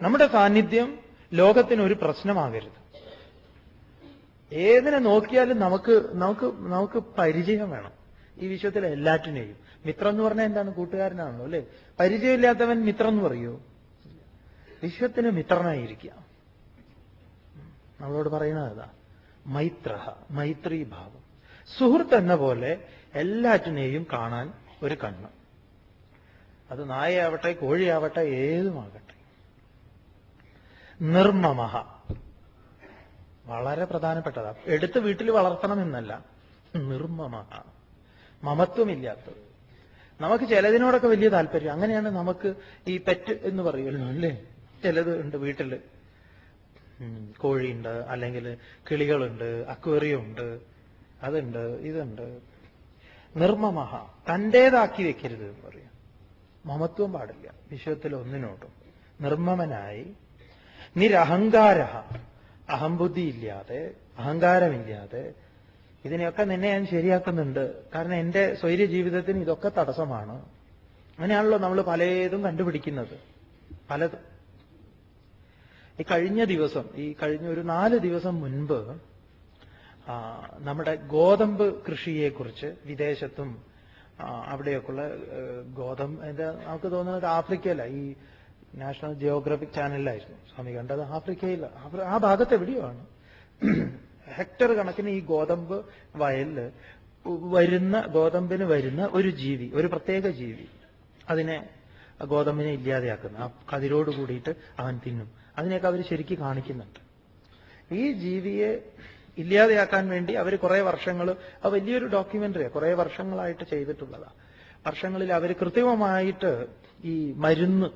നമ്മുടെ സാന്നിധ്യം ലോകത്തിനൊരു പ്രശ്നമാകരുത്. ഏതിനെ നോക്കിയാലും നമുക്ക് നമുക്ക് നമുക്ക് പരിചയം വേണം. ഈ വിശ്വത്തിലെ എല്ലാറ്റിനെയും. മിത്രം എന്ന് പറഞ്ഞാൽ എന്താണ്? കൂട്ടുകാരനാണല്ലോ അല്ലെ? പരിചയമില്ലാത്തവൻ മിത്രം എന്ന് പറയൂ? വിശ്വത്തിന് മിത്രനായിരിക്കുക. നമ്മളോട് പറയുന്നത് അതാ, മൈത്ര, മൈത്രീഭാവം. സുഹൃത്ത് എന്ന പോലെ എല്ലാറ്റിനെയും കാണാൻ ഒരു കണ്ണ്. അത് നായയാവട്ടെ, കോഴിയാവട്ടെ, ഏതുമാകട്ടെ. നിർമ്മമഹ, വളരെ പ്രധാനപ്പെട്ടതാ. എടുത്ത് വീട്ടിൽ വളർത്തണമെന്നല്ല, നിർമ്മമഹ, മമത്വമില്ലാത്തത്. നമുക്ക് ചിലതിനോടൊക്കെ വലിയ താല്പര്യം. അങ്ങനെയാണ് നമുക്ക് ഈ പെറ്റ് എന്ന് പറയുമല്ലോ അല്ലേ? ചിലത് ഉണ്ട് വീട്ടില്. കോഴിയുണ്ട്, അല്ലെങ്കിൽ കിളികളുണ്ട്, അക്വേറിയം ഉണ്ട്, അതുണ്ട്, ഇതുണ്ട്. നിർമ്മമഹ, തന്റേതാക്കി വെക്കരുത് എന്ന് പറയാം. മമത്വം പാടില്ല വിശ്വത്തിൽ ഒന്നിനോടും. നിർമ്മമനായി, നിരഹങ്കാര, അഹംബുദ്ധിയില്ലാതെ, അഹങ്കാരമില്ലാതെ. ഇതിനെയൊക്കെ നിന്നെ ഞാൻ ശരിയാക്കുന്നുണ്ട്, കാരണം എന്റെ സ്വൈര്യ ജീവിതത്തിന് ഇതൊക്കെ തടസ്സമാണ്. അങ്ങനെയാണല്ലോ നമ്മൾ പലതും കണ്ടുപിടിക്കുന്നത്, പലതും. ഈ കഴിഞ്ഞ ഒരു 4 ദിവസം മുൻപ് നമ്മുടെ ഗോതമ്പ് കൃഷിയെക്കുറിച്ച് വിദേശത്തും അവിടെയൊക്കെയുള്ള ഗോതമ്പ്, നമുക്ക് തോന്നുന്നത് ആഫ്രിക്കയില, ഈ നാഷണൽ ജിയോഗ്രഫിക് ചാനലിലായിരുന്നു സ്വാമി കണ്ടത്. ആഫ്രിക്കയിൽ, ആ ഭാഗത്ത് എവിടെയോ ആണ്. ഹെക്ടർ കണക്കിന് ഈ ഗോതമ്പ് വയലില് ഗോതമ്പിന് വരുന്ന ഒരു ജീവി, ഒരു പ്രത്യേക ജീവി, അതിനെ ഗോതമ്പിനെ ഇല്ലാതെയാക്കുന്ന, ആ കതിരോട് കൂടിയിട്ട് അവൻ തിന്നും. അതിനെയൊക്കെ അവർ ശരിക്കും കാണിക്കുന്നുണ്ട്. ഈ ജീവിയെ ഇല്ലാതെയാക്കാൻ വേണ്ടി അവർ കുറെ വർഷങ്ങൾ, അത് വലിയൊരു ഡോക്യുമെന്ററിയാണ്, കുറെ വർഷങ്ങളായിട്ട് ചെയ്തിട്ടുള്ളതാണ്. വർഷങ്ങളിൽ അവർ കൃത്രിമമായിട്ട് ഈ മരുന്ന്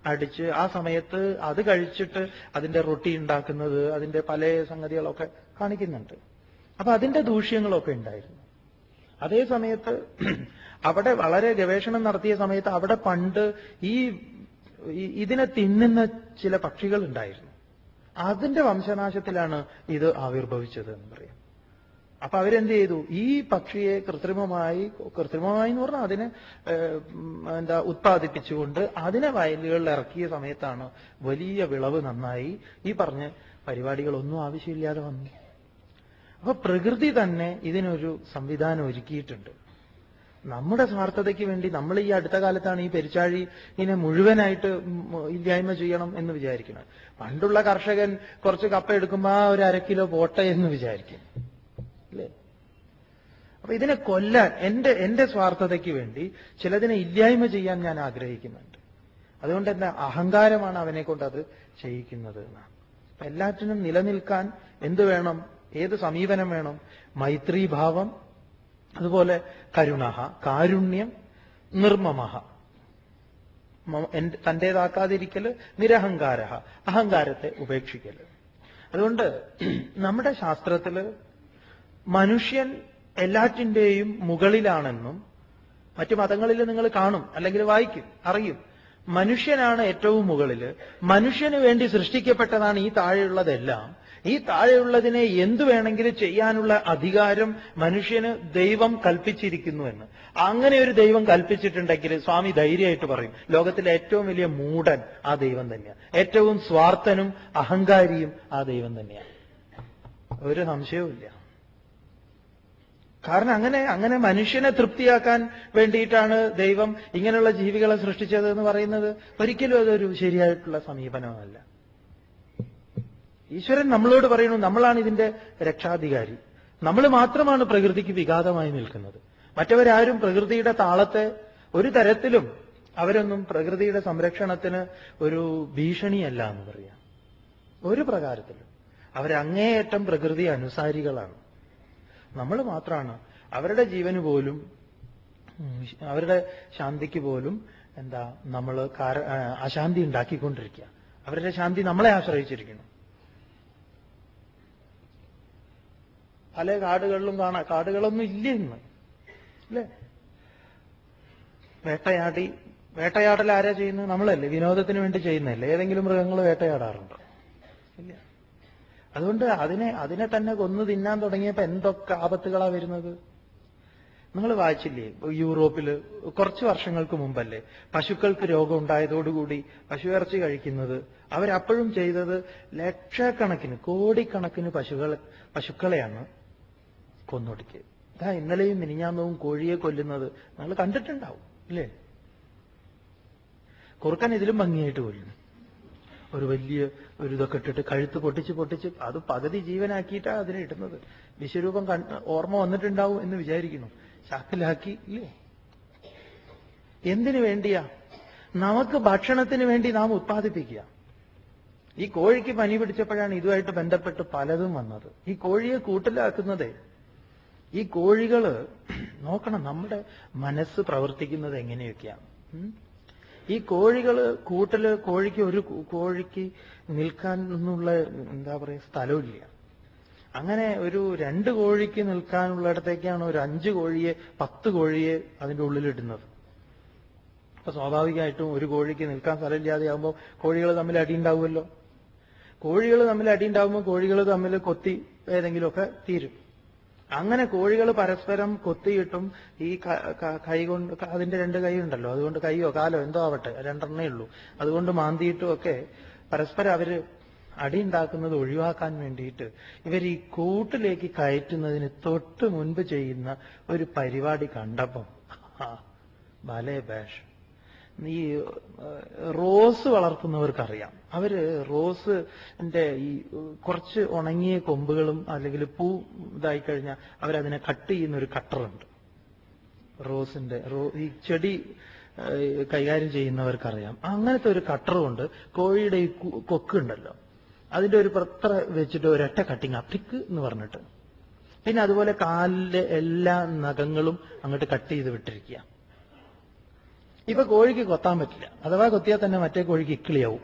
അടിച്ച്, ആ സമയത്ത് അത് കഴിച്ചിട്ട് അതിന്റെ റൊട്ടി ഉണ്ടാക്കുന്നത്, അതിന്റെ പല സംഗതികളൊക്കെ കാണിക്കുന്നുണ്ട്. അപ്പൊ അതിന്റെ ദൂഷ്യങ്ങളൊക്കെ ഉണ്ടായിരുന്നു. അതേ സമയത്ത് അവിടെ വളരെ ഗവേഷണം നടത്തിയ സമയത്ത് അവിടെ പണ്ട് ഇതിനെ തിന്നുന്ന ചില പക്ഷികൾ ഉണ്ടായിരുന്നു. അതിന്റെ വംശനാശത്തിലാണ് ഇത് ആവിർഭവിച്ചത് എന്ന് പറയാം. അപ്പൊ അവരെന്ത് ചെയ്തു? ഈ പക്ഷിയെ കൃത്രിമമായി എന്ന് പറഞ്ഞാൽ അതിനെ ഉത്പാദിപ്പിച്ചുകൊണ്ട് അതിനെ വയലുകളിൽ ഇറക്കിയ സമയത്താണ് വലിയ വിളവ് നന്നായി ഈ പറഞ്ഞ പരിപാടികളൊന്നും ആവശ്യമില്ലാതെ വന്നു. അപ്പൊ പ്രകൃതി തന്നെ ഇതിനൊരു സംവിധാനം ഒരുക്കിയിട്ടുണ്ട്. നമ്മുടെ സ്വാർത്ഥതയ്ക്ക് വേണ്ടി നമ്മൾ ഈ അടുത്ത കാലത്താണ് ഈ പെരിച്ചാഴി ഇതിനെ മുഴുവനായിട്ട് ഇല്ലായ്മ ചെയ്യണം എന്ന് വിചാരിക്കുന്നത്. പണ്ടുള്ള കർഷകൻ കുറച്ച് കപ്പ എടുക്കുമ്പോൾ ആ ഒരു 1/2 കിലോ പോട്ടെ എന്ന് വിചാരിക്കും അല്ലേ? അപ്പൊ ഇതിനെ കൊല്ലാൻ എന്റെ സ്വാർത്ഥതയ്ക്ക് വേണ്ടി ചിലതിനെ ഇല്ലായ്മ ചെയ്യാൻ ഞാൻ ആഗ്രഹിക്കുന്നുണ്ട്. അതുകൊണ്ട് എന്റെ അഹങ്കാരമാണ് അവനെ കൊണ്ട് അത് ചെയ്യിക്കുന്നത് എന്നാണ്. അപ്പൊ എല്ലാറ്റിനും നിലനിൽക്കാൻ എന്ത് വേണം? ഏത് സമീപനം വേണം? മൈത്രീഭാവം, അതുപോലെ കരുണഃ, കാരുണ്യം, നിർമ്മമഃ, തന്റേതാക്കാതിരിക്കല്, നിരഹങ്കാര, അഹങ്കാരത്തെ ഉപേക്ഷിക്കല്. അതുകൊണ്ട് നമ്മുടെ ശാസ്ത്രത്തില് മനുഷ്യൻ എല്ലാറ്റിൻ്റെയും മുകളിലാണെന്നും, മറ്റു മതങ്ങളിൽ നിങ്ങൾ കാണും, അല്ലെങ്കിൽ വായിക്കും, അറിയും. മനുഷ്യനാണ് ഏറ്റവും മുകളില്. മനുഷ്യന് വേണ്ടി സൃഷ്ടിക്കപ്പെട്ടതാണ് ഈ താഴെയുള്ളതെല്ലാം. ഈ താഴെയുള്ളതിനെ എന്തു വേണമെങ്കിലും ചെയ്യാനുള്ള അധികാരം മനുഷ്യന് ദൈവം കൽപ്പിച്ചിരിക്കുന്നു എന്ന്. അങ്ങനെ ഒരു ദൈവം കൽപ്പിച്ചിട്ടുണ്ടെങ്കിൽ സ്വാമി ധൈര്യമായിട്ട് പറയും, ലോകത്തിലെ ഏറ്റവും വലിയ മൂഢൻ ആ ദൈവം തന്നെയാണ്, ഏറ്റവും സ്വാർത്ഥനും അഹങ്കാരിയും ആ ദൈവം തന്നെയാണ്. ഒരു സംശയവുമില്ല. കാരണം അങ്ങനെ മനുഷ്യനെ തൃപ്തിയാക്കാൻ വേണ്ടിയിട്ടാണ് ദൈവം ഇങ്ങനെയുള്ള ജീവികളെ സൃഷ്ടിച്ചത് എന്ന് പറയുന്നത് ഒരിക്കലും അതൊരു ശരിയായിട്ടുള്ള സമീപനമല്ല. ഈശ്വരൻ നമ്മളോട് പറയുന്നു, നമ്മളാണ് ഇതിന്റെ രക്ഷാധികാരി. നമ്മൾ മാത്രമാണ് പ്രകൃതിക്ക് വിഘാതമായി നിൽക്കുന്നത്. മറ്റവരാരും പ്രകൃതിയുടെ താളത്തെ ഒരു തരത്തിലും, അവരൊന്നും പ്രകൃതിയുടെ സംരക്ഷണത്തിന് ഒരു ഭീഷണിയല്ല എന്ന് പറയാം. ഒരു പ്രകാരത്തിലും അവരങ്ങേയറ്റം പ്രകൃതി അനുസാരികളാണ്. നമ്മൾ മാത്രമാണ് അവരുടെ ജീവന് പോലും, അവരുടെ ശാന്തിക്ക് പോലും നമ്മൾ അശാന്തി ഉണ്ടാക്കിക്കൊണ്ടിരിക്കുക. അവരുടെ ശാന്തി നമ്മളെ ആശ്രയിച്ചിരിക്കുന്നു. പല കാടുകളിലും കാണാം, കാടുകളൊന്നും ഇല്ല ഇന്ന് അല്ലേ? വേട്ടയാടൽ ആരാ ചെയ്യുന്നത്? നമ്മളല്ലേ, വിനോദത്തിന് വേണ്ടി ചെയ്യുന്നതല്ലേ? ഏതെങ്കിലും മൃഗങ്ങൾ വേട്ടയാടാറുണ്ടോ? ഇല്ല. അതുകൊണ്ട് അതിനെ തന്നെ കൊന്നു തിന്നാൻ തുടങ്ങിയപ്പോ എന്തൊക്കെ ആപത്തുകളാ വരുന്നത്. നിങ്ങൾ വായിച്ചില്ലേ, യൂറോപ്പിൽ കുറച്ച് വർഷങ്ങൾക്ക് മുമ്പല്ലേ പശുക്കൾക്ക് രോഗം ഉണ്ടായതോടുകൂടി പശുവിറച്ചി കഴിക്കുന്നത്? അവരപ്പോഴും ചെയ്തത് ലക്ഷക്കണക്കിന് കോടിക്കണക്കിന് പശുക്കളെയാണ് കൊന്നൊടുക്കിയത്. ഇന്നലെയും മിനിഞ്ഞാന്നവും കോഴിയെ കൊല്ലുന്നത് നിങ്ങൾ കണ്ടിട്ടുണ്ടാവും അല്ലേ? കുറുക്കൻ ഇതിലും ഭംഗിയായിട്ട് കൊല്ലും. ഒരു വലിയ ഒരു ഇതൊക്കെ ഇട്ടിട്ട് കഴുത്ത് പൊട്ടിച്ച് അത് പകുതി ജീവനാക്കിയിട്ടാണ് അതിനെ ഇടുന്നത്. വിശ്വരൂപം ഓർമ്മ വന്നിട്ടുണ്ടാവും എന്ന് വിചാരിക്കുന്നു. ചാക്കിലാക്കി ഇല്ലേ? എന്തിനു വേണ്ടിയാ? നമുക്ക് ഭക്ഷണത്തിന് വേണ്ടി നാം ഉത്പാദിപ്പിക്കുക. ഈ കോഴിക്ക് പനി പിടിച്ചപ്പോഴാണ് ഇതുമായിട്ട് ബന്ധപ്പെട്ട് പലതും വന്നത്. ഈ കോഴിയെ കൂട്ടിലാക്കുന്നതേ, ഈ കോഴികള് നോക്കണം നമ്മുടെ മനസ്സ് പ്രവർത്തിക്കുന്നത് എങ്ങനെയൊക്കെയാണ്. ഈ കോഴികള് കൂട്ടില് ഒരു കോഴിക്ക് നിൽക്കാൻ എന്നുള്ള എന്താ പറയുക സ്ഥലമില്ല. അങ്ങനെ ഒരു 2 കോഴിക്ക് നിൽക്കാനുള്ളിടത്തേക്കാണ് ഒരു 5 കോഴിയെ 10 കോഴിയെ അതിൻ്റെ ഉള്ളിലിടുന്നത്. അപ്പൊ സ്വാഭാവികമായിട്ടും ഒരു കോഴിക്ക് നിൽക്കാൻ സ്ഥലമില്ലാതെ ആകുമ്പോൾ കോഴികൾ തമ്മിൽ അടിയുണ്ടാവുമല്ലോ. കോഴികൾ തമ്മിൽ അടിയുണ്ടാവുമ്പോൾ കോഴികൾ തമ്മിൽ കൊത്തി ഏതെങ്കിലുമൊക്കെ തീരും. അങ്ങനെ കോഴികൾ പരസ്പരം കൊത്തിയിട്ടും ഈ കൈ കൊണ്ട്, അതിന്റെ 2 കൈ ഉണ്ടല്ലോ, അതുകൊണ്ട് കൈയോ കാലോ എന്തോ ആവട്ടെ, 2 ഉള്ളൂ, അതുകൊണ്ട് മാന്തിയിട്ടും ഒക്കെ പരസ്പരം അവര് അടിയുണ്ടാക്കുന്നത് ഒഴിവാക്കാൻ വേണ്ടിയിട്ട് ഇവർ ഈ കൂട്ടിലേക്ക് കയറ്റുന്നതിന് തൊട്ട് മുൻപ് ചെയ്യുന്ന ഒരു പരിപാടി കണ്ടപ്പം ഭലേ ബേഷ്. ഈ റോസ് വളർത്തുന്നവർക്കറിയാം. അവര് റോസിന്റെ ഈ കുറച്ച് ഉണങ്ങിയ കൊമ്പുകളും അല്ലെങ്കിൽ പൂ ഇതായി കഴിഞ്ഞാൽ അവരതിനെ കട്ട് ചെയ്യുന്ന ഒരു കട്ടറുണ്ട്. റോസിന്റെ ഈ ചെടി കൈകാര്യം ചെയ്യുന്നവർക്കറിയാം. അങ്ങനത്തെ ഒരു കട്ടറുകൊണ്ട് കോഴിയുടെ ഈ കൊക്കുണ്ടല്ലോ അതിന്റെ ഒരു പ്രത്ര വെച്ചിട്ട് ഒരൊറ്റ കട്ടിങ് അപ്പിക്ക് എന്ന് പറഞ്ഞിട്ട്, പിന്നെ അതുപോലെ കാലിലെ എല്ലാ നഖങ്ങളും അങ്ങോട്ട് കട്ട് ചെയ്ത് വിട്ടിരിക്കുക. ഇപ്പൊ കോഴിക്ക് കൊത്താൻ പറ്റില്ല. അഥവാ കൊത്തിയാൽ തന്നെ മറ്റേ കോഴിക്ക് ഇക്കിളിയാവും.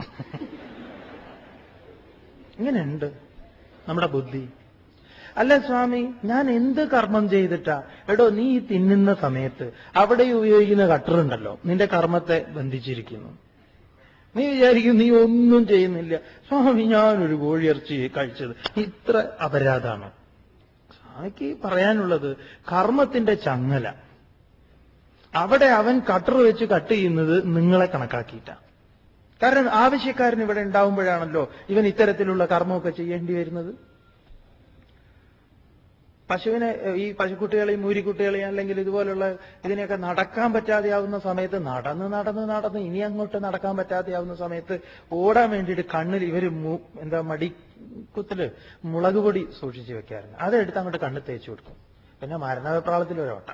ഇങ്ങനെയുണ്ട് നമ്മുടെ ബുദ്ധി. അല്ല സ്വാമി, ഞാൻ എന്ത് കർമ്മം ചെയ്തിട്ടാ? എടോ, നീ തിന്നുന്ന സമയത്ത് അവിടെ ഉപയോഗിക്കുന്ന കട്ടറുണ്ടല്ലോ നിന്റെ കർമ്മത്തെ ബന്ധിച്ചിരിക്കുന്നു. നീ വിചാരിക്കും നീ ഒന്നും ചെയ്യുന്നില്ല. സ്വാമി, ഞാനൊരു കോഴിയിറച്ചി കഴിച്ചത് ഇത്ര അപരാധമാണ്. സ്വാമിക്ക് പറയാനുള്ളത് കർമ്മത്തിന്റെ ചങ്ങല. അവിടെ അവൻ കട്ടർ വെച്ച് കട്ട് ചെയ്യുന്നത് നിങ്ങളെ കണക്കാക്കിയിട്ടാണ്. കാരണം ആവശ്യക്കാരൻ ഇവിടെ ഉണ്ടാവുമ്പോഴാണല്ലോ ഇവൻ ഇത്തരത്തിലുള്ള കർമ്മമൊക്കെ ചെയ്യേണ്ടി വരുന്നത്. പശുവിനെ, ഈ പശുക്കുട്ടികളെയും മൂരിക്കുട്ടികളെയും അല്ലെങ്കിൽ ഇതുപോലുള്ള ഇതിനെയൊക്കെ നടക്കാൻ പറ്റാതെയാവുന്ന സമയത്ത് നടന്ന് ഇനി അങ്ങോട്ട് നടക്കാൻ പറ്റാതെയാവുന്ന സമയത്ത് ഓടാൻ വേണ്ടിയിട്ട് കണ്ണിൽ ഇവര് മടിക്കുത്തില് മുളക് പൊടി സൂക്ഷിച്ചു വെക്കാറുണ്ട്. അതെടുത്ത് അങ്ങോട്ട് കണ്ണ് തേച്ചു കൊടുക്കും. പിന്നെ മരണവെപ്രാളത്തിലൊരോട്ട.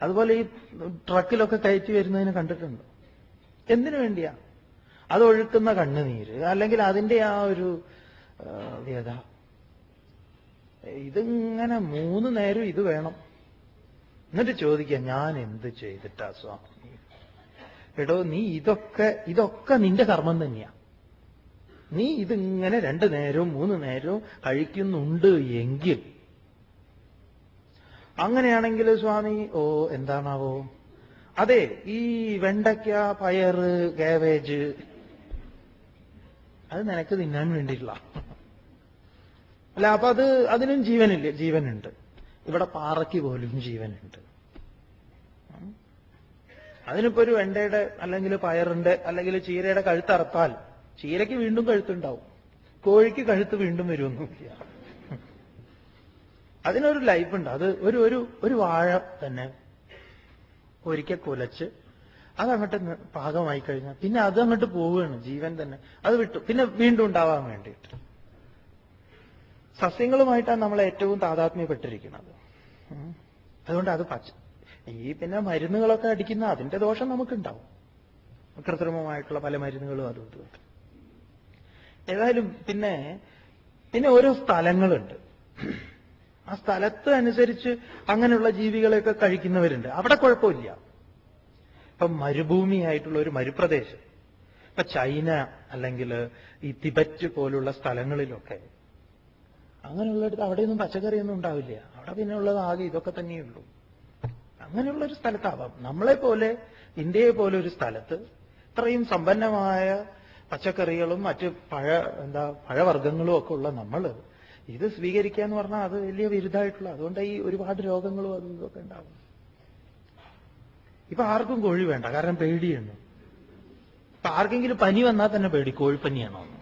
അതുപോലെ ഈ ട്രക്കിലൊക്കെ കയറ്റി വരുന്നതിന് കണ്ടിട്ടുണ്ട്. എന്തിനു വേണ്ടിയാ? അതൊഴുക്കുന്ന കണ്ണുനീര് അല്ലെങ്കിൽ അതിന്റെ ആ ഒരു വ്യത. ഇതിങ്ങനെ 3 നേരം ഇത് വേണം. എന്നിട്ട് ചോദിക്കുക, ഞാൻ എന്ത് ചെയ്തിട്ടാ സ്വാമി? എടോ, നീ ഇതൊക്കെ നിന്റെ കർമ്മം തന്നെയാ. നീ ഇതിങ്ങനെ 2 നേരവും 3 നേരവും കഴിക്കുന്നുണ്ട് എങ്കിൽ, അങ്ങനെയാണെങ്കിൽ സ്വാമി, എന്താണാവോ? അതെ, ഈ വെണ്ടയ്ക്ക, പയറ്, കാബേജ് അത് നിനക്ക് തിന്നാൻ വേണ്ടിയില്ല. അല്ല, അപ്പൊ അതിനും ജീവനുണ്ട്. ഇവിടെ പാറയ്ക്ക് പോലും ജീവനുണ്ട്. അതിനിപ്പോ ഒരു വെണ്ടയുടെ അല്ലെങ്കിൽ പയറിന്റെ അല്ലെങ്കിൽ ചീരയുടെ കഴുത്തറുത്താൽ ചീരയ്ക്ക് വീണ്ടും കഴുത്തുണ്ടാവും, കോഴിക്ക് കഴുത്ത് വീണ്ടും വരുമൊന്നുമില്ല. അതിനൊരു ലൈഫുണ്ട്. അത് ഒരു വാഴ തന്നെ ഒരിക്കൽ കുലച്ച് അതങ്ങോട്ട് പാകമായി കഴിഞ്ഞാൽ പിന്നെ അത് അങ്ങോട്ട് പോവുകയാണ്, ജീവൻ തന്നെ അത് വിട്ടു, പിന്നെ വീണ്ടും ഉണ്ടാവാൻ വേണ്ടിയിട്ട്. സസ്യങ്ങളുമായിട്ടാണ് നമ്മൾ ഏറ്റവും താതാത്മ്യപ്പെട്ടിരിക്കുന്നത്. അതുകൊണ്ട് അത് പിന്നെ മരുന്നുകളൊക്കെ അടിക്കുന്ന അതിന്റെ ദോഷം നമുക്കുണ്ടാവും. കൃത്രിമമായിട്ടുള്ള പല മരുന്നുകളും അതും ഇതുമൊക്കെ. ഏതായാലും പിന്നെ ഓരോ സ്ഥലങ്ങളുണ്ട്. ആ സ്ഥലത്ത് അനുസരിച്ച് അങ്ങനെയുള്ള ജീവികളെയൊക്കെ കഴിക്കുന്നവരുണ്ട്. അവിടെ കുഴപ്പമില്ല. ഇപ്പം മരുഭൂമിയായിട്ടുള്ള ഒരു മരുപ്രദേശം, ഇപ്പൊ ചൈന അല്ലെങ്കിൽ ഈ തിബറ്റ് പോലുള്ള സ്ഥലങ്ങളിലൊക്കെ അങ്ങനെയുള്ളിടത്ത് അവിടെയൊന്നും പച്ചക്കറിയൊന്നും ഉണ്ടാവില്ല. അവിടെ പിന്നെ ഉള്ളത് ആകെ ഇതൊക്കെ തന്നെയുള്ളൂ. അങ്ങനെയുള്ളൊരു സ്ഥലത്താവാം. നമ്മളെ പോലെ ഇന്ത്യയെ പോലെ ഒരു സ്ഥലത്ത് ഇത്രയും സമ്പന്നമായ പച്ചക്കറികളും മറ്റ് പഴവർഗ്ഗങ്ങളും ഒക്കെ ഉള്ള നമ്മൾ ഇത് സ്വീകരിക്കുക എന്ന് പറഞ്ഞാൽ അത് വലിയ വിരുദ്ധമായിട്ടുള്ള, അതുകൊണ്ട് ഈ ഒരുപാട് രോഗങ്ങളും അതും ഇതൊക്കെ ഉണ്ടാവും. ഇപ്പൊ ആർക്കും കോഴി വേണ്ട, കാരണം പേടിയുണ്ട്. ഇപ്പൊ ആർക്കെങ്കിലും പനി വന്നാൽ തന്നെ പേടി, കോഴിപ്പനിയാണോ എന്ന്.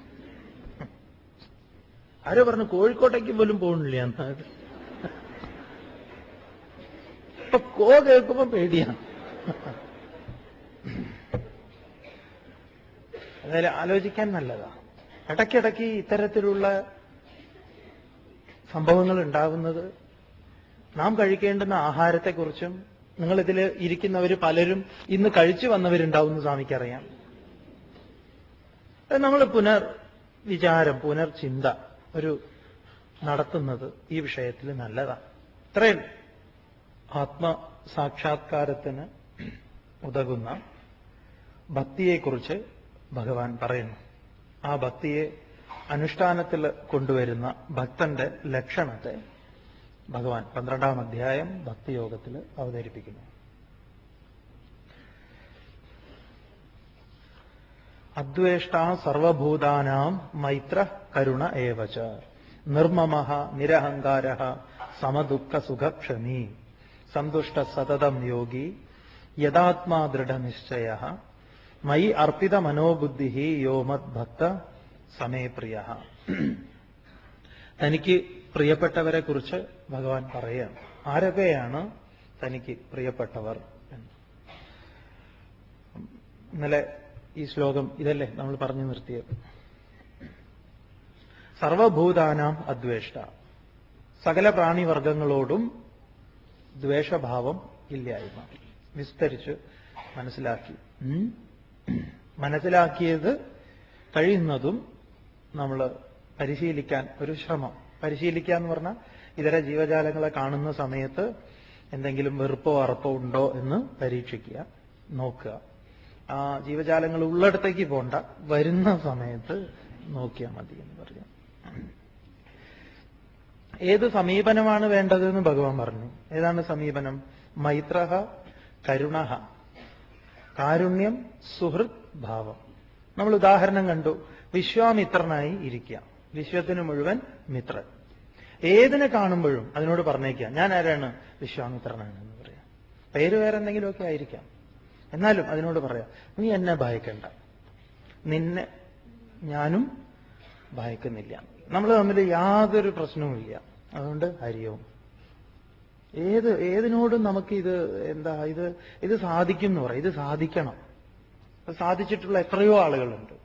ആരോ പറഞ്ഞു കോഴിക്കോട്ടേക്ക് പോലും പോകുന്നില്ല എന്ന്. ഇപ്പൊ കേൾക്കുമ്പോ പേടിയാണ്. അതായത് ആലോചിക്കാൻ നല്ലതാ. ഇടയ്ക്കിടയ്ക്ക് ഇത്തരത്തിലുള്ള സംഭവങ്ങൾ ഉണ്ടാകുന്നത് നാം കഴിക്കേണ്ടുന്ന ആഹാരത്തെക്കുറിച്ചും, നിങ്ങളിതിൽ ഇരിക്കുന്നവർ പലരും ഇന്ന് കഴിച്ചു വന്നവരുണ്ടാവുമെന്ന് സ്വാമിക്കറിയാം. നമ്മൾ പുനർവിചാരം, പുനർചിന്ത ഒരു നടത്തുന്നത് ഈ വിഷയത്തിൽ നല്ലതാണ്. ഇത്രയും ആത്മസാക്ഷാത്കാരത്തിന് ഉതകുന്ന ഭക്തിയെക്കുറിച്ച് ഭഗവാൻ പറയുന്നു. ആ ഭക്തിയെ അനുഷ്ഠാനത്തിൽ കൊണ്ടുവരുന്ന ഭക്തന്റെ ലക്ഷണത്തെ ഭഗവാൻ 12-ാം അധ്യായം ഭക്തിയോഗത്തിൽ അവതരിപ്പിക്കുന്നു. അദ്വേഷ്ടാ സർവഭൂതാനാം മൈത്ര കരുണ ഏവച നിർമ്മമഃ നിരഹങ്കാരഃ സമദുഃഖ സുഖക്ഷമീ സന്തുഷ്ട സതതം യോഗി യഥാത്മാ ദൃഢനിശ്ചയഃ മയി അർപ്പിത മനോബുദ്ധി യോ മദ്ഭക്ത സമേ പ്രിയഃ. തനിക്ക് പ്രിയപ്പെട്ടവരെ കുറിച്ച് ഭഗവാൻ പറയുകയാണ്. ആരൊക്കെയാണ് തനിക്ക് പ്രിയപ്പെട്ടവർ എന്ന്. ഇന്നലെ ഈ ശ്ലോകം ഇതല്ലേ നമ്മൾ പറഞ്ഞു നിർത്തിയത്. സർവഭൂതാനാം അദ്വേഷ്ട, സകല പ്രാണിവർഗങ്ങളോടും ദ്വേഷഭാവം ഇല്ലായ്മ വിസ്തരിച്ച് മനസ്സിലാക്കി. മനസ്സിലാക്കിയത് കഴിയുന്നതും നമ്മൾ പരിശീലിക്കാൻ ഒരു ശ്രമം. പരിശീലിക്കുക എന്ന് പറഞ്ഞാൽ ഇതര ജീവജാലങ്ങളെ കാണുന്ന സമയത്ത് എന്തെങ്കിലും വെറുപ്പോ അറപ്പോ ഉണ്ടോ എന്ന് പരീക്ഷിക്കുക, നോക്കുക. ആ ജീവജാലങ്ങൾ ഉള്ളിടത്തേക്ക് പോണ്ട, വരുന്ന സമയത്ത് നോക്കിയാൽ മതി എന്ന് പറയാം. ഏത് സമീപനമാണ് വേണ്ടതെന്ന് ഭഗവാൻ പറഞ്ഞു. ഏതാണ് സമീപനം? മൈത്രഃ കരുണഃ, കാരുണ്യം, സുഹൃത് ഭാവം. നമ്മൾ ഉദാഹരണം കണ്ടു, വിശ്വാമിത്രനായി ഇരിക്കുക, വിശ്വത്തിന് മുഴുവൻ മിത്രൻ. ഏതിനെ കാണുമ്പോഴും അതിനോട് പറഞ്ഞേക്കുക, ഞാൻ ആരാണ്? വിശ്വാമിത്രനാണ് എന്ന് പറയാം. പേര് വേറെ എന്തെങ്കിലുമൊക്കെ ആയിരിക്കാം, എന്നാലും അതിനോട് പറയാം, നീ എന്നെ ഭയക്കണ്ട, നിന്നെ ഞാനും ഭയക്കുന്നില്ല, നമ്മൾ തമ്മിൽ യാതൊരു പ്രശ്നവുമില്ല, അതുകൊണ്ട് ഹരിയോം. ഏതിനോടും നമുക്ക് ഇത് സാധിക്കും എന്ന് പറയാം. ഇത് സാധിക്കണം. സാധിച്ചിട്ടുള്ള എത്രയോ ആളുകളുണ്ട്.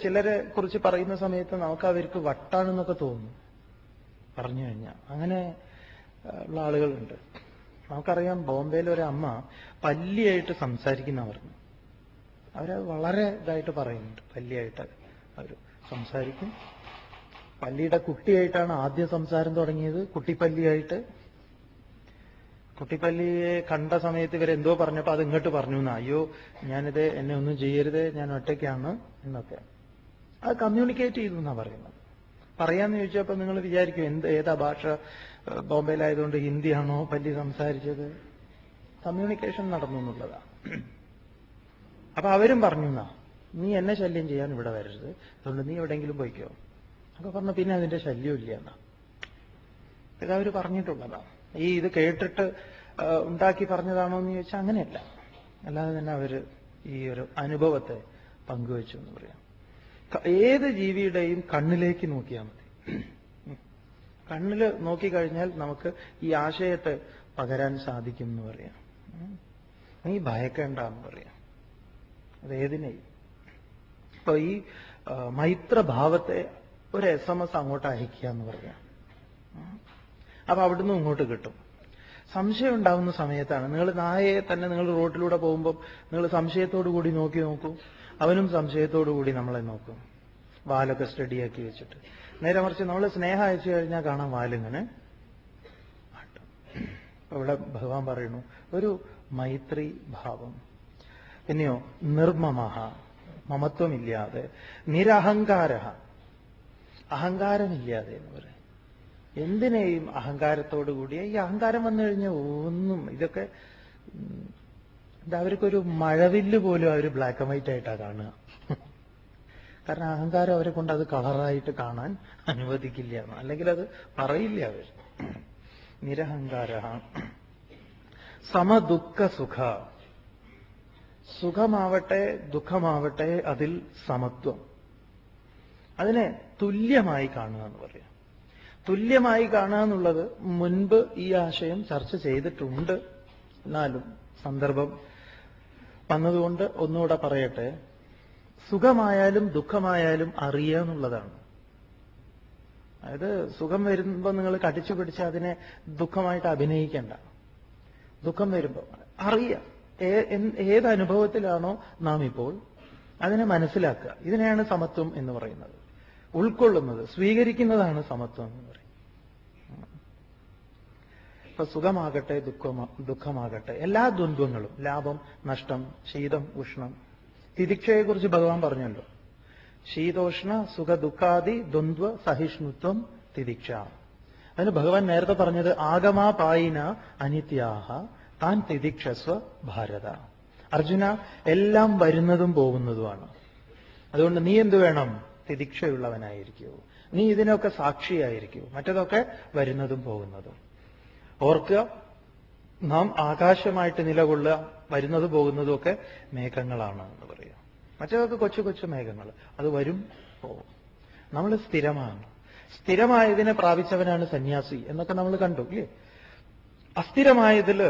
ചിലരെ കുറിച്ച് പറയുന്ന സമയത്ത് നമുക്ക് അവർക്ക് വട്ടാണെന്നൊക്കെ തോന്നും പറഞ്ഞു കഴിഞ്ഞാൽ. അങ്ങനെ ഉള്ള ആളുകളുണ്ട്. നമുക്കറിയാം, ബോംബെയിലെ ഒരു അമ്മ പല്ലിയായിട്ട് സംസാരിക്കുന്ന പറഞ്ഞു. അവര് വളരെ ഇതായിട്ട് പറയുന്നുണ്ട്. പല്ലിയായിട്ട് അവർ സംസാരിക്കും. പല്ലിയുടെ കുട്ടിയായിട്ടാണ് ആദ്യം സംസാരം തുടങ്ങിയത്, കുട്ടിപ്പല്ലിയായിട്ട്. കുട്ടിപ്പല്ലിയെ കണ്ട സമയത്ത് ഇവരെന്തോ പറഞ്ഞപ്പോൾ അത് ഇങ്ങോട്ട് പറഞ്ഞു എന്നാ, അയ്യോ ഞാനിത് എന്നെ ഒന്നും ചെയ്യരുത്, ഞാൻ ഒറ്റയ്ക്കാണ് എന്നൊക്കെ. അത് കമ്മ്യൂണിക്കേറ്റ് ചെയ്തു എന്നാ പറയുന്നത്. പറയാന്ന് ചോദിച്ചപ്പോൾ നിങ്ങൾ വിചാരിക്കും ഏതാ ഭാഷ, ബോംബെയിലായതുകൊണ്ട് ഹിന്ദിയാണോ പല്ലി സംസാരിച്ചത്? കമ്മ്യൂണിക്കേഷൻ നടന്നു എന്നുള്ളതാ. അപ്പൊ അവരും പറഞ്ഞു എന്നാ, നീ എന്നെ ശല്യം ചെയ്യാൻ ഇവിടെ വരരുത്, അതുകൊണ്ട് നീ എവിടെയെങ്കിലും പോയിക്കോ ഒക്കെ പറഞ്ഞു. പിന്നെ അതിന്റെ ശല്യം ഇല്ല എന്നാ ഇതവർ പറഞ്ഞിട്ടുള്ളതാ. ഇത് കേട്ടിട്ട് ഉണ്ടാക്കി പറഞ്ഞതാണോ എന്ന് ചോദിച്ചാൽ അങ്ങനെയല്ല. അല്ലാതെ തന്നെ അവര് ഈ ഒരു അനുഭവത്തെ പങ്കുവെച്ചു എന്ന് പറയാം. ഏത് ജീവിയുടെയും കണ്ണിലേക്ക് നോക്കിയാൽ മതി. കണ്ണിൽ നോക്കിക്കഴിഞ്ഞാൽ നമുക്ക് ഈ ആശയത്തെ പകരാൻ സാധിക്കും എന്ന് പറയാം. നീ ഭയക്കേണ്ട എന്ന് പറയാം. അതേതിനെയും. ഇപ്പൊ ഈ മൈത്രഭാവത്തെ ഒരു SMS അങ്ങോട്ട് അയക്കുക എന്ന് പറയാം. അപ്പൊ അവിടുന്ന് ഇങ്ങോട്ട് കിട്ടും. സംശയം ഉണ്ടാകുന്ന സമയത്താണ് നിങ്ങൾ നായയെ തന്നെ നിങ്ങൾ റോഡിലൂടെ പോകുമ്പോൾ നിങ്ങൾ സംശയത്തോടു കൂടി നോക്കൂ, അവനും സംശയത്തോടു കൂടി നമ്മളെ നോക്കും, വാലൊക്കെ സ്റ്റഡിയാക്കി വെച്ചിട്ട്. നേരെ മറിച്ച് നമ്മൾ സ്നേഹം അയച്ചു കഴിഞ്ഞാൽ കാണാം വാലിങ്ങനെ. ഇവിടെ ഭഗവാൻ പറയുന്നു ഒരു മൈത്രി ഭാവം. പിന്നെയോ നിർമ്മമഃ, മമത്വമില്ലാതെ, നിരഹങ്കാര, അഹങ്കാരമില്ലാതെ എന്ന് പറയും. എന്തിനേയും അഹങ്കാരത്തോടുകൂടിയ, ഈ അഹങ്കാരം വന്നു കഴിഞ്ഞാൽ ഒന്നും ഇതൊക്കെ അവർക്കൊരു മഴവില്ല് പോലും അവർ ബ്ലാക്ക് ആൻഡ് വൈറ്റ് ആയിട്ടാണ് കാണുക. കാരണം അഹങ്കാരം അവരെ കൊണ്ട് അത് കളറായിട്ട് കാണാൻ അനുവദിക്കില്ല, അല്ലെങ്കിൽ അത് പറയില്ല അവർ. നിരഹങ്കാര. സമദുഃഖ സുഖ. സുഖമാവട്ടെ ദുഃഖമാവട്ടെ അതിൽ സമത്വം, അതിനെ തുല്യമായി കാണുക എന്ന് പറയാം. തുല്യമായി കാണുക എന്നുള്ളത് മുൻപ് ഈ ആശയം ചർച്ച ചെയ്തിട്ടുണ്ട്. എന്നാലും സന്ദർഭം വന്നതുകൊണ്ട് ഒന്നുകൂടെ പറയട്ടെ. സുഖമായാലും ദുഃഖമായാലും അറിയുക എന്നുള്ളതാണ്. അതായത് സുഖം വരുമ്പോൾ നിങ്ങൾ കടിച്ചു പിടിച്ച് അതിനെ ദുഃഖമായിട്ട് അഭിനയിക്കേണ്ട. ദുഃഖം വരുമ്പോൾ അറിയാം, ഏത് അനുഭവത്തിലാണോ നാം ഇപ്പോൾ, അതിനെ മനസ്സിലാക്കുക. ഇതിനെയാണ് സമത്വം എന്ന് പറയുന്നത്. ഉൾക്കൊള്ളുന്നത്, സ്വീകരിക്കുന്നതാണ് സമത്വം എന്ന് പറയും. ഇപ്പൊ സുഖമാകട്ടെ ദുഃഖമാകട്ടെ എല്ലാ ദ്വന്ദ്വങ്ങളും, ലാഭം നഷ്ടം, ശീതം ഉഷ്ണം, തിദിക്ഷയെക്കുറിച്ച് ഭഗവാൻ പറഞ്ഞല്ലോ. ശീതോഷ്ണ സുഖ ദുഃഖാദി ദ്വന്ദ്വ സഹിഷ്ണുത്വം തിദിക്ഷ. അതിന് ഭഗവാൻ നേരത്തെ പറഞ്ഞത് ആഗമാപായിന അനിത്യാഹ താൻ തിദിക്ഷസ്വ ഭാരത. അർജുന, എല്ലാം വരുന്നതും പോകുന്നതുമാണ്. അതുകൊണ്ട് നീ എന്ത് വേണം? തിദിക്ഷയുള്ളവനായിരിക്കൂ. നീ ഇതിനൊക്കെ സാക്ഷിയായിരിക്കൂ. മറ്റതൊക്കെ വരുന്നതും പോകുന്നതും. ഓർക്കുക, നാം ആകാശമായിട്ട് നിലകൊള്ളുക. വരുന്നത് പോകുന്നതും ഒക്കെ മേഘങ്ങളാണ് എന്ന് പറയാം. മറ്റതൊക്കെ കൊച്ചു കൊച്ചു മേഘങ്ങൾ, അത് വരും പോകും. നമ്മൾ സ്ഥിരമാണ്. സ്ഥിരമായതിനെ പ്രാപിച്ചവനാണ് സന്യാസി എന്നൊക്കെ നമ്മൾ കണ്ടു ഇല്ലേ? അസ്ഥിരമായതിൽ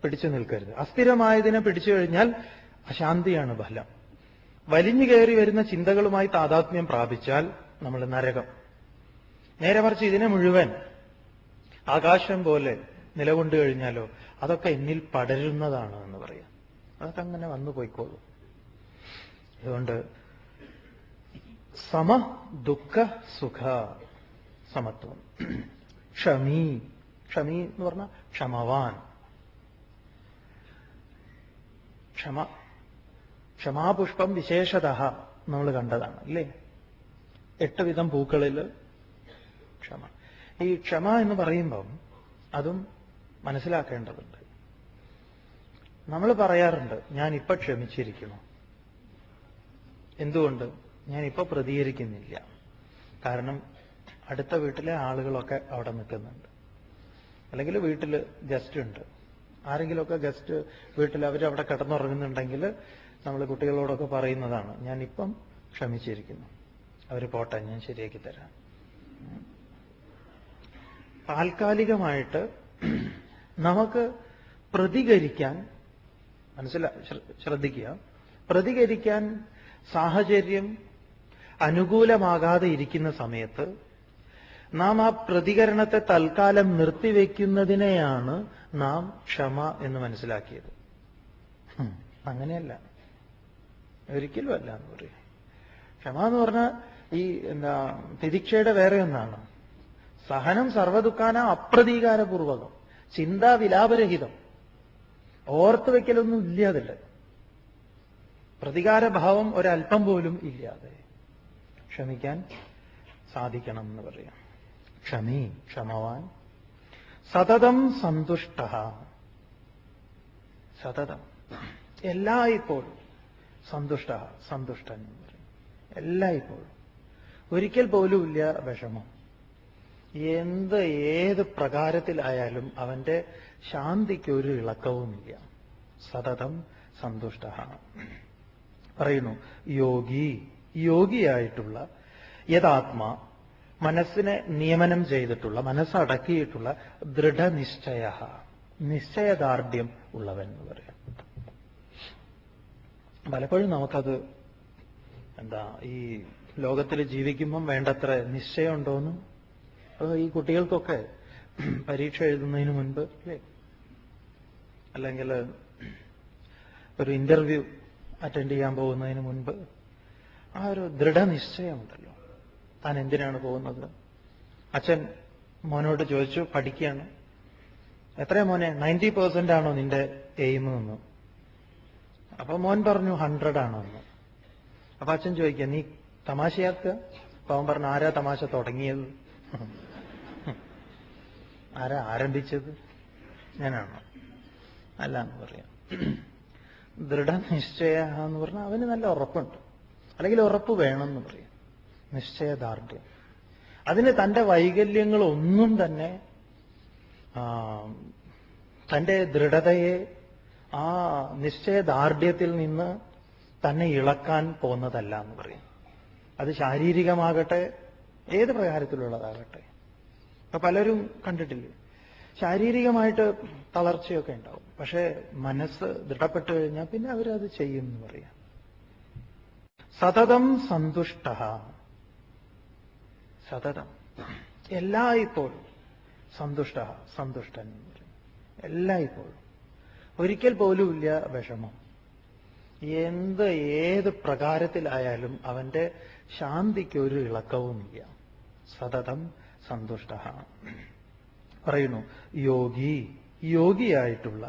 പിടിച്ചു നിൽക്കരുത്. അസ്ഥിരമായതിനെ പിടിച്ചു കഴിഞ്ഞാൽ അശാന്തിയാണ് ഫലം. വലിഞ്ഞു കയറി വരുന്ന ചിന്തകളുമായി താതാത്മ്യം പ്രാപിച്ചാൽ നമ്മൾ നരകം. നേരെ മറിച്ച് ഇതിനെ മുഴുവൻ ആകാശം പോലെ നിലകൊണ്ടു കഴിഞ്ഞാലോ അതൊക്കെ എന്നിൽ പടരുന്നതാണ് എന്ന് പറയാം. അതൊക്കെ അങ്ങനെ വന്നു പോയിക്കോളൂ. അതുകൊണ്ട് സമ ദുഃഖ സുഖ സമത്വം. ക്ഷമി. ക്ഷമി എന്ന് പറഞ്ഞാൽ ക്ഷമവാൻ. ക്ഷമ, ക്ഷമാപുഷ്പം വിശേഷത നമ്മൾ കണ്ടതാണ് അല്ലേ? 8 വിധം പൂക്കളിൽ ക്ഷമ. ഈ ക്ഷമ എന്ന് പറയുമ്പം അതും മനസ്സിലാക്കേണ്ടതുണ്ട്. നമ്മൾ പറയാറുണ്ട്, ഞാനിപ്പോ ക്ഷമിച്ചിരിക്കുന്നു. എന്തുകൊണ്ട്? ഞാനിപ്പോ പ്രതികരിക്കുന്നില്ല. കാരണം അടുത്ത വീട്ടിലെ ആളുകളൊക്കെ അവിടെ നിൽക്കുന്നുണ്ട്, അല്ലെങ്കിൽ വീട്ടിൽ ഗസ്റ്റ് ഉണ്ട്. ആരെങ്കിലുമൊക്കെ ഗസ്റ്റ് വീട്ടിൽ അവരവിടെ കിടന്നുറങ്ങുന്നുണ്ടെങ്കിൽ നമ്മൾ കുട്ടികളോടൊക്കെ പറയുന്നതാണ്, ഞാനിപ്പം ക്ഷമിച്ചിരിക്കുന്നു, അവർ പോട്ടെ, ഞാൻ ശരിയാക്കി തരാം. താൽക്കാലികമായിട്ട് നമുക്ക് പ്രതികരിക്കാൻ ശ്രദ്ധിക്കുക. പ്രതികരിക്കാൻ സാഹചര്യം അനുകൂലമാകാതെ ഇരിക്കുന്ന സമയത്ത് നാം ആ പ്രതികരണത്തെ തൽക്കാലം നിർത്തിവെക്കുന്നതിനെയാണ് നാം ക്ഷമ എന്ന് മനസ്സിലാക്കിയത്. അങ്ങനെയല്ല, ഒരിക്കലും അല്ല എന്ന് പറയും. ക്ഷമ എന്ന് പറഞ്ഞാൽ ഈ തിദിക്ഷയുടെ വേറെ ഒന്നാണ്. സഹനം സർവദുഃഖാന അപ്രതീകാരപൂർവകം, ചിന്താവിലാപരഹിതം, ഓർത്തു വയ്ക്കലൊന്നും ഇല്ലാതില്ല. പ്രതികാരഭാവം ഒരല്പം പോലും ഇല്ലാതെ ക്ഷമിക്കാൻ സാധിക്കണം എന്ന് പറയാം. ക്ഷമി, ക്ഷമവാൻ. സതതം സന്തുഷ്ട. സതതം, എല്ലായ്പ്പോഴും. സന്തുഷ്ട, സന്തുഷ്ടൻ എന്ന് പറയും. എല്ലായ്പ്പോഴും, ഒരിക്കൽ പോലും ഇല്ല വിഷമം. ഏത് പ്രകാരത്തിലായാലും അവന്റെ ശാന്തിക്ക് ഒരു ഇളക്കവുമില്ല. സതതം സന്തുഷ്ട. പറയുന്നു, യോഗിയായിട്ടുള്ള യഥാത്മാ, മനസ്സിനെ നിയമനം ചെയ്തിട്ടുള്ള, മനസ്സടക്കിയിട്ടുള്ള ദൃഢനിശ്ചയ, നിശ്ചയദാർഢ്യം ഉള്ളവൻ എന്ന് പറയാം. പലപ്പോഴും നമുക്കത് ഈ ലോകത്തിൽ ജീവിക്കുമ്പം വേണ്ടത്ര നിശ്ചയമുണ്ടോയെന്നും, അത് ഈ കുട്ടികൾക്കൊക്കെ പരീക്ഷ എഴുതുന്നതിന് മുൻപ് അല്ലേ, അല്ലെങ്കിൽ ഒരു ഇന്റർവ്യൂ അറ്റൻഡ് ചെയ്യാൻ പോകുന്നതിന് മുൻപ് ആ ഒരു ദൃഢനിശ്ചയമുണ്ടല്ലോ, താൻ എന്തിനാണ് പോകുന്നത്. അച്ഛൻ മോനോട് ചോദിച്ചു, പഠിക്കുകയാണ്, എത്രയാ മോനെ, 90% ആണോ നിന്റെ എയിം എന്ന്. അപ്പൊ മോൻ പറഞ്ഞു 100 ആണോ എന്ന്. അപ്പൊ അച്ഛൻ ചോദിക്കുക, നീ തമാശയാക്കുക? അപ്പൊ അവൻ പറഞ്ഞു, ആരാ തമാശ തുടങ്ങിയത്? ആരാ ആരംഭിച്ചത്? ഞാനാണോ? അല്ല എന്ന് പറയാം. ദൃഢനിശ്ചയ എന്ന് പറഞ്ഞാൽ അവന് നല്ല ഉറപ്പുണ്ട്. അല്ലെങ്കിൽ ഉറപ്പ് വേണമെന്ന് പറയും. നിശ്ചയദാർഢ്യം. അതിന് തന്റെ വൈകല്യങ്ങളൊന്നും തന്നെ തന്റെ ദൃഢതയെ ആ നിശ്ചയദാർഢ്യത്തിൽ നിന്ന് തന്നെ ഇളക്കാൻ പോകുന്നതല്ല എന്ന് പറയും. അത് ശാരീരികമാകട്ടെ ഏത് പ്രകാരത്തിലുള്ളതാകട്ടെ. അപ്പൊ പലരും കണ്ടിട്ടില്ലേ, ശാരീരികമായിട്ട് തളർച്ചയൊക്കെ ഉണ്ടാവും, പക്ഷേ മനസ്സ് ദൃഢപ്പെട്ടു കഴിഞ്ഞാൽ പിന്നെ അവരത് ചെയ്യും എന്ന് പറയാം. സതതം സന്തുഷ്ട, സതതം എല്ലായ്പ്പോഴും സന്തുഷ്ട, സന്തുഷ്ടൻ എന്ന് പറയും. എല്ലായ്പ്പോഴും ഒരിക്കൽ പോലുമില്ല വിഷമം. ഏത് പ്രകാരത്തിലായാലും അവന്റെ ശാന്തിക്ക് ഒരു ഇളക്കവുമില്ല. സതതം സന്തുഷ്ട. പറയുന്നു യോഗിയായിട്ടുള്ള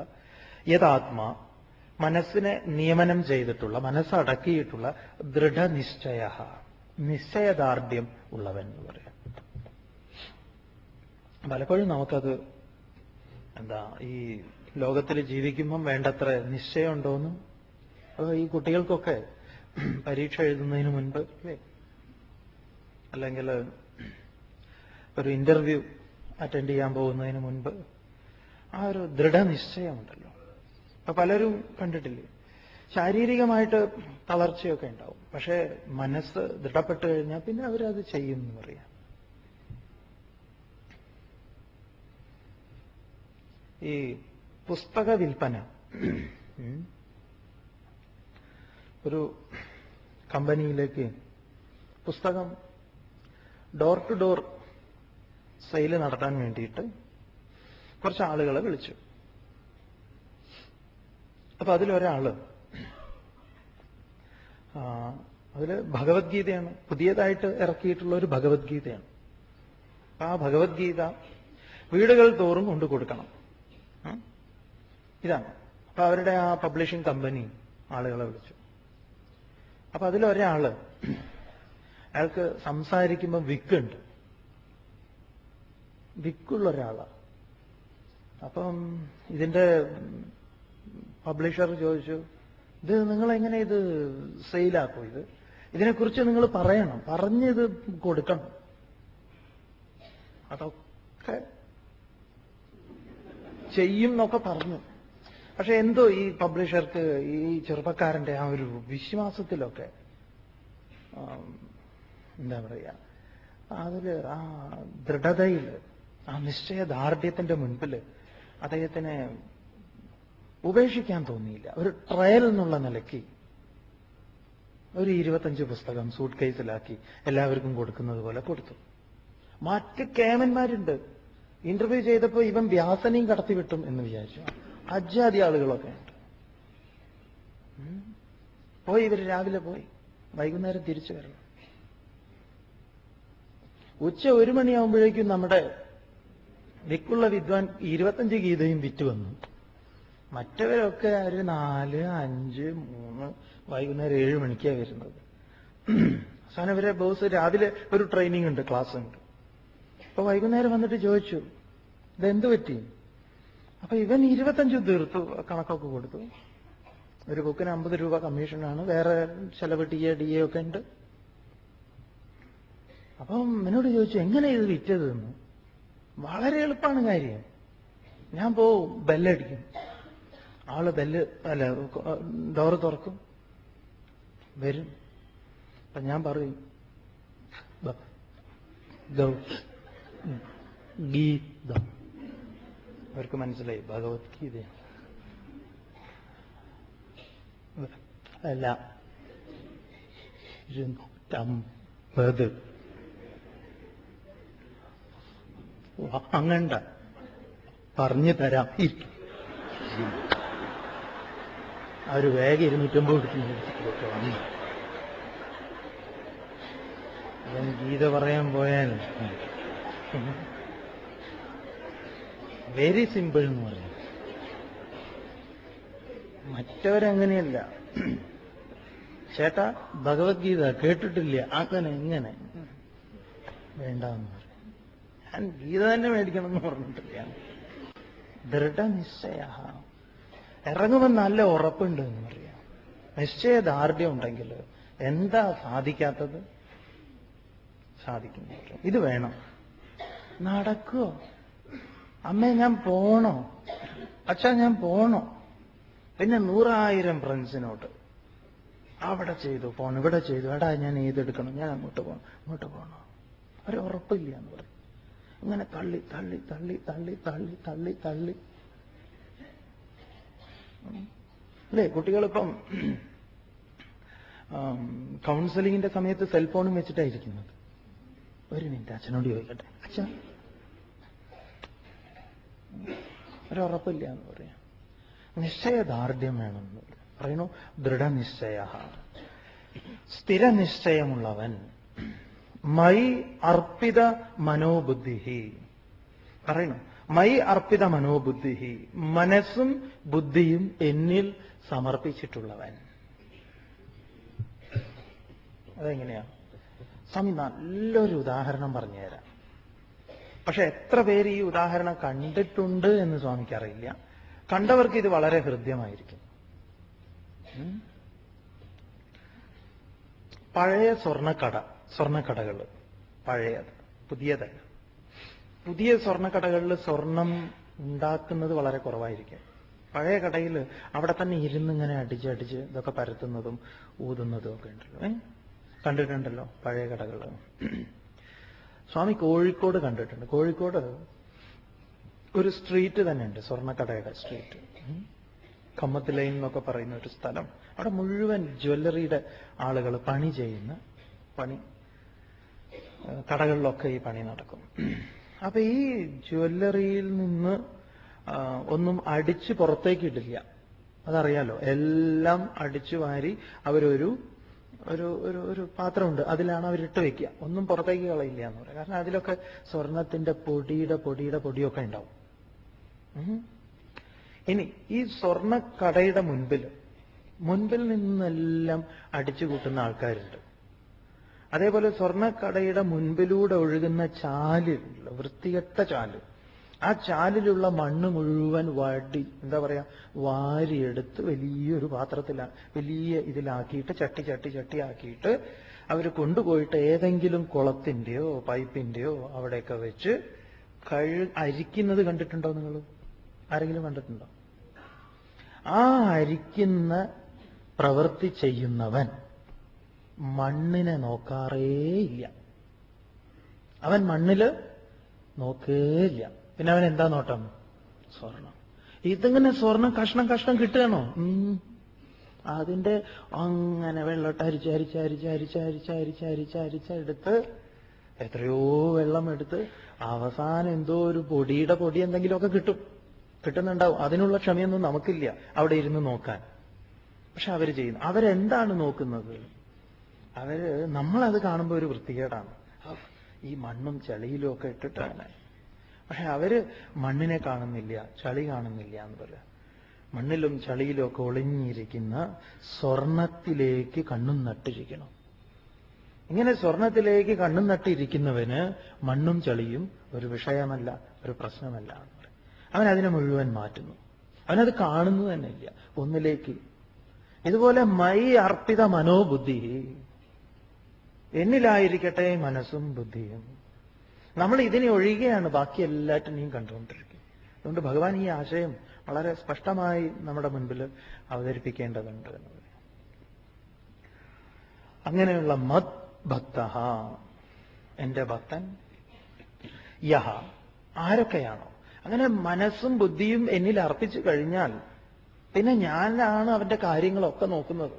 യഥാത്മാ, മനസ്സിനെ നിയമനം ചെയ്തിട്ടുള്ള, മനസ്സടക്കിയിട്ടുള്ള ദൃഢനിശ്ചയ, നിശ്ചയദാർഢ്യം ഉള്ളവൻ എന്ന് പറയാം. പലപ്പോഴും നമുക്കത് ഈ ലോകത്തിൽ ജീവിക്കുമ്പം വേണ്ടത്ര നിശ്ചയമുണ്ടോന്നും, അത് ഈ കുട്ടികൾക്കൊക്കെ പരീക്ഷ എഴുതുന്നതിന് മുൻപ് അല്ലേ, അല്ലെങ്കിൽ ഒരു ഇന്റർവ്യൂ അറ്റൻഡ് ചെയ്യാൻ പോകുന്നതിന് മുൻപ് ആ ഒരു ദൃഢനിശ്ചയമുണ്ടല്ലോ. അപ്പൊ പലരും കണ്ടിട്ടില്ലേ, ശാരീരികമായിട്ട് തളർച്ചയൊക്കെ ഉണ്ടാവും, പക്ഷേ മനസ്സ് ദൃഢപ്പെട്ടു കഴിഞ്ഞാൽ പിന്നെ അവരത് ചെയ്യും എന്ന് പറയാം. ഈ പുസ്തക വിൽപ്പന, ഒരു കമ്പനിയിലേക്ക് പുസ്തകം ഡോർ ടു ഡോർ സെയിൽ നടത്താൻ വേണ്ടിയിട്ട് കുറച്ച് ആളുകളെ വിളിച്ചു. അപ്പൊ അതിലൊരാള് അതില് ഭഗവത്ഗീതയാണ്, പുതിയതായിട്ട് ഇറക്കിയിട്ടുള്ള ഒരു ഭഗവത്ഗീതയാണ്. ആ ഭഗവത്ഗീത വീടുകൾ തോറും കൊണ്ടു കൊടുക്കണം. ഇതാണ്. അപ്പൊ അവരുടെ ആ പബ്ലിഷിംഗ് കമ്പനി ആളുകളെ വിളിച്ചു. അപ്പൊ അതിലൊരാള്, അയാൾക്ക് സംസാരിക്കുമ്പോൾ വിക്കുണ്ട്, വിക്കുള്ള ഒരാളാണ്. അപ്പം ഇതിന്റെ പബ്ലിഷർ ചോദിച്ചു, ഇത് നിങ്ങളെങ്ങനെ ഇത് സെയിലാക്കും, ഇതിനെക്കുറിച്ച് നിങ്ങൾ പറയണം, പറഞ്ഞത് കൊടുക്കണം. അതൊക്കെ ചെയ്യും എന്നൊക്കെ പറഞ്ഞു. പക്ഷെ എന്തോ ഈ പബ്ലിഷർക്ക് ഈ ചെറുപ്പക്കാരന്റെ ആ ഒരു വിശ്വാസത്തിലൊക്കെ എന്താ പറയുക, അതില് ആ ദൃഢതയില്, ആ നിശ്ചയദാർഢ്യത്തിന്റെ മുൻപിൽ അദ്ദേഹത്തിന് ഉപേക്ഷിക്കാൻ തോന്നിയില്ല. ഒരു ട്രയൽ എന്നുള്ള നിലയ്ക്ക് ഒരു 25 പുസ്തകം സൂട്ട് കേസിലാക്കി എല്ലാവർക്കും കൊടുക്കുന്നത് പോലെ കൊടുത്തു. മറ്റ് കേമന്മാരുണ്ട്, ഇന്റർവ്യൂ ചെയ്തപ്പോ ഇവൻ വ്യാസനെയും കടത്തിവിട്ടും എന്ന് വിചാരിച്ചു. അജാതി ആളുകളൊക്കെ ഉണ്ട്. പോയി, ഇവര് രാവിലെ പോയി, വൈകുന്നേരം തിരിച്ചു വരണം. ഉച്ച 1 മണിയാവുമ്പോഴേക്കും നമ്മുടെ വിക്കുള്ള വിദ്വാൻ 25 ഗീതയും വിറ്റ് വന്നു. മറ്റവരൊക്കെ ഒരു 4, 5, 3 വൈകുന്നേരം 7 മണിക്കാണ് വരുന്നത്. അവസാനം ഇവരെ ബോസ് രാവിലെ ഒരു ട്രെയിനിങ് ഉണ്ട്, ക്ലാസ് ഉണ്ട്. അപ്പൊ വൈകുന്നേരം വന്നിട്ട് ചോദിച്ചു, ഇതെന്ത് പറ്റി? അപ്പൊ ഇവൻ 25 തീർത്തു, കണക്കൊക്കെ കൊടുത്തു. ഒരു ബുക്കിന് 50 രൂപ കമ്മീഷനാണ്, വേറെ ചെലവ് ടി എ ഒക്കെ ഉണ്ട്. അപ്പം എന്നോട് ചോദിച്ചു, എങ്ങനെ ഇത് വിറ്റതെന്ന്. വളരെ എളുപ്പമാണ് കാര്യം. ഞാൻ പോവും, ബെല്ലടിക്കും, ആള് ഡോറ് തുറക്കും, വരും. അപ്പൊ ഞാൻ പറയും ഗീത. അവർക്ക് മനസ്സിലായി ഭഗവത്ഗീത അല്ല, 250 അങ്ങണ്ട, പറഞ്ഞു തരാം. അവര് വേഗം 250 കൊടുത്തു വന്നു. അവൻ ഗീത പറയാൻ പോയാൽ വെരി സിമ്പിൾ എന്ന് പറയും. മറ്റവരങ്ങനെയല്ല. ചേട്ടാ ഭഗവത്ഗീത കേട്ടിട്ടില്ല, അങ്ങനെ ഇങ്ങനെ വേണ്ടെന്ന് പറയും. ഞാൻ ഗീത തന്നെ മേടിക്കണം എന്ന് പറഞ്ഞിട്ടില്ല. ദൃഢനിശ്ചയ, ഇറങ്ങുമെന്ന് നല്ല ഉറപ്പുണ്ട് എന്ന് പറയാം. നിശ്ചയദാർഢ്യം ഉണ്ടെങ്കിൽ എന്താ സാധിക്കാത്തത്? സാധിക്കുന്നു. ഇത് വേണം. നടക്കുവോ? അമ്മേ ഞാൻ പോണോ? അച്ഛാ ഞാൻ പോണോ? പിന്നെ 100,000 ഫ്രണ്ട്സിനോട് അവിടെ ചെയ്തു പോണം, ഇവിടെ ചെയ്തു, എടാ ഞാൻ ഏതെടുക്കണം, ഞാൻ അങ്ങോട്ട് പോകണം, ഇങ്ങോട്ട് പോകണോ? ഒരു ഉറപ്പില്ല എന്ന് പറയും. ഇങ്ങനെ തള്ളി തള്ളി തള്ളി തള്ളി തള്ളി തള്ളി തള്ളി അല്ലേ? കുട്ടികളിപ്പം കൗൺസിലിങ്ങിന്റെ സമയത്ത് സെൽഫോണും വെച്ചിട്ടായിരിക്കുന്നത്. ഒരു മിനിറ്റ് അച്ഛനോട് ചോദിക്കട്ടെ, അച്ഛാ ഒരുറപ്പില്ല എന്ന് പറയാം. നിശ്ചയദാർഢ്യം വേണമെന്ന് പറയണു. ദൃഢനിശ്ചയ, സ്ഥിരനിശ്ചയമുള്ളവൻ. മൈ അർപ്പിത മനോബുദ്ധി പറയണു. മൈ അർപ്പിത മനോബുദ്ധി, മനസ്സും ബുദ്ധിയും എന്നിൽ സമർപ്പിച്ചിട്ടുള്ളവൻ. അതെങ്ങനെയാ സ്വാമി? നല്ലൊരു ഉദാഹരണം പറഞ്ഞുതരാം. പക്ഷെ എത്ര പേര് ഈ ഉദാഹരണം കണ്ടിട്ടുണ്ട് എന്ന് സ്വാമിക്ക് അറിയില്ല. കണ്ടവർക്ക് ഇത് വളരെ ഹൃദ്യമായിരിക്കും. പഴയ സ്വർണ്ണക്കടകൾ, പഴയത്, പുതിയതല്ല. പുതിയ സ്വർണ്ണക്കടകളിൽ സ്വർണം ഉണ്ടാക്കുന്നത് വളരെ കുറവായിരിക്കും. പഴയ കടയിൽ അവിടെ തന്നെ ഇരുന്നിങ്ങനെ അടിച്ച് ഇതൊക്കെ പരത്തുന്നതും ഊതുന്നതും ഒക്കെ ഉണ്ടല്ലോ. കണ്ടിട്ടുണ്ടല്ലോ പഴയ കടകൾ. സ്വാമി കോഴിക്കോട് കണ്ടിട്ടുണ്ട്. കോഴിക്കോട് ഒരു സ്ട്രീറ്റ് തന്നെ ഉണ്ട്, സ്വർണ്ണക്കടയുടെ സ്ട്രീറ്റ്. കമ്മത്ത് ലൈൻ എന്നൊക്കെ പറയുന്ന ഒരു സ്ഥലം. അവിടെ മുഴുവൻ ജ്വല്ലറിയുടെ ആളുകൾ പണി ചെയ്യുന്ന കടകളിലൊക്കെ ഈ പണി നടക്കും. അപ്പൊ ഈ ജ്വല്ലറിയിൽ നിന്ന് ഒന്നും അടിച്ച് പുറത്തേക്ക് ഇടില്ല, അതറിയാലോ. എല്ലാം അടിച്ചു വാരി അവരൊരു ഒരു പാത്രമുണ്ട്, അതിലാണ് അവരിട്ട് വെക്കുക. ഒന്നും പുറത്തേക്ക് കളയില്ല എന്ന് പറയാം. കാരണം അതിലൊക്കെ സ്വർണത്തിന്റെ പൊടിയൊക്കെ ഉണ്ടാവും. ഇനി ഈ സ്വർണ്ണക്കടയുടെ മുൻപിൽ നിന്നെല്ലാം അടിച്ചു കൂട്ടുന്ന ആൾക്കാരുണ്ട്. അതേപോലെ സ്വർണ്ണക്കടയുടെ മുൻപിലൂടെ ഒഴുകുന്ന ചാലിലുള്ള വൃത്തികെട്ട ചാല്, ആ ചാലിലുള്ള മണ്ണ് മുഴുവൻ വാരിയെടുത്ത് വലിയൊരു വലിയ ഇതിലാക്കിയിട്ട് ചട്ടി ആക്കിയിട്ട് അവർ കൊണ്ടുപോയിട്ട് ഏതെങ്കിലും കുളത്തിന്റെയോ പൈപ്പിന്റെയോ അവിടെയൊക്കെ വെച്ച് അരിക്കുന്നത് കണ്ടിട്ടുണ്ടോ നിങ്ങൾ? ആരെങ്കിലും കണ്ടിട്ടുണ്ടോ? ആ അരിക്കുന്ന പ്രവൃത്തി ചെയ്യുന്നവൻ മണ്ണിനെ നോക്കാറേയില്ല. അവൻ മണ്ണില് നോക്കേയില്ല. പിന്നെ അവൻ എന്താ നോട്ടം? സ്വർണം. ഇതിങ്ങനെ സ്വർണം കഷ്ണം കിട്ടുകയാണോ? അതിന്റെ അങ്ങനെ വെള്ളോട്ട് അരിച്ചരിച്ചരിച്ചരിച്ചരിച്ചരിച്ചരിച്ചരിച്ചരിച്ചെടുത്ത് എത്രയോ വെള്ളം എടുത്ത് അവസാനം എന്തോ ഒരു പൊടി എന്തെങ്കിലുമൊക്കെ കിട്ടുന്നുണ്ടാവും. അതിനുള്ള ക്ഷമയൊന്നും നമുക്കില്ല അവിടെ ഇരുന്ന് നോക്കാൻ. പക്ഷെ അവര് ചെയ്യുന്നു. അവരെന്താണ് നോക്കുന്നത്? നമ്മളത് കാണുമ്പോൾ ഒരു വൃത്തികേടാണ്, ഈ മണ്ണും ചളിയിലും ഒക്കെ ഇട്ടിട്ടാണ്. പക്ഷെ അവര് മണ്ണിനെ കാണുന്നില്ല, ചളി കാണുന്നില്ല എന്ന് പറയാം. മണ്ണിലും ചളിയിലും ഒക്കെ ഒളിഞ്ഞിരിക്കുന്ന സ്വർണത്തിലേക്ക് കണ്ണും നട്ടിരിക്കണം. ഇങ്ങനെ സ്വർണത്തിലേക്ക് കണ്ണും നട്ടിരിക്കുന്നവന് മണ്ണും ചളിയും ഒരു വിഷയമല്ല, ഒരു പ്രശ്നമല്ല എന്ന് പറയും. അവൻ അതിനെ മുഴുവൻ മാറ്റുന്നു. അവനത് കാണുന്നു തന്നെ ഇല്ല ഒന്നിലേക്ക്. ഇതുപോലെ മൈ അർപ്പിത മനോബുദ്ധി, എന്നിലായിരിക്കട്ടെ മനസ്സും ബുദ്ധിയും. നമ്മൾ ഇതിനെ ഒഴികെയാണ് ബാക്കി എല്ലാറ്റിനെയും കണ്ടുകൊണ്ടിരിക്കുക. അതുകൊണ്ട് ഭഗവാൻ ഈ ആശയം വളരെ സ്പഷ്ടമായി നമ്മുടെ മുൻപിൽ അവതരിപ്പിക്കേണ്ടതുണ്ട് എന്ന് പറയും. അങ്ങനെയുള്ള മത് ഭക്ത, എന്റെ ഭക്തൻ, യഹ, ആരൊക്കെയാണോ അങ്ങനെ മനസ്സും ബുദ്ധിയും എന്നിൽ അർപ്പിച്ചു കഴിഞ്ഞാൽ പിന്നെ ഞാനാണ് അവന്റെ കാര്യങ്ങളൊക്കെ നോക്കുന്നത്.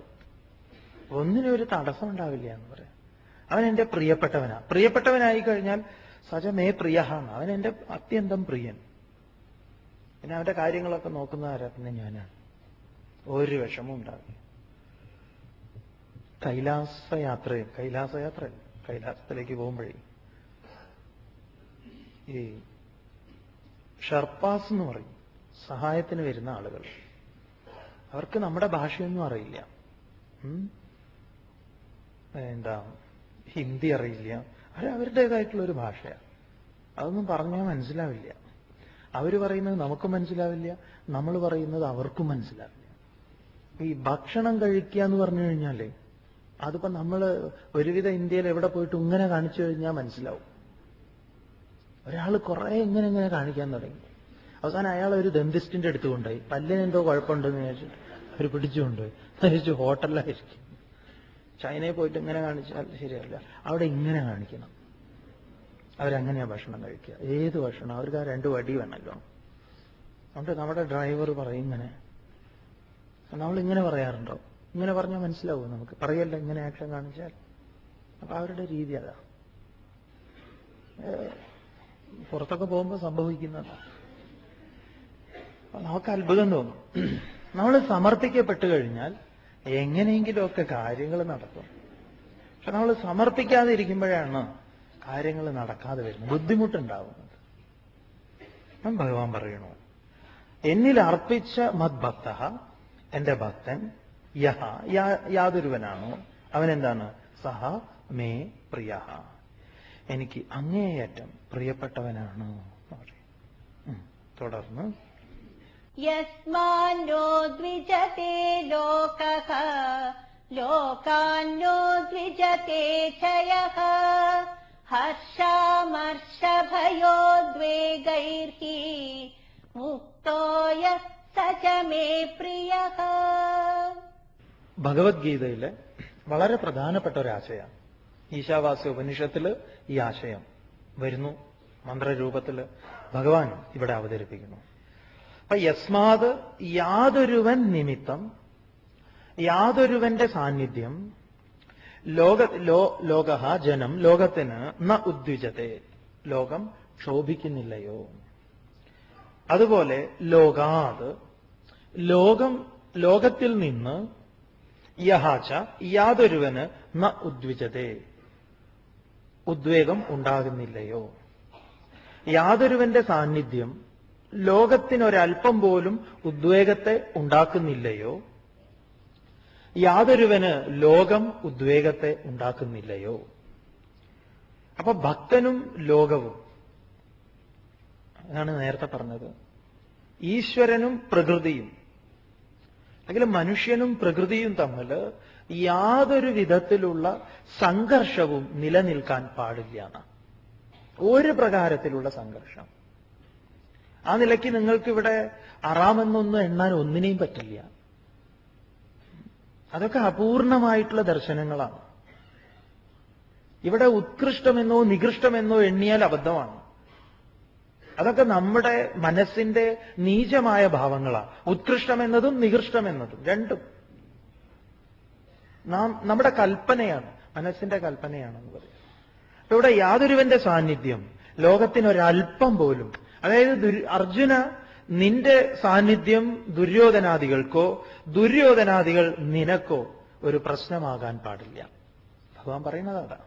ഒന്നിനും ഒരു തടസ്സം ഉണ്ടാവില്ല എന്ന് പറയാം. അവൻ എന്റെ പ്രിയപ്പെട്ടവനായി കഴിഞ്ഞാൽ സജമേ പ്രിയഹാണ്, അവൻ എന്റെ അത്യന്തം പ്രിയൻ. പിന്നെ അവന്റെ കാര്യങ്ങളൊക്കെ നോക്കുന്ന ആരാ? പിന്നെ ഞാനാണ്. ഒരു വിഷമവും ഉണ്ടാവില്ല. കൈലാസത്തിലേക്ക് പോകുമ്പോഴേ ഈ ഷർപ്പാസ് എന്ന് പറയും, സഹായത്തിന് വരുന്ന ആളുകൾ. അവർക്ക് നമ്മുടെ ഭാഷയൊന്നും അറിയില്ല. ഹിന്ദി അറിയില്ല. അവരുടേതായിട്ടുള്ളൊരു ഭാഷയാണ്. അതൊന്നും പറഞ്ഞാൽ മനസ്സിലാവില്ല. അവർ പറയുന്നത് നമുക്കും മനസ്സിലാവില്ല, നമ്മൾ പറയുന്നത് അവർക്കും മനസ്സിലാവില്ല. ഈ ഭക്ഷണം കഴിക്കുക എന്ന് പറഞ്ഞു കഴിഞ്ഞാലേ അതിപ്പോ നമ്മൾ ഒരുവിധ ഇന്ത്യയിൽ എവിടെ പോയിട്ട് ഇങ്ങനെ കാണിച്ചു കഴിഞ്ഞാൽ മനസ്സിലാവും. ഒരാൾ കുറെ ഇങ്ങനെ കാണിക്കാൻ തുടങ്ങി. അവസാനം അയാൾ ഒരു ദന്തിസ്റ്റിന്റെ അടുത്ത് കൊണ്ടുപോയി. പല്ലിനെന്തോ കുഴപ്പമുണ്ടെന്ന് വിചാരിച്ചിട്ട് അവർ പിടിച്ചുകൊണ്ടുപോയി. തിരിച്ചു ഹോട്ടലിലായിരിക്കും. ചൈനയിൽ പോയിട്ട് ഇങ്ങനെ കാണിച്ചാൽ ശരിയല്ല, അവിടെ ഇങ്ങനെ കാണിക്കണം. അവരങ്ങനെയാ ഭക്ഷണം കഴിക്കുക. ഏത് ഭക്ഷണം അവർക്ക് ആ 2 വടി വേണമല്ലോ. അതുകൊണ്ട് നമ്മുടെ ഡ്രൈവർ പറയും ഇങ്ങനെ. നമ്മളിങ്ങനെ പറയാറുണ്ടോ? ഇങ്ങനെ പറഞ്ഞാൽ മനസ്സിലാവും നമുക്ക്. പറയല്ല ഇങ്ങനെ ആക്ഷൻ കാണിച്ചാൽ. അപ്പൊ അവരുടെ രീതി അതാ. പുറത്തൊക്കെ പോകുമ്പോൾ സംഭവിക്കുന്നതാ. നമുക്ക് അത്ഭുതം തോന്നും. നമ്മൾ സമർപ്പിക്കപ്പെട്ടു കഴിഞ്ഞാൽ എങ്ങനെയെങ്കിലുമൊക്കെ കാര്യങ്ങൾ നടക്കും. പക്ഷെ നമ്മൾ സമർപ്പിക്കാതെ ഇരിക്കുമ്പോഴാണ് കാര്യങ്ങൾ നടക്കാതെ വരുന്നത്, ബുദ്ധിമുട്ടുണ്ടാവുന്നത്. ഭഗവാൻ പറയണു, എന്നിൽ അർപ്പിച്ച മദ്ഭക്ത, എന്റെ ഭക്തൻ, യഹ യാതൊരുവനാണോ അവനെന്താണ്, സഹ മേ പ്രിയ, എനിക്ക് അങ്ങേയറ്റം പ്രിയപ്പെട്ടവനാണ്. തുടർന്ന് യസ്മാന്നോ ദ്വിജതേ ലോകഃ ലോകാന്നോ ദ്വിജതേ ചയഃ ഹർഷാമർഷഭയോദ്വേഗൈർഹി മുക്തോ യഃ സ ച മേ പ്രിയഃ. ഭഗവത്ഗീതയിലെ വളരെ പ്രധാനപ്പെട്ട ഒരാശയമാണ്. ഈശാവാസ്യ ഉപനിഷത്തില് ഈ ആശയം വരുന്നു. മന്ത്രരൂപത്തിൽ ഭഗവാൻ ഇവിടെ അവതരിപ്പിക്കുന്നു. അപ്പൊ യസ്മാത് യാതൊരുവൻ നിമിത്തം, യാതൊരുവന്റെ സാന്നിധ്യം, ലോക ജനം ലോകത്തിന് ന ഉദ്വിജത്തെ, ലോകം ക്ഷോഭിക്കുന്നില്ലയോ. അതുപോലെ ലോകാത് ലോകത്തിൽ നിന്ന്, യഹാച യാതൊരുവന് ന ഉദ്വിജത്തെ ഉദ്വേഗം ഉണ്ടാകുന്നില്ലയോ. യാതൊരുവന്റെ സാന്നിധ്യം ലോകത്തിനൊരൽപ്പം പോലും ഉദ്വേഗത്തെ ഉണ്ടാക്കുന്നില്ലയോ. യാതൊരുവന് ലോകം ഉദ്വേഗത്തെ ഉണ്ടാക്കുന്നില്ലയോ. അപ്പൊ ഭക്തനും ലോകവും, അതാണ് നേരത്തെ പറഞ്ഞത്. ഈശ്വരനും പ്രകൃതിയും, അല്ലെങ്കിൽ മനുഷ്യനും പ്രകൃതിയും തമ്മിൽ യാതൊരു വിധത്തിലുള്ള സംഘർഷവും നിലനിൽക്കാൻ പാടില്ല. ഒരു പ്രകാരത്തിലുള്ള സംഘർഷം. ആ നിലയ്ക്ക് നിങ്ങൾക്കിവിടെ അറാമെന്നൊന്നും എണ്ണാൻ ഒന്നിനെയും പറ്റില്ല. അതൊക്കെ അപൂർണമായിട്ടുള്ള ദർശനങ്ങളാണ്. ഇവിടെ ഉത്കൃഷ്ടമെന്നോ നികൃഷ്ടമെന്നോ എണ്ണിയാൽ അബദ്ധമാണ്. അതൊക്കെ നമ്മുടെ മനസ്സിന്റെ നീചമായ ഭാവങ്ങളാണ്. ഉത്കൃഷ്ടമെന്നതും നികൃഷ്ടമെന്നതും രണ്ടും നമ്മുടെ കൽപ്പനയാണ്, മനസ്സിന്റെ കൽപ്പനയാണെന്ന് പറയും. അപ്പൊ ഇവിടെ യാതൊരുവന്റെ സാന്നിധ്യം ലോകത്തിനൊരൽപ്പം പോലും, അതായത് അർജുന, നിന്റെ സാന്നിധ്യം ദുര്യോധനാദികൾക്കോ ദുര്യോധനാദികൾ നിനക്കോ ഒരു പ്രശ്നമാകാൻ പാടില്ല. ഭഗവാൻ പറയുന്നത് അതാ.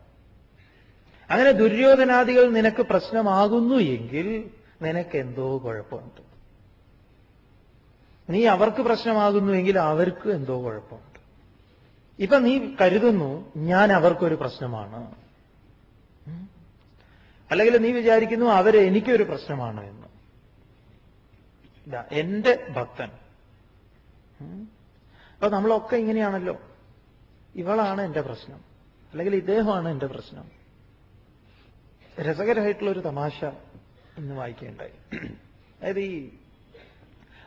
അങ്ങനെ ദുര്യോധനാദികൾ നിനക്ക് പ്രശ്നമാകുന്നു എങ്കിൽ നിനക്കെന്തോ കുഴപ്പമുണ്ട്. നീ അവർക്ക് പ്രശ്നമാകുന്നുവെങ്കിൽ അവർക്ക് എന്തോ കുഴപ്പമുണ്ട്. ഇപ്പൊ നീ കരുതുന്നു ഞാൻ അവർക്കൊരു പ്രശ്നമാണ്, അല്ലെങ്കിൽ നീ വിചാരിക്കുന്നു അവര് എനിക്കൊരു പ്രശ്നമാണ് എന്ന്. എന്റെ ഭക്തൻ. അപ്പൊ നമ്മളൊക്കെ ഇങ്ങനെയാണല്ലോ. ഇവളാണ് എന്റെ പ്രശ്നം, അല്ലെങ്കിൽ ഇദ്ദേഹമാണ് എന്റെ പ്രശ്നം. രസകരമായിട്ടുള്ള ഒരു തമാശ ഇന്ന് വായിക്കുകയുണ്ടായി. അതായത് ഈ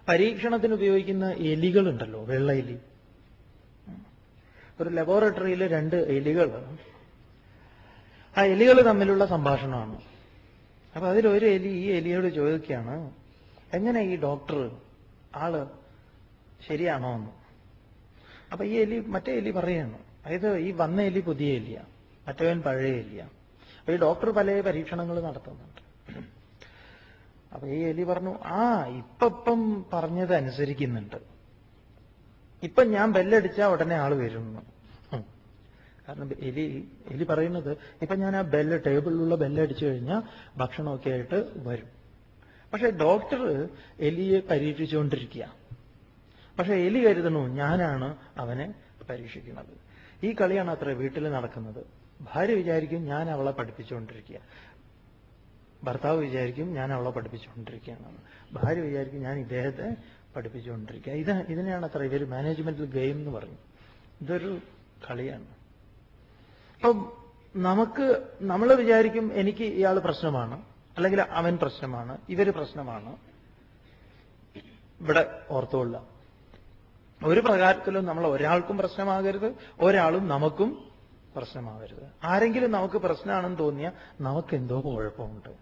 പരീക്ഷണത്തിന് ഉപയോഗിക്കുന്ന എലികളുണ്ടല്ലോ, വെള്ള എലി. ഒരു ലബോറട്ടറിയിൽ 2 എലികൾ, ആ എലികൾ തമ്മിലുള്ള സംഭാഷണമാണ്. അപ്പൊ അതിലൊരു എലി ഈ എലിയോട് ചോദിക്കുകയാണ്, എങ്ങനെ ഈ ഡോക്ടർ ആള് ശരിയാണോ എന്ന്. അപ്പൊ ഈ എലി മറ്റേ എലി പറയാണ്, അതായത് ഈ വന്ന എലി പുതിയ എലിയാ, മറ്റവൻ പഴയ എലിയാ. അപ്പൊ ഈ ഡോക്ടർ പല പരീക്ഷണങ്ങൾ നടത്തുന്നുണ്ട്. അപ്പൊ ഈ എലി പറഞ്ഞു, ഇപ്പം പറഞ്ഞത് അനുസരിക്കുന്നുണ്ട്. ഇപ്പം ഞാൻ ബെല്ലടിച്ചാൽ ഉടനെ ആള് വരുന്നു. കാരണം എലി പറയുന്നത്, ഇപ്പൊ ഞാൻ ആ ടേബിളിലുള്ള ബെല്ലടിച്ചു കഴിഞ്ഞാൽ ഭക്ഷണമൊക്കെ ആയിട്ട് വരും. പക്ഷെ ഡോക്ടർ എലിയെ പരീക്ഷിച്ചുകൊണ്ടിരിക്കുക. പക്ഷെ എലി കരുതണു ഞാനാണ് അവനെ പരീക്ഷിക്കുന്നത്. ഈ കളിയാണ് അത്ര വീട്ടിൽ നടക്കുന്നത്. ഭാര്യ വിചാരിക്കും ഞാൻ അവളെ പഠിപ്പിച്ചുകൊണ്ടിരിക്കുക, ഭർത്താവ് വിചാരിക്കും ഞാൻ അവളെ പഠിപ്പിച്ചുകൊണ്ടിരിക്കുകയാണ്, ഭാര്യ വിചാരിക്കും ഞാൻ ഇദ്ദേഹത്തെ പഠിപ്പിച്ചുകൊണ്ടിരിക്കുക. ഇതിനെയാണ് അത്ര ഇവർ മാനേജ്മെന്റൽ ഗെയിം എന്ന് പറയും. ഇതൊരു കളിയാണ്. അപ്പം നമ്മൾ വിചാരിക്കും എനിക്ക് ഇയാൾ പ്രശ്നമാണ്, അല്ലെങ്കിൽ അവൻ പ്രശ്നമാണ്, ഇവര് പ്രശ്നമാണ്. ഇവിടെ ഓർത്തുകൊള്ള ഒരു പ്രകാരത്തിലും നമ്മൾ ഒരാൾക്കും പ്രശ്നമാകരുത്, ഒരാളും നമുക്കും പ്രശ്നമാകരുത്. ആരെങ്കിലും നമുക്ക് പ്രശ്നമാണെന്ന് തോന്നിയാൽ നമുക്ക് എന്തോ കുഴപ്പമുണ്ട്.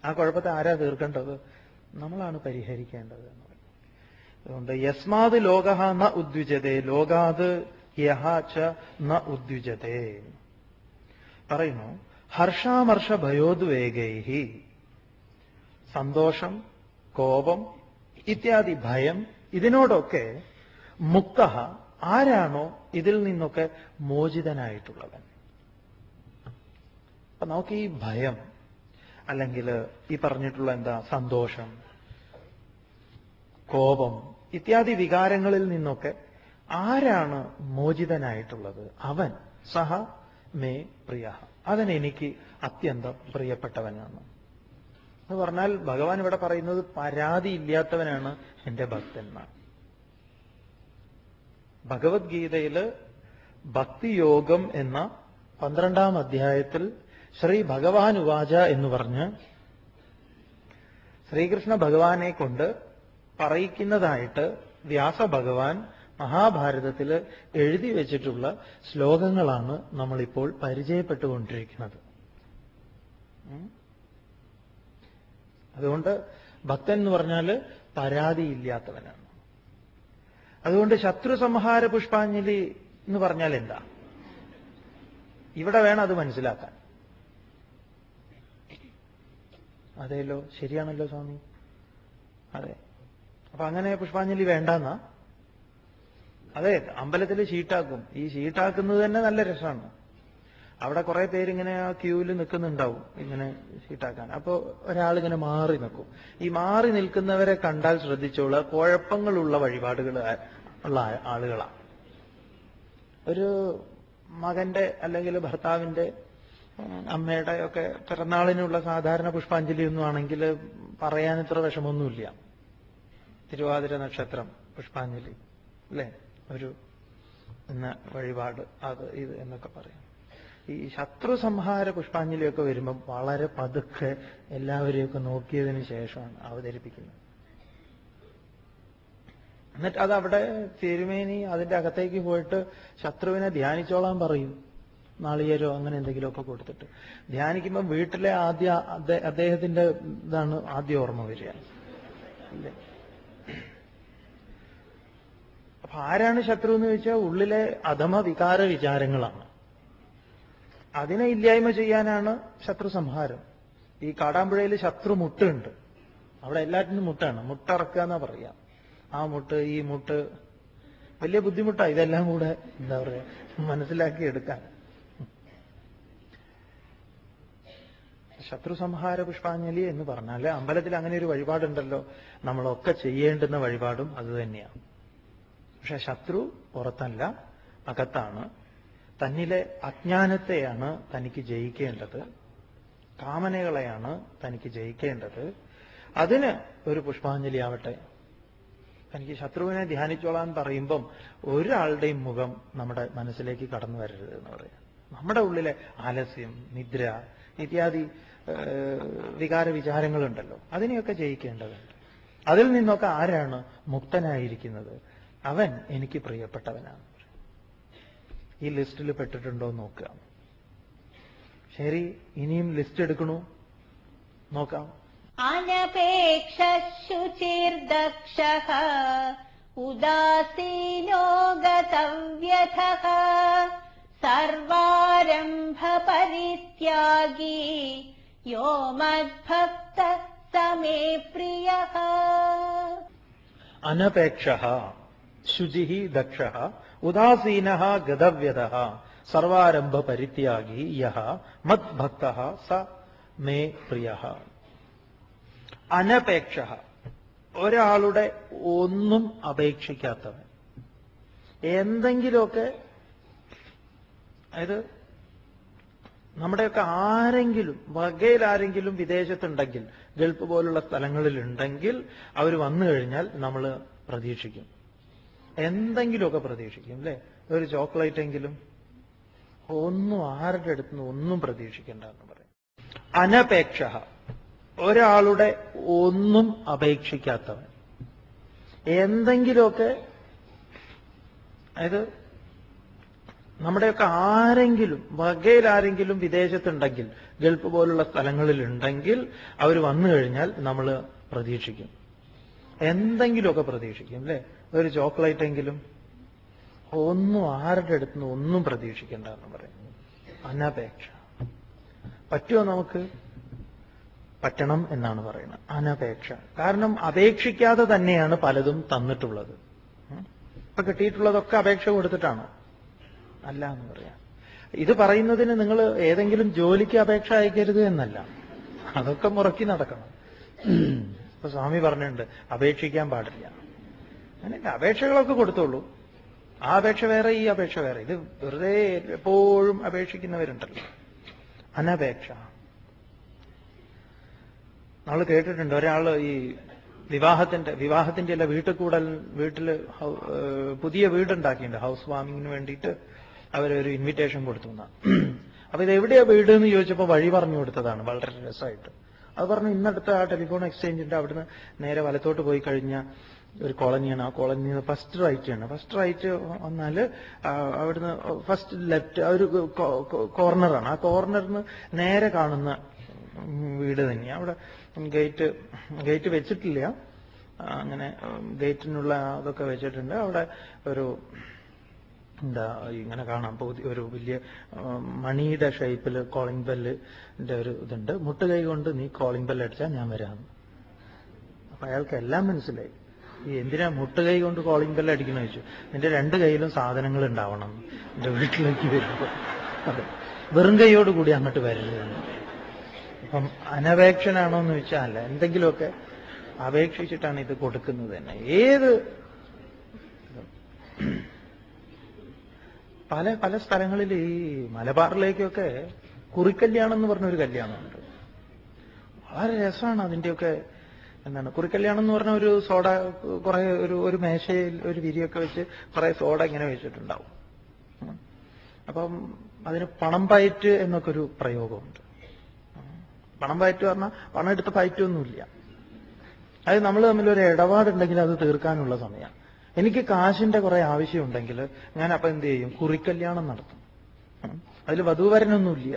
ആ കുഴപ്പത്തെ ആരാ തീർക്കേണ്ടത്? നമ്മളാണ് പരിഹരിക്കേണ്ടത് എന്ന് പറയും. അതുകൊണ്ട് യസ്മാത് ലോകഃ ന ഉദ്വിജതേ ലോകാത് യഹ ച ന ഉദ്വിജതേ പറയുന്നു. ഹർഷാമർഷ ഭയോദ്വേഗൈഹി സന്തോഷം, കോപം ഇത്യാദി ഭയം, ഇതിനോടൊക്കെ മുക്തഃ ആരാണോ ഇതിൽ നിന്നൊക്കെ മോചിതനായിട്ടുള്ളവൻ. അപ്പൊ നമുക്ക് ഈ ഭയം അല്ലെങ്കിൽ ഈ പറഞ്ഞിട്ടുള്ള സന്തോഷം, കോപം ഇത്യാദി വികാരങ്ങളിൽ നിന്നൊക്കെ ആരാണ് മോചിതനായിട്ടുള്ളത്? അവൻ സഹ മേ പ്രിയ, അവൻ എനിക്ക് അത്യന്തം പ്രിയപ്പെട്ടവനാണ്. എന്ന് പറഞ്ഞാൽ ഭഗവാൻ ഇവിടെ പറയുന്നത് പരാതിയില്ലാത്തവനാണ് എന്റെ ഭക്തൻ. ഭഗവത്ഗീതയില് ഭക്തിയോഗം എന്ന 12-ാം അധ്യായത്തിൽ ശ്രീ ഭഗവാൻ ഉവാച എന്ന് പറഞ്ഞ് ശ്രീകൃഷ്ണ ഭഗവാനെ കൊണ്ട് പറയിക്കുന്നതായിട്ട് വ്യാസഭഗവാൻ മഹാഭാരതത്തിൽ എഴുതി വെച്ചിട്ടുള്ള ശ്ലോകങ്ങളാണ് നമ്മളിപ്പോൾ പരിചയപ്പെട്ടുകൊണ്ടിരിക്കുന്നത്. അതുകൊണ്ട് ഭക്തൻ എന്ന് പറഞ്ഞാൽ പരാതിയില്ലാത്തവനാണ്. അതുകൊണ്ട് ശത്രു സംഹാര പുഷ്പാഞ്ജലി എന്ന് പറഞ്ഞാൽ എന്താ? ഇവിടെ വേണം അത് മനസ്സിലാക്കാൻ. അതെല്ലോ, ശരിയാണല്ലോ സ്വാമി. അതെ, അപ്പൊ അങ്ങനെ പുഷ്പാഞ്ജലി വേണ്ടെന്നാ? അതെ, അമ്പലത്തിൽ ഷീട്ടാക്കും. ഈ ഷീട്ടാക്കുന്നത് തന്നെ നല്ല രസമാണ്. അവിടെ കുറെ പേരിങ്ങനെ ആ ക്യൂവിൽ നിൽക്കുന്നുണ്ടാവും ഇങ്ങനെ ഷീട്ടാക്കാൻ. അപ്പൊ ഒരാളിങ്ങനെ മാറി നിൽക്കും. ഈ മാറി നിൽക്കുന്നവരെ കണ്ടാൽ ശ്രദ്ധിച്ചോളൂ, കുഴപ്പങ്ങളുള്ള വഴിപാടുകൾ ഉള്ള ആളുകളാണ്. ഒരു മകന്റെ അല്ലെങ്കിൽ ഭർത്താവിന്റെ അമ്മയുടെ ഒക്കെ പിറന്നാളിനുള്ള സാധാരണ പുഷ്പാഞ്ജലിയൊന്നും ആണെങ്കിൽ പറയാൻ ഇത്ര വിഷമമൊന്നുമില്ല. തിരുവാതിര നക്ഷത്രം പുഷ്പാഞ്ജലി അല്ലേ, ഒരു എന്ന വഴിപാട്, അത് ഇത് എന്നൊക്കെ പറയും. ഈ ശത്രു സംഹാര പുഷ്പാഞ്ജലിയൊക്കെ വരുമ്പം വളരെ പതുക്കെ എല്ലാവരെയൊക്കെ നോക്കിയതിന് ശേഷമാണ് അവതരിപ്പിക്കുന്നത്. എന്നിട്ട് അതവിടെ തിരുമേനി അതിന്റെ അകത്തേക്ക് പോയിട്ട് ശത്രുവിനെ ധ്യാനിച്ചോളാൻ പറയും. നാളികേരോ അങ്ങനെ എന്തെങ്കിലുമൊക്കെ കൊടുത്തിട്ട് ധ്യാനിക്കുമ്പോൾ വീട്ടിലെ അദ്ദേഹത്തിന്റെ ഇതാണ് ആദ്യം ഓർമ്മ വരിക അല്ലേ. അപ്പൊ ആരാണ് ശത്രു എന്ന് ചോദിച്ചാൽ ഉള്ളിലെ അധമ വികാര വിചാരങ്ങളാണ്. അതിനെ ഇല്ലായ്മ ചെയ്യാനാണ് ശത്രു സംഹാരം. ഈ കാടാമ്പുഴയിൽ ശത്രു മുട്ടുണ്ട്. അവിടെ എല്ലാറ്റിനും മുട്ടാണ്. മുട്ടറക്കുക എന്നാ പറയാ. ആ മുട്ട് ഈ മുട്ട് വലിയ ബുദ്ധിമുട്ടാണ്. ഇതെല്ലാം കൂടെ എന്താ പറയാ മനസ്സിലാക്കി എടുക്കാൻ. ശത്രു സംഹാര പുഷ്പാഞ്ജലി എന്ന് പറഞ്ഞാൽ അമ്പലത്തിൽ അങ്ങനെ ഒരു വഴിപാടുണ്ടല്ലോ, നമ്മളൊക്കെ ചെയ്യേണ്ടുന്ന വഴിപാടും അത് തന്നെയാണ്. പക്ഷെ ശത്രു പുറത്തല്ല, അകത്താണ്. തന്നിലെ അജ്ഞാനത്തെയാണ് തനിക്ക് ജയിക്കേണ്ടത്, കാമനകളെയാണ് തനിക്ക് ജയിക്കേണ്ടത്. അതിന് ഒരു പുഷ്പാഞ്ജലി ആവട്ടെ. തനിക്ക് ശത്രുവിനെ ധ്യാനിച്ചോളാൻ പറയുമ്പം ഒരാളുടെയും മുഖം നമ്മുടെ മനസ്സിലേക്ക് കടന്നു വരരുത് എന്ന് പറയാം. നമ്മുടെ ഉള്ളിലെ ആലസ്യം, നിദ്ര ഇത്യാദി വികാര വിചാരങ്ങളുണ്ടല്ലോ, അതിനെയൊക്കെ ജയിക്കേണ്ടതുണ്ട്. അതിൽ നിന്നൊക്കെ ആരാണ് മുക്തനായിരിക്കുന്നത്? അവൻ എനിക്ക് പ്രിയപ്പെട്ടവനാണ്. ഈ ലിസ്റ്റിൽ പെട്ടിട്ടുണ്ടോ നോക്കുക. ശരി, ഇനിയും ലിസ്റ്റ് എടുക്കണു, നോക്കാം. അനപേക്ഷ ശുചിർദക്ഷഃ ഉദാസീനോ ഗതവ്യഥഃ സർവാരംഭ പരിത്യാഗി യോ മദ്ഭക്ത സമേ പ്രിയഃ. അനപേക്ഷഃ ശുചിഃ ദക്ഷഃ ഉദാസീനഃ ഗതവ്യഥഃ സർവാരംഭ പരിത്യാഗി യഃ മദ്ഭക്തഃ സ മേ പ്രിയഃ. അനപേക്ഷഃ ഒരാളുടെ ഒന്നും അപേക്ഷിക്കാത്തവൻ. എന്തെങ്കിലുമൊക്കെ, അതായത് നമ്മുടെയൊക്കെ ആരെങ്കിലും വകയിൽ ആരെങ്കിലും വിദേശത്തുണ്ടെങ്കിൽ, ഗൾഫ് പോലുള്ള സ്ഥലങ്ങളിലുണ്ടെങ്കിൽ അവർ വന്നു കഴിഞ്ഞാൽ നമ്മൾ പ്രതീക്ഷിക്കും, എന്തെങ്കിലുമൊക്കെ പ്രതീക്ഷിക്കും അല്ലേ. ഒരു ചോക്ലേറ്റ് എങ്കിലും, ഒന്നും ആരുടെ അടുത്തുനിന്ന് ഒന്നും പ്രതീക്ഷിക്കേണ്ട എന്ന് പറയും. അനപേക്ഷ, ഒരാളുടെ ഒന്നും അപേക്ഷിക്കാത്തവൻ. എന്തെങ്കിലുമൊക്കെ, അതായത് നമ്മുടെയൊക്കെ ആരെങ്കിലും വകയിൽ ആരെങ്കിലും വിദേശത്തുണ്ടെങ്കിൽ, ഗൾഫ് പോലുള്ള സ്ഥലങ്ങളിലുണ്ടെങ്കിൽ അവർ വന്നു കഴിഞ്ഞാൽ നമ്മൾ പ്രതീക്ഷിക്കും, എന്തെങ്കിലുമൊക്കെ പ്രതീക്ഷിക്കും അല്ലേ? ഒരു ചോക്ലേറ്റ് എങ്കിലും. ഒന്നും ആരുടെ അടുത്തുനിന്ന് ഒന്നും പ്രതീക്ഷിക്കേണ്ട എന്ന് പറയും. അനപേക്ഷ. പറ്റുമോ നമുക്ക്? പറ്റണം എന്നാണ് പറയുന്നത്. അനപേക്ഷ. കാരണം അപേക്ഷിക്കാതെ തന്നെയാണ് പലതും തന്നിട്ടുള്ളത്. ഇപ്പൊ കിട്ടിയിട്ടുള്ളതൊക്കെ അപേക്ഷ കൊടുത്തിട്ടാണോ? അല്ല എന്ന് പറയാം. ഇത് പറയുന്നതിന് നിങ്ങൾ ഏതെങ്കിലും ജോലിക്ക് അപേക്ഷ അയക്കരുത് എന്നല്ല, അതൊക്കെ മുറക്കി നടക്കണം. ഇപ്പൊ സ്വാമി പറഞ്ഞിട്ടുണ്ട് അപേക്ഷിക്കാൻ പാടില്ല. അങ്ങനെയല്ല, അപേക്ഷകളൊക്കെ കൊടുത്തോളൂ. ആ അപേക്ഷ വേറെ, ഈ അപേക്ഷ വേറെ. ഇത് വെറുതെ എപ്പോഴും അപേക്ഷിക്കുന്നവരുണ്ടല്ലോ. അനപേക്ഷ. നമ്മൾ കേട്ടിട്ടുണ്ട്, ഒരാള് ഈ വിവാഹത്തിന്റെ അല്ല, വീട്ടില് പുതിയ വീടുണ്ടാക്കിയിട്ടുണ്ട്. ഹൗസ് വാമിങ്ങിന് വേണ്ടിയിട്ട് അവരൊരു ഇൻവിറ്റേഷൻ കൊടുത്തു എന്നാ. അപ്പൊ ഇത് എവിടെയാ വീട് എന്ന് ചോദിച്ചപ്പോ വഴി പറഞ്ഞു കൊടുത്തതാണ്, വളരെ രസമായിട്ട്. അത് പറഞ്ഞു, ഇന്നടുത്ത് ആ ടെലിഫോൺ എക്സ്ചേഞ്ചിന്റെ അവിടുന്ന് നേരെ വലത്തോട്ട് പോയി കഴിഞ്ഞാൽ ഒരു കോളനിയാണ്. ആ കോളനി ഫസ്റ്റ് റൈറ്റ് ആണ്. ഫസ്റ്റ് റൈറ്റ് വന്നാൽ അവിടുന്ന് ഫസ്റ്റ് ലെഫ്റ്റ് ഒരു കോർണറാണ്. ആ കോർണറിന് നേരെ കാണുന്ന വീട് തന്നെയാണ്. അവിടെ ഗേറ്റ് വെച്ചിട്ടില്ല, അങ്ങനെ ഗേറ്റിനുള്ള അതൊക്കെ വെച്ചിട്ടുണ്ട്. അവിടെ ഒരു ഇങ്ങനെ കാണാം, ഒരു വലിയ മണിയുടെ ഷേപ്പിൽ കോളിംഗ് ബെല്ലിന്റെ ഒരു ഇതുണ്ട്. മുട്ടുകൈ കൊണ്ട് നീ കോളിംഗ് ബെല്ല് അടിച്ചാൽ ഞാൻ വരാമെന്ന്. അപ്പൊ അയാൾക്ക് എല്ലാം മനസ്സിലായി. ഈ എന്തിനാ മുട്ടുകൈ കൊണ്ട് കോളിംഗ് ബെല്ല് അടിക്കണമെന്ന് ചോദിച്ചു. നിന്റെ രണ്ട് കൈയിലും സാധനങ്ങൾ ഉണ്ടാവണം എന്റെ വീട്ടിലേക്ക് വരുമ്പോൾ. അതെ, വെറും കൈയോടുകൂടി അങ്ങോട്ട് വരരുത്. അപ്പം അനപേക്ഷനാണോ എന്ന് വെച്ചാൽ അല്ല, എന്തെങ്കിലുമൊക്കെ അപേക്ഷിച്ചിട്ടാണ് ഇത് കൊടുക്കുന്നത് തന്നെ. ഏത് പല സ്ഥലങ്ങളിൽ ഈ മലബാറിലേക്കൊക്കെ കുറിക്കല്യാണം എന്ന് പറഞ്ഞൊരു കല്യാണമുണ്ട്. വളരെ രസമാണ് അതിന്റെയൊക്കെ. എന്താണ് കുറിക്കല്യാണം എന്ന് പറഞ്ഞ ഒരു സോഡ, കുറെ ഒരു മേശയിൽ ഒരു വിരിയൊക്കെ വെച്ച് കുറെ സോഡ ഇങ്ങനെ വെച്ചിട്ടുണ്ടാവും. അപ്പം അതിന് പണം പയറ്റ് എന്നൊക്കെ ഒരു പ്രയോഗമുണ്ട്. പണം പയറ്റ് പറഞ്ഞാൽ പണം എടുത്ത് പയറ്റൊന്നുമില്ല. അത് നമ്മൾ തമ്മിലൊരു ഇടപാടുണ്ടെങ്കിൽ അത് തീർക്കാനുള്ള സമയമാണ്. എനിക്ക് കാശിന്റെ കുറെ ആവശ്യമുണ്ടെങ്കിൽ ഞാൻ അപ്പം എന്ത് ചെയ്യും? കുറിക്കല്യാണം നടത്തും. അതിൽ വധൂവരനൊന്നുമില്ല,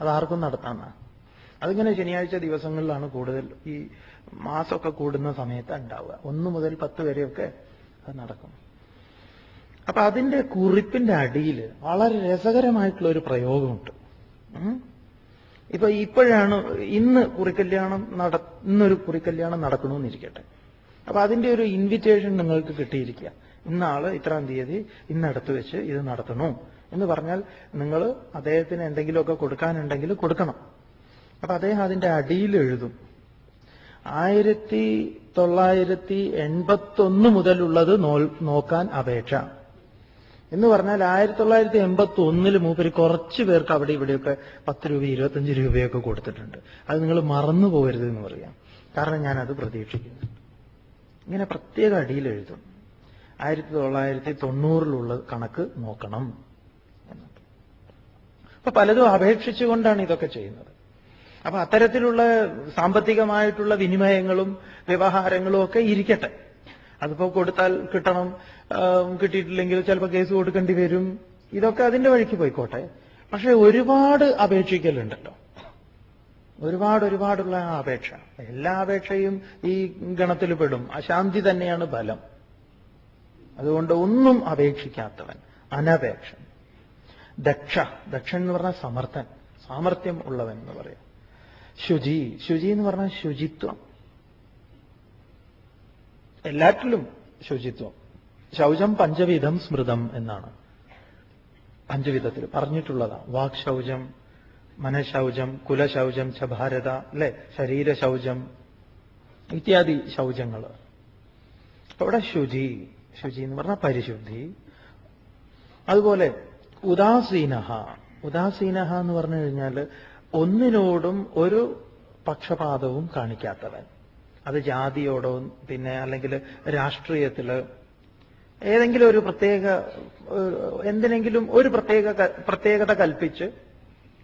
അതാർക്കും നടത്താമെന്നാണ്. അതിങ്ങനെ ശനിയാഴ്ച ദിവസങ്ങളിലാണ് കൂടുതൽ, ഈ മാസമൊക്കെ കൂടുന്ന സമയത്ത് ഉണ്ടാവുക. 1 മുതൽ 10 വരെയൊക്കെ അത് നടക്കും. അപ്പൊ അതിന്റെ കുറിപ്പിന്റെ അടിയിൽ വളരെ രസകരമായിട്ടുള്ള ഒരു പ്രയോഗമുണ്ട്. ഇപ്പോഴാണ് ഇന്നൊരു കുറിക്കല്യാണം നടക്കണമെന്നിരിക്കട്ടെ. അപ്പൊ അതിന്റെ ഒരു ഇൻവിറ്റേഷൻ നിങ്ങൾക്ക് കിട്ടിയിരിക്കുക. ഇന്നാള് ഇത്രാം തീയതി ഇന്നടുത്ത് വെച്ച് ഇത് നടത്തണു എന്ന് പറഞ്ഞാൽ നിങ്ങൾ അദ്ദേഹത്തിന് എന്തെങ്കിലുമൊക്കെ കൊടുക്കാനുണ്ടെങ്കിൽ കൊടുക്കണം. അപ്പൊ അദ്ദേഹം അതിന്റെ അടിയിൽ എഴുതും 1981 മുതലുള്ളത് നോക്കാൻ അപേക്ഷ എന്ന് പറഞ്ഞാൽ 1981 മൂപ്പര് കുറച്ച് പേർക്ക് അവിടെ ഇവിടെയൊക്കെ 10 രൂപ 25 രൂപയൊക്കെ കൊടുത്തിട്ടുണ്ട്. അത് നിങ്ങൾ മറന്നു പോകരുത് എന്ന് പറയാം. കാരണം ഞാനത് പ്രതീക്ഷിക്കുന്നു. ഇങ്ങനെ പ്രത്യേക അടിയിൽ എഴുതും 1990 കണക്ക് നോക്കണം. അപ്പൊ പലതും അപേക്ഷിച്ചുകൊണ്ടാണ് ഇതൊക്കെ ചെയ്യുന്നത്. അപ്പൊ അത്തരത്തിലുള്ള സാമ്പത്തികമായിട്ടുള്ള വിനിമയങ്ങളും വ്യവഹാരങ്ങളും ഒക്കെ ഇരിക്കട്ടെ. അതിപ്പോ കൊടുത്താൽ കിട്ടണം, കിട്ടിയിട്ടില്ലെങ്കിൽ ചിലപ്പോൾ കേസ് കൊടുക്കേണ്ടി വരും. ഇതൊക്കെ അതിന്റെ വഴിക്ക് പോയിക്കോട്ടെ. പക്ഷെ ഒരുപാട് അപേക്ഷിക്കലുണ്ടല്ലോ, ഒരുപാടുള്ള അപേക്ഷ. എല്ലാ അപേക്ഷയും ഈ ഗണത്തിൽ പെടും. അശാന്തി തന്നെയാണ് ഫലം. അതുകൊണ്ട് ഒന്നും അപേക്ഷിക്കാത്തവൻ അനപേക്ഷൻ. ദക്ഷൻ എന്ന് പറഞ്ഞാൽ സമർത്ഥൻ, സാമർത്ഥ്യം ഉള്ളവൻ എന്ന് പറയാം. ശുചി എന്ന് പറഞ്ഞാൽ ശുചിത്വം, എല്ലാറ്റിലും ശുചിത്വം. ശൗചം പഞ്ചവിധം സ്മൃതം എന്നാണ് പഞ്ചവിധത്തിൽ പറഞ്ഞിട്ടുള്ളതാണ്. വാക് ശൗചം, മനഃശൗചം, കുലശൗചം ച ഭാരത, അല്ലെ, ശരീരശൗചം ഇത്യാദി ശൗചങ്ങൾ. അപ്പൊ ഇവിടെ ശുചി എന്ന് പറഞ്ഞാൽ പരിശുദ്ധി. അതുപോലെ ഉദാസീനഹ എന്ന് പറഞ്ഞു കഴിഞ്ഞാൽ ഒന്നിനോടും ഒരു പക്ഷപാതവും കാണിക്കാത്തവൻ. അത് ജാതിയോടോ പിന്നെ അല്ലെങ്കിൽ രാഷ്ട്രീയത്തില് ഏതെങ്കിലും ഒരു എന്തിനെങ്കിലും ഒരു പ്രത്യേകത കൽപ്പിച്ച്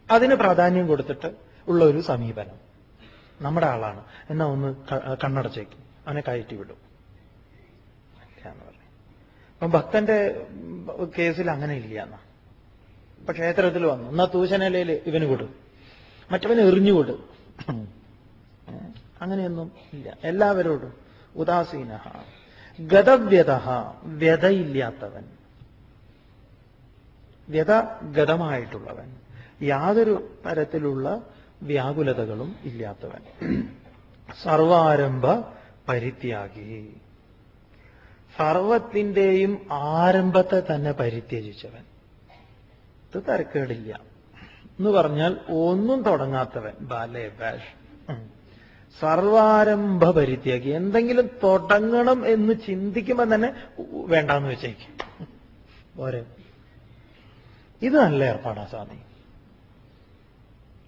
അതിന് പ്രാധാന്യം കൊടുത്തിട്ട് ഉള്ള ഒരു സമീപനം. നമ്മുടെ ആളാണ് എന്നാ ഒന്ന് കണ്ണടച്ചേക്ക്, അവനെ കയറ്റി വിടും എന്ന് പറഞ്ഞു. അപ്പം ഭക്തന്റെ കേസിൽ അങ്ങനെ ഇല്ല എന്നാ. ഇപ്പൊ ക്ഷേത്രത്തിൽ വന്നു, എന്നാ തൂശനിലയിൽ ഇവന് കൊടു, മറ്റവന് എറിഞ്ഞുകൊടു, അങ്ങനെയൊന്നും ഇല്ല. എല്ലാവരോടും ഉദാസീന. ഗതവ്യത, വ്യതയില്ലാത്തവൻ, ഗതമായിട്ടുള്ളവൻ, യാതൊരു തരത്തിലുള്ള വ്യാകുലതകളും ഇല്ലാത്തവൻ. സർവാരംഭ പരിത്യാഗി, സർവത്തിന്റെയും ആരംഭത്തെ തന്നെ പരിത്യജിച്ചവൻ. ഇത് തരക്കേടില്ല എന്ന് പറഞ്ഞാൽ ഒന്നും തുടങ്ങാത്തവൻ, ബാലേ ബാഷ്. സർവാരംഭ പരിത്യാഗി, എന്തെങ്കിലും തുടങ്ങണം എന്ന് ചിന്തിക്കുമ്പോൾ തന്നെ വേണ്ടാന്ന് വെച്ചേക്കും. പോരെ, ഇത് നല്ല ഏർപ്പാടാ സ്വാമി.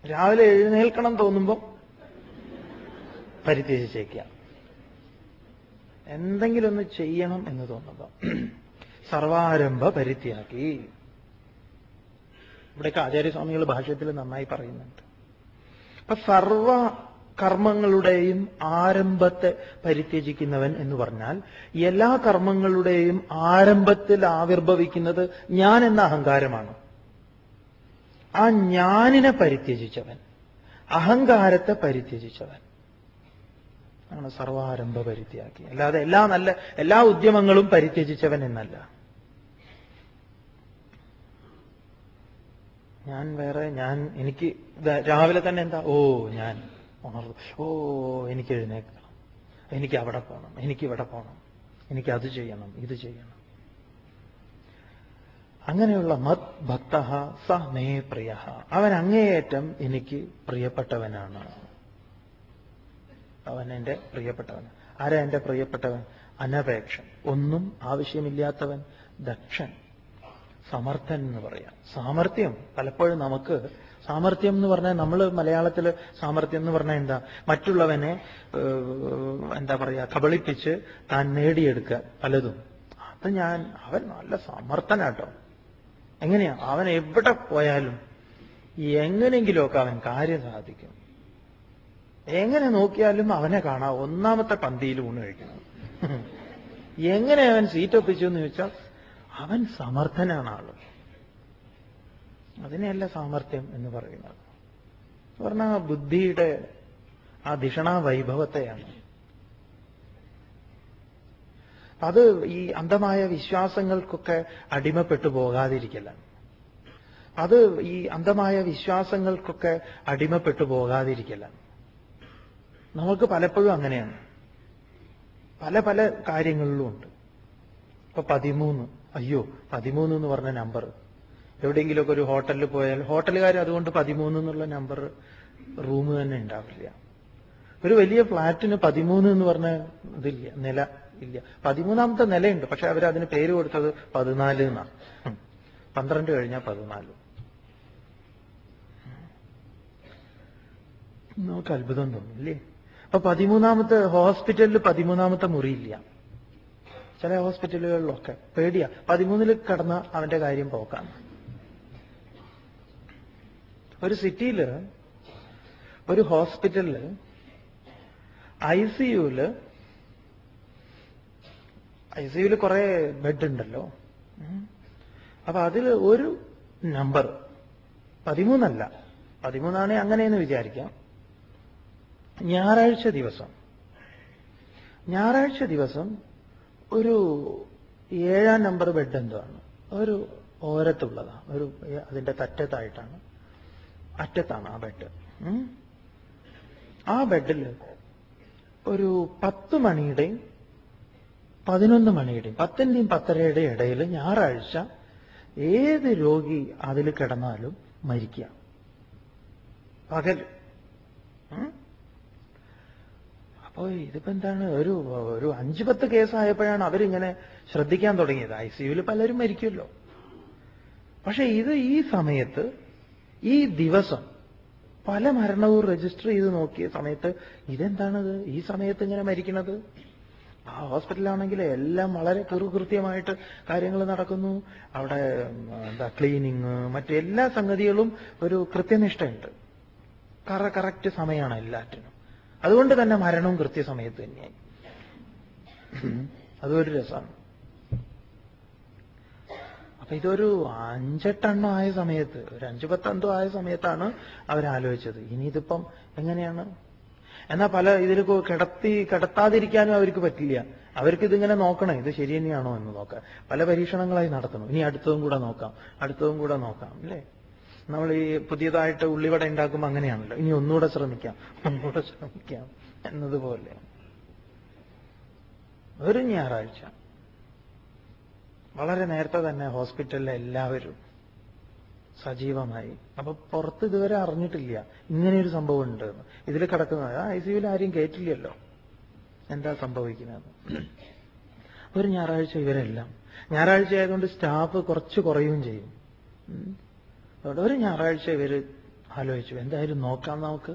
രാവിലെ എഴുന്നേൽക്കണം തോന്നുമ്പോൾ പരിത്യജിച്ചേക്കുക, എന്തെങ്കിലും ഒന്ന് ചെയ്യണം എന്ന് തോന്നുമ്പോൾ. സർവാരംഭ പരിത്യാഗി. ഇവിടെയൊക്കെ ആചാര്യസ്വാമികൾ ഭാഷ്യത്തിൽ നന്നായി പറയുന്നുണ്ട്. അപ്പൊ സർവ കർമ്മങ്ങളുടെയും ആരംഭത്തെ പരിത്യജിക്കുന്നവൻ എന്ന് പറഞ്ഞാൽ എല്ലാ കർമ്മങ്ങളുടെയും ആരംഭത്തിൽ ആവിർഭവിക്കുന്നത് ഞാൻ എന്ന അഹങ്കാരമാണ്. ആ ഞാനിനെ പരിത്യജിച്ചവൻ, അഹങ്കാരത്തെ പരിത്യജിച്ചവൻ ആണ് സർവാരംഭ പരിത്യാഗി. അല്ലാതെ എല്ലാ ഉദ്യമങ്ങളും പരിത്യജിച്ചവൻ എന്നല്ല. എനിക്ക് രാവിലെ തന്നെ എന്താ, ഞാൻ ഉണർന്നു, എനിക്ക് എഴുന്നേൽക്കണം, എനിക്ക് അവിടെ പോകണം, എനിക്ക് ഇവിടെ പോകണം, എനിക്ക് അത് ചെയ്യണം, ഇത് ചെയ്യണം. അങ്ങനെയുള്ള മത് ഭക്ത സ മേ പ്രിയ, അവൻ അങ്ങേയറ്റം എനിക്ക് പ്രിയപ്പെട്ടവനാണ്. അവൻ എന്റെ പ്രിയപ്പെട്ടവൻ. ആരാ എന്റെ പ്രിയപ്പെട്ടവൻ? അനപേക്ഷൻ, ഒന്നും ആവശ്യമില്ലാത്തവൻ, ദക്ഷൻ, സമർത്ഥൻ എന്ന് പറയാം. സാമർത്ഥ്യം പലപ്പോഴും നമുക്ക്, സാമർത്ഥ്യം എന്ന് പറഞ്ഞാൽ നമ്മൾ മലയാളത്തിൽ സാമർത്ഥ്യം എന്ന് പറഞ്ഞാൽ എന്താ? മറ്റുള്ളവനെ കബളിപ്പിച്ച് താൻ നേടിയെടുക്കുക പലതും. അത് അവൻ നല്ല സമർത്ഥനാട്ടോ. എങ്ങനെയാ? അവൻ എവിടെ പോയാലും എങ്ങനെയെങ്കിലുമൊക്കെ അവൻ കാര്യം സാധിക്കും. എങ്ങനെ നോക്കിയാലും അവനെ കാണാം ഒന്നാമത്തെ പന്തിയിൽ ഊണ് കഴിക്കണം. എങ്ങനെ അവൻ സീറ്റ് ഒപ്പിച്ചു എന്ന് ചോദിച്ചാൽ അവൻ സമർത്ഥനാണ് ആള്. അതിനെയല്ല സാമർത്ഥ്യം എന്ന് പറയുന്നത്. പറഞ്ഞാൽ ബുദ്ധിയുടെ ആ ധിഷണാ വൈഭവത്തെയാണ്. അത് ഈ അന്ധമായ വിശ്വാസങ്ങൾക്കൊക്കെ അടിമപ്പെട്ടു പോകാതിരിക്കലാണ്. അത് ഈ അന്ധമായ വിശ്വാസങ്ങൾക്കൊക്കെ അടിമപ്പെട്ടു പോകാതിരിക്കലാണ്. നമുക്ക് പലപ്പോഴും അങ്ങനെയാണ്, പല കാര്യങ്ങളിലും ഉണ്ട്. ഇപ്പൊ 13, 13 എന്ന് പറഞ്ഞ നമ്പർ എവിടെയെങ്കിലുമൊക്കെ ഒരു ഹോട്ടലിൽ പോയാൽ ഹോട്ടലുകാർ അതുകൊണ്ട് 13 എന്നുള്ള നമ്പർ റൂം തന്നെ ഉണ്ടാവില്ല. ഒരു വലിയ ഫ്ലാറ്റിന് 13 എന്ന് പറഞ്ഞ ഇതില്ല, നില ഇല്ല. 13ാമത്തെ നിലയുണ്ട്, പക്ഷെ അവരതിന് പേര് കൊടുത്തത് 14 എന്നാണ്. 12 കഴിഞ്ഞാൽ 14. നമുക്ക് അത്ഭുതം തോന്നില്ലേ? അപ്പൊ 13ാമത്തെ ഹോസ്പിറ്റലിൽ 13ാമത്തെ മുറിയില്ല. ചില ഹോസ്പിറ്റലുകളിലൊക്കെ പേടിയാ, 13ൽ കിടന്ന അവന്റെ കാര്യം പോക്കാണ്. ഒരു സിറ്റിയില് ഒരു ഹോസ്പിറ്റലില് ഐസിയുല് കുറെ ബെഡ് ഉണ്ടല്ലോ. അപ്പൊ അതിൽ ഒരു നമ്പർ 13 അല്ല, 13 അങ്ങനെയെന്ന് വിചാരിക്കാം. ഞായറാഴ്ച ദിവസം ഒരു 7ാം നമ്പർ ബെഡ് എന്താണ്, ഒരു ഓരത്തുള്ളതാണ്, അതിന്റെ അറ്റത്താണ് ആ ബെഡ്. ആ ബെഡിൽ ഒരു 10 മണിയുടെയും 11 മണിയുടെയും 10ന്റെയും 10:30യുടെയും ഇടയിൽ ഞായറാഴ്ച ഏത് രോഗി അതിൽ കിടന്നാലും മരിക്കുക, പകൽ. അപ്പോ ഇതിപ്പോ എന്താണ്, ഒരു 5-10 കേസായപ്പോഴാണ് അവരിങ്ങനെ ശ്രദ്ധിക്കാൻ തുടങ്ങിയത്. ഐസിയുവിൽ പലരും മരിക്കുമല്ലോ. പക്ഷെ ഈ സമയത്ത്, ഈ ദിവസം പല മരണവും രജിസ്റ്റർ ചെയ്ത് നോക്കിയ സമയത്ത് ഇതെന്താണത് ഈ സമയത്ത് ഇങ്ങനെ മരിക്കണത്? ആ ഹോസ്പിറ്റലാണെങ്കിൽ എല്ലാം വളരെ കൃത്യമായിട്ട് കാര്യങ്ങൾ നടക്കുന്നു. അവിടെ ക്ലീനിങ്, മറ്റെല്ലാ സംഗതികളും ഒരു കൃത്യനിഷ്ഠയുണ്ട്. കറക്റ്റ് സമയമാണ് എല്ലാറ്റിനും. അതുകൊണ്ട് തന്നെ മരണവും കൃത്യസമയത്ത് തന്നെയായി. അതൊരു രസമാണ്. അപ്പൊ ഇതൊരു 5-8 ആയ സമയത്ത്, ഒരു 5-10 ആയ സമയത്താണ് അവരാലോചിച്ചത് ഇനി ഇതിപ്പം എങ്ങനെയാണ്. എന്നാൽ പല ഇതിൽ കിടത്താതിരിക്കാനും അവർക്ക് പറ്റില്ല. അവർക്ക് ഇതിങ്ങനെ നോക്കണം, ഇത് ശരി തന്നെയാണോ എന്ന് നോക്കാം. പല പരീക്ഷണങ്ങളായി നടത്തണം. ഇനി അടുത്തതും കൂടെ നോക്കാം അല്ലേ? നമ്മൾ ഈ പുതിയതായിട്ട് ഉള്ളിവട ഉണ്ടാക്കുമ്പോൾ അങ്ങനെയാണല്ലോ, ഇനി ഒന്നുകൂടെ ശ്രമിക്കാം എന്നതുപോലെ. ഒരു ഞായറാഴ്ച വളരെ നേരത്തെ തന്നെ ഹോസ്പിറ്റലിലെ എല്ലാവരും സജീവമായി. അപ്പൊ പുറത്ത് ഇതുവരെ അറിഞ്ഞിട്ടില്ല ഇങ്ങനെയൊരു സംഭവം ഉണ്ട്. ഇതിൽ കിടക്കുന്നത് ICUവിൽ ആരെയും കയറ്റില്ലല്ലോ, എന്താ സംഭവിക്കുന്നത്. ഒരു ഞായറാഴ്ച ഇവരെല്ലാം, ഞായറാഴ്ച ആയതുകൊണ്ട് സ്റ്റാഫ് കുറച്ച് കുറയുകയും ചെയ്യും. അതുകൊണ്ട് ഒരു ഞായറാഴ്ച ഇവര് ആലോചിച്ചു എന്തായാലും നോക്കാം നമുക്ക്.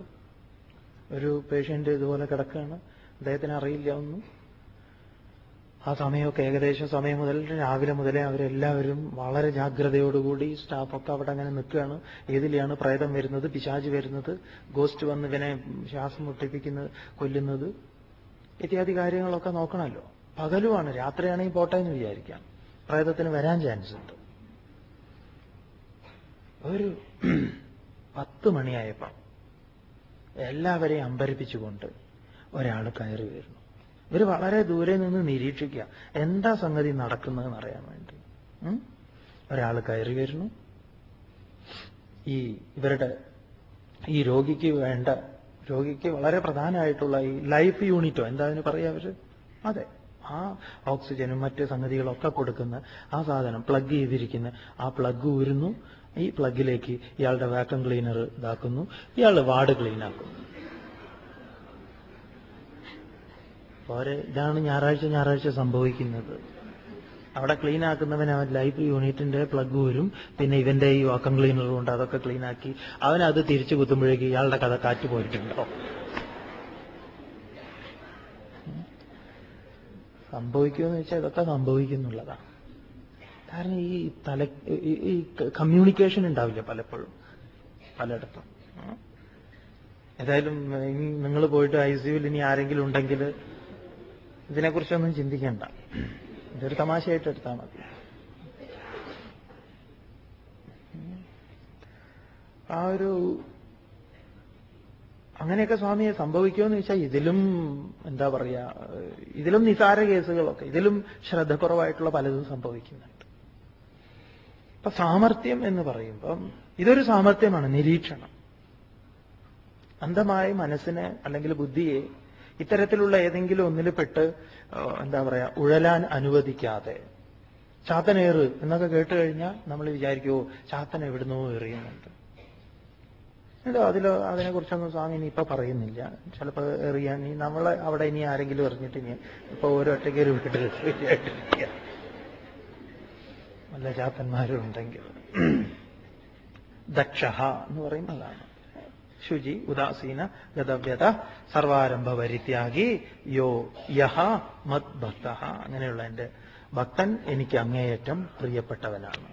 ഒരു പേഷ്യന്റ് ഇതുപോലെ കിടക്കുകയാണ്, അദ്ദേഹത്തിന് അറിയില്ല ഒന്നും. ആ സമയമൊക്കെ ഏകദേശം സമയം മുതൽ രാവിലെ മുതലേ അവരെല്ലാവരും വളരെ ജാഗ്രതയോടുകൂടി സ്റ്റാഫൊക്കെ അവിടെ അങ്ങനെ നിൽക്കുകയാണ്. ഏതിലെയാണ് പ്രേതം വരുന്നത്, പിശാച് വരുന്നത്, ഗോസ്റ്റ് വന്ന് ഇവനെ ശ്വാസം മുട്ടിപ്പിക്കുന്നത്, കൊല്ലുന്നത് ഇത്യാദി കാര്യങ്ങളൊക്കെ നോക്കണമല്ലോ. പകലുമാണ്, രാത്രിയാണെങ്കിൽ പോട്ടെ എന്ന് വിചാരിക്കാം, പ്രേതത്തിന് വരാൻ ചാൻസ് ഉണ്ട്. ഒരു 10 മണിയായപ്പോൾ എല്ലാവരെയും അമ്പരപ്പിച്ചുകൊണ്ട് ഒരാൾ കയറി വരുന്നു. ഇവർ വളരെ ദൂരെ നിന്ന് നിരീക്ഷിക്കുക എന്താ സംഗതി നടക്കുന്നതെന്ന് അറിയാൻ വേണ്ടി. ഒരാൾ കയറി വരുന്നു. ഇവരുടെ ഈ രോഗിക്ക് വളരെ പ്രധാനമായിട്ടുള്ള ഈ ലൈഫ് യൂണിറ്റോ എന്താ അതിന് പറയാ അവര്, അതെ, ആ ഓക്സിജനും മറ്റ് സംഗതികളൊക്കെ കൊടുക്കുന്ന ആ സാധനം പ്ലഗ് ചെയ്തിരിക്കുന്ന ആ പ്ലഗ് ഊരുന്നു. ഈ പ്ലഗിലേക്ക് ഇയാളുടെ വാക്വം ക്ലീനർ ഇതാക്കുന്നു, ഇയാളുടെ വാർഡ് ക്ലീനാക്കുന്നു. ഇതാണ് ഞായറാഴ്ച സംഭവിക്കുന്നത്. അവിടെ ക്ലീൻ ആക്കുന്നവൻ അവൻ ലൈഫ് യൂണിറ്റിന്റെ പ്ലഗ് വരും, പിന്നെ ഇവന്റെ ഈ വാക്വം ക്ലീനറും ഉണ്ട്, അതൊക്കെ ക്ലീനാക്കി അവനത് തിരിച്ചു കുത്തുമ്പോഴേക്ക് ഇയാളുടെ കഥ കാറ്റ് പോയിട്ടുണ്ടോ. സംഭവിക്കുമെന്ന് വെച്ചാൽ ഇതൊക്കെ സംഭവിക്കുന്നുള്ളതാണ്. കാരണം ഈ കമ്മ്യൂണിക്കേഷൻ ഉണ്ടാവില്ല പലപ്പോഴും പലയിടത്തും. ഏതായാലും നിങ്ങൾ പോയിട്ട് ICUവിൽ ഇനി ആരെങ്കിലും ഉണ്ടെങ്കിൽ ഇതിനെക്കുറിച്ചൊന്നും ചിന്തിക്കേണ്ട, ഇതൊരു തമാശയായിട്ട് എടുത്താൽ മതി. അങ്ങനെയൊക്കെ സ്വാമിയെ സംഭവിക്കുമെന്ന് വെച്ചാൽ ഇതിലും എന്താ പറയാ, ഇതിലും നിസാര കേസുകളൊക്കെ, ഇതിലും ശ്രദ്ധക്കുറവായിട്ടുള്ള പലതും സംഭവിക്കുന്നുണ്ട്. ഇപ്പൊ സാമർത്ഥ്യം എന്ന് പറയുമ്പം ഇതൊരു സാമർത്ഥ്യമാണ്, നിരീക്ഷണം. അന്ധമായ മനസ്സിനെ അല്ലെങ്കിൽ ബുദ്ധിയെ ഇത്തരത്തിലുള്ള ഏതെങ്കിലും ഒന്നിൽ പെട്ട് എന്താ പറയാ ഉഴലാൻ അനുവദിക്കാതെ. ചാത്തനേറ് എന്നൊക്കെ കേട്ട് കഴിഞ്ഞാൽ നമ്മൾ വിചാരിക്കുമോ ചാത്തൻ എവിടുന്നോ എറിയുന്നുണ്ട്. അതിനെക്കുറിച്ചൊന്നും സ്വാമി ഇനി ഇപ്പൊ പറയുന്നില്ല. ചിലപ്പോൾ എറിയാൻ നമ്മളെ അവിടെ ഇനി ആരെങ്കിലും എറിഞ്ഞിട്ട് ഇനി ഇപ്പൊ ഓരോറ്റയ്ക്ക് ഒരു വീട്ടിൽ ശരിയായിട്ടിരിക്കുക വല്ല ചാത്തന്മാരും ഉണ്ടെങ്കിൽ. ദക്ഷ എന്ന് പറയുന്നതാണ് ശുചി, ഉദാസീന, ഗതവ്യത, സർവാരംഭ പരിത്യാഗി, യഹ മത് ഭക്ത. അങ്ങനെയുള്ള എന്റെ ഭക്തൻ എനിക്ക് അങ്ങേയറ്റം പ്രിയപ്പെട്ടവനാണ്.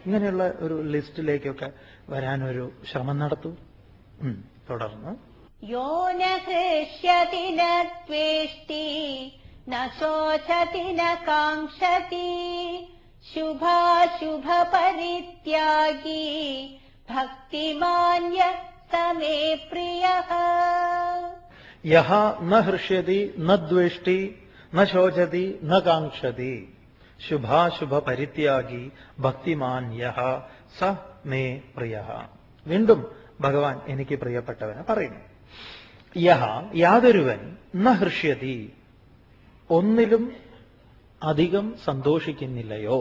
ഇങ്ങനെയുള്ള ഒരു ലിസ്റ്റിലേക്കൊക്കെ വരാനൊരു ശ്രമം നടത്തൂ. തുടർന്ന് യോ ന ഹൃഷ്യതി ന ദ്വേഷ്ടി ന ശോചതി ന കാംക്ഷതി ശുഭാശുഭ പരിത്യാഗി ഭക്തിമാന്യ സമേ പ്രിയഃ. യഹ ന ഹൃഷ്യതി ന ദ്വേഷ്ടി ന ശോചതി ന കാംക്ഷതി ശുഭാശുഭ പരിത്യാഗി ഭക്തിമാൻ യഹ സ മേ പ്രിയഃ. വീണ്ടും ഭഗവാൻ എനിക്ക് പ്രിയപ്പെട്ടവനെ പറയുന്നു. യഹ യാതൊരുവൻ ന ഹൃഷ്യതി ഒന്നിലും അധികം സന്തോഷിക്കുന്നില്ലയോ.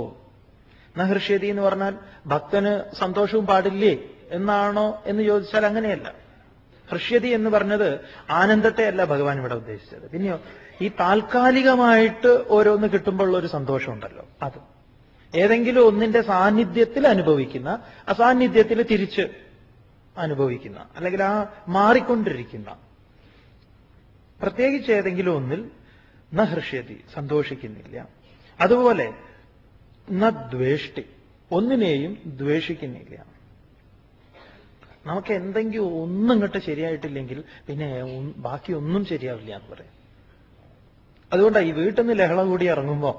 ന ഹൃഷ്യതി എന്ന് പറഞ്ഞാൽ ഭക്തന് സന്തോഷവും പാടില്ലേ എന്നാണോ എന്ന് ചോദിച്ചാൽ അങ്ങനെയല്ല. ഹൃഷ്യതി എന്ന് പറഞ്ഞത് ആനന്ദത്തെ അല്ല ഭഗവാൻ ഇവിടെ ഉദ്ദേശിച്ചത്. പിന്നെയോ ഈ താൽക്കാലികമായിട്ട് ഓരോന്ന് കിട്ടുമ്പോഴുള്ള ഒരു സന്തോഷമുണ്ടല്ലോ, അത് ഏതെങ്കിലും ഒന്നിന്റെ സാന്നിധ്യത്തിൽ അനുഭവിക്കുന്ന, അസാന്നിധ്യത്തിൽ തിരിച്ച് അനുഭവിക്കുന്ന, അല്ലെങ്കിൽ ആ മാറിക്കൊണ്ടിരിക്കുന്ന, പ്രത്യേകിച്ച് ഏതെങ്കിലും ഒന്നിൽ ന ഹൃഷ്യതി, സന്തോഷിക്കുന്നില്ല. അതുപോലെ ന ദ്വേഷ്ടി, ഒന്നിനെയും ദ്വേഷിക്കുന്നില്ല. നമുക്ക് എന്തെങ്കിലും ഒന്നും ഇങ്ങോട്ട് ശരിയായിട്ടില്ലെങ്കിൽ പിന്നെ ബാക്കി ഒന്നും ശരിയാവില്ല എന്ന് പറയാം. അതുകൊണ്ടാണ് ഈ വീട്ടിൽ നിന്ന് ലഹള കൂടി ഇറങ്ങുമ്പോൾ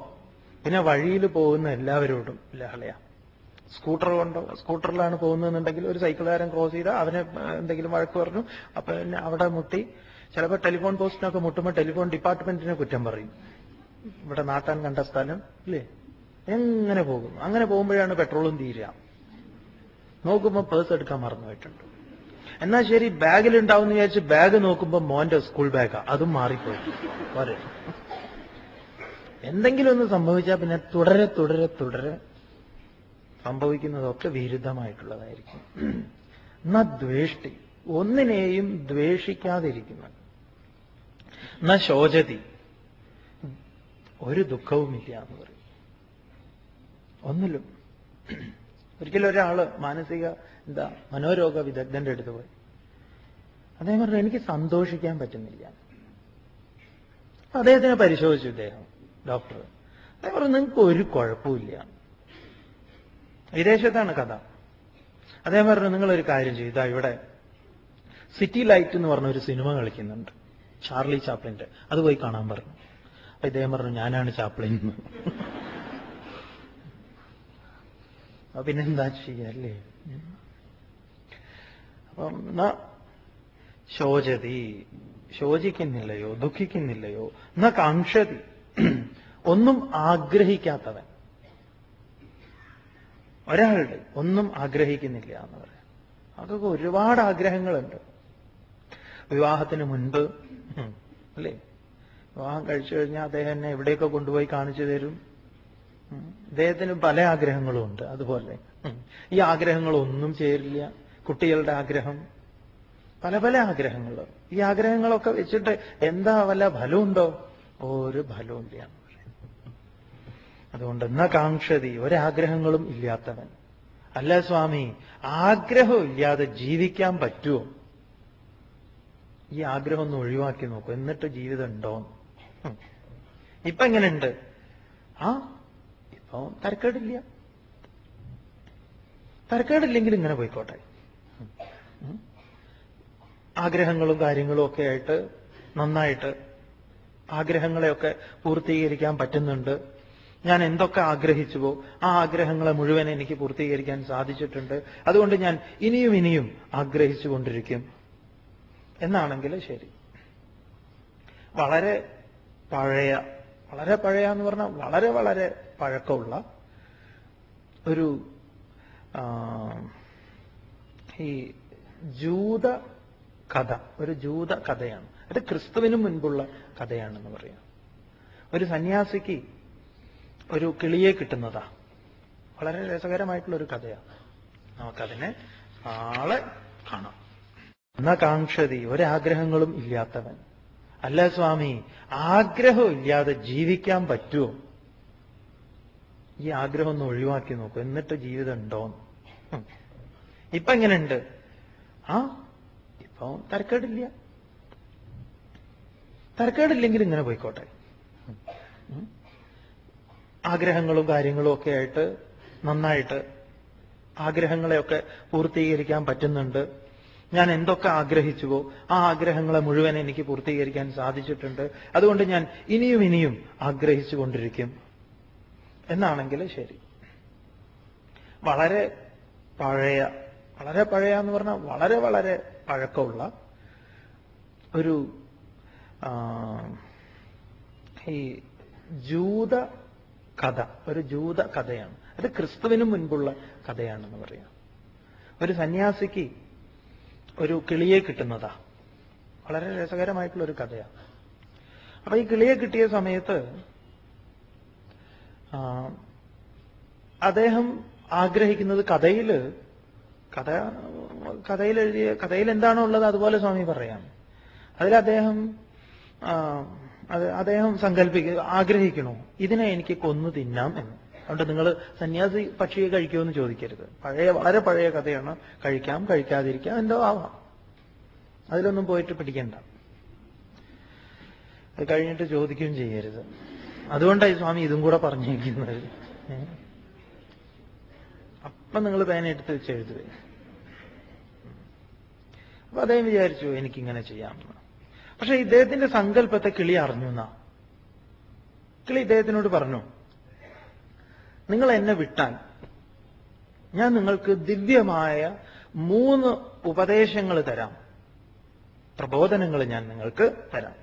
പിന്നെ വഴിയിൽ പോകുന്ന എല്ലാവരോടും ലഹളയാണ്. സ്കൂട്ടറിലാണ് പോകുന്നതെന്നുണ്ടെങ്കിൽ ഒരു സൈക്കിളുകാരൻ ക്രോസ് ചെയ്താൽ അവനെ എന്തെങ്കിലും വഴക്ക് പറഞ്ഞു, അപ്പൊ പിന്നെ അവിടെ മുട്ടി. ചിലപ്പോൾ ടെലിഫോൺ പോസ്റ്റിനൊക്കെ മുട്ടുമ്പോൾ ടെലിഫോൺ ഡിപ്പാർട്ട്മെന്റിനെ കുറ്റം പറയും. ഇവിടെ നാട്ടാൻ കണ്ട സ്ഥലം ഇല്ലേ, എങ്ങനെ പോകും. അങ്ങനെ പോകുമ്പോഴാണ് പെട്രോളും തീരുക. നോക്കുമ്പോൾ പേഴ്സ് എടുക്കാൻ മറന്നുപോയിട്ടുണ്ട്. എന്നാ ശരി, ബാഗിലുണ്ടാവും വിചാരിച്ച് ബാഗ് നോക്കുമ്പോൾ മോന്റെ സ്കൂൾ ബാഗാ, അതും മാറിപ്പോയി. പോരെ, എന്തെങ്കിലും ഒന്ന് സംഭവിച്ചാൽ പിന്നെ തുടരെ തുടരെ തുടരെ സംഭവിക്കുന്നതൊക്കെ വിരുദ്ധമായിട്ടുള്ളതായിരിക്കും. ന ദ്വേഷ്ടി, ഒന്നിനെയും ദ്വേഷിക്കാതിരിക്കുന്നു. ന ശോചതി, ഒരു ദുഃഖവുമില്ല എന്ന് പറയും. ഒന്നിലും. ഒരിക്കലും ഒരാള് മാനസിക മനോരോഗ വിദഗ്ധന്റെ അടുത്ത് പോയി. അദ്ദേഹം പറഞ്ഞു, എനിക്ക് സന്തോഷിക്കാൻ പറ്റുന്നില്ല. അദ്ദേഹത്തിനെ പരിശോധിച്ചു ഇദ്ദേഹം, ഡോക്ടർ. അദ്ദേഹം പറഞ്ഞു, നിങ്ങൾക്ക് ഒരു കുഴപ്പമില്ല. വിദേശത്താണ് കഥ. അദ്ദേഹം പറഞ്ഞു, നിങ്ങളൊരു കാര്യം ചെയ്താ, ഇവിടെ സിറ്റി ലൈറ്റ് എന്ന് പറഞ്ഞ ഒരു സിനിമ കളിക്കുന്നുണ്ട്, ചാർലി ചാപ്ലിന്റെ, അത് പോയി കാണാൻ പറഞ്ഞു. അപ്പൊ ഇദ്ദേഹം പറഞ്ഞു, ഞാനാണ് ചാപ്ലിൻ. അപ്പൊ പിന്നെന്താ ചെയ്യല്ലേ? അപ്പം ശോചതി, ശോചിക്കുന്നില്ലയോ, ദുഃഖിക്കുന്നില്ലയോ. ന കാംക്ഷതി, ഒന്നും ആഗ്രഹിക്കാത്തവൻ. ഒരാളുടെ ഒന്നും ആഗ്രഹിക്കുന്നില്ല എന്ന് പറയാം. അതൊക്കെ ഒരുപാട് ആഗ്രഹങ്ങളുണ്ട്. വിവാഹത്തിന് മുൻപ് അല്ലേ, വിവാഹം കഴിച്ചു കഴിഞ്ഞാൽ അദ്ദേഹം എന്നെ എവിടെയൊക്കെ കൊണ്ടുപോയി കാണിച്ചു തരും. അദ്ദേഹത്തിന് പല ആഗ്രഹങ്ങളും ഉണ്ട്. അതുപോലെ ഈ ആഗ്രഹങ്ങളൊന്നും ചേരില്ല. കുട്ടികളുടെ ആഗ്രഹം, പല പല ആഗ്രഹങ്ങൾ. ഈ ആഗ്രഹങ്ങളൊക്കെ വെച്ചിട്ട് എന്താ വല്ല ഫലമുണ്ടോ? ഒരു ഫലവുമില്ല. അതുകൊണ്ട് എന്നാ കാംക്ഷതി, ഒരാഗ്രഹങ്ങളും ഇല്ലാത്തവൻ. അല്ല സ്വാമി, ആഗ്രഹം ഇല്ലാതെ ജീവിക്കാൻ പറ്റുമോ? ഈ ആഗ്രഹം ഒന്ന് ഒഴിവാക്കി നോക്കൂ, എന്നിട്ട് ജീവിതം ഉണ്ടോ? ഇപ്പൊ എങ്ങനെയുണ്ട്? ഇപ്പൊ തരക്കേടില്ല. തരക്കേടില്ലെങ്കിൽ ഇങ്ങനെ പോയിക്കോട്ടെ. ആഗ്രഹങ്ങളും കാര്യങ്ങളും ഒക്കെ ആയിട്ട് നന്നായിട്ട് ആഗ്രഹങ്ങളെയൊക്കെ പൂർത്തീകരിക്കാൻ പറ്റുന്നുണ്ട്. ഞാൻ എന്തൊക്കെ ആഗ്രഹിച്ചുവോ ആ ആഗ്രഹങ്ങളെ മുഴുവൻ എനിക്ക് പൂർത്തീകരിക്കാൻ സാധിച്ചിട്ടുണ്ട്. അതുകൊണ്ട് ഞാൻ ഇനിയും ഇനിയും ആഗ്രഹിച്ചു കൊണ്ടിരിക്കും എന്നാണെങ്കിൽ ശരി. വളരെ പഴയ എന്ന് പറഞ്ഞാൽ വളരെ വളരെ പഴക്കമുള്ള ഒരു ഈ ജൂത കഥ, ഒരു ജൂത കഥയാണ്. അത് ക്രിസ്തുവിന് മുൻപുള്ള കഥയാണെന്ന് പറയാം. ഒരു സന്യാസിക്ക് ഒരു കിളിയെ കിട്ടുന്നതാ. വളരെ രസകരമായിട്ടുള്ള ഒരു കഥയാണ്. നമുക്കതിനെ നാളെ കാണാം. എന്ന കാംക്ഷതി, ഒരാഗ്രഹങ്ങളും ഇല്ലാത്തവൻ. അല്ല സ്വാമി, ആഗ്രഹം ഇല്ലാതെ ജീവിക്കാൻ പറ്റുമോ? ഈ ആഗ്രഹം ഒന്ന് ഒഴിവാക്കി നോക്കൂ, എന്നിട്ട് ജീവിതം ഉണ്ടോന്ന്. ഇപ്പൊ എങ്ങനെയുണ്ട്? ഇപ്പൊ തരക്കേടില്ല. തരക്കേടില്ലെങ്കിൽ ഇങ്ങനെ പോയിക്കോട്ടെ. ആഗ്രഹങ്ങളും കാര്യങ്ങളും ഒക്കെ ആയിട്ട് നന്നായിട്ട് ആഗ്രഹങ്ങളെയൊക്കെ പൂർത്തീകരിക്കാൻ പറ്റുന്നുണ്ട്. ഞാൻ എന്തൊക്കെ ആഗ്രഹിച്ചുവോ ആ ആഗ്രഹങ്ങളെ മുഴുവൻ എനിക്ക് പൂർത്തീകരിക്കാൻ സാധിച്ചിട്ടുണ്ട്. അതുകൊണ്ട് ഞാൻ ഇനിയും ഇനിയും ആഗ്രഹിച്ചു കൊണ്ടിരിക്കും എന്നാണെങ്കിൽ ശരി. വളരെ പഴയ എന്ന് പറഞ്ഞാൽ വളരെ വളരെ പഴക്കമുള്ള ഒരു ഈ ജൂത കഥ, ഒരു ജൂത കഥയാണ്. അത് ക്രിസ്തുവിന് മുൻപുള്ള കഥയാണെന്ന് പറയാം. ഒരു സന്യാസിക്ക് ഒരു കിളിയെ കിട്ടുന്നതാ. വളരെ രസകരമായിട്ടുള്ള ഒരു കഥയാണ്. അപ്പൊ ഈ കിളിയെ കിട്ടിയ സമയത്ത് അദ്ദേഹം ആഗ്രഹിക്കുന്നത് കഥയിൽ എന്താണോ ഉള്ളത് അതുപോലെ സ്വാമി പറയാം. അതിൽ അദ്ദേഹം ആഗ്രഹിക്കണോ ഇതിനെ എനിക്ക് കൊന്നു തിന്നാം എന്ന്. അതുകൊണ്ട് നിങ്ങൾ സന്യാസി പക്ഷിയെ കഴിക്കുമെന്ന് ചോദിക്കരുത്. വളരെ പഴയ കഥയാണ്. കഴിക്കാം, കഴിക്കാതിരിക്കാം, എന്തോ ആവാം. അതിലൊന്നും പോയിട്ട് പിടിക്കണ്ട. അത് കഴിഞ്ഞിട്ട് ചോദിക്കുകയും ചെയ്യരുത്. അതുകൊണ്ടായി സ്വാമി ഇതും കൂടെ പറഞ്ഞിരിക്കുന്നത്. അപ്പം നിങ്ങൾ പേന എടുത്ത് വെച്ച് എഴുതുവേ. അപ്പൊ അദ്ദേഹം വിചാരിച്ചു എനിക്കിങ്ങനെ ചെയ്യാമെന്ന്. പക്ഷെ ഇദ്ദേഹത്തിന്റെ സങ്കല്പത്തെ കിളി അറിഞ്ഞു എന്നാ. കിളി ഇദ്ദേഹത്തിനോട് പറഞ്ഞു, നിങ്ങൾ എന്നെ വിട്ടാൽ ഞാൻ നിങ്ങൾക്ക് ദിവ്യമായ 3 ഉപദേശങ്ങൾ തരാം, പ്രബോധനങ്ങൾ ഞാൻ നിങ്ങൾക്ക് തരാം.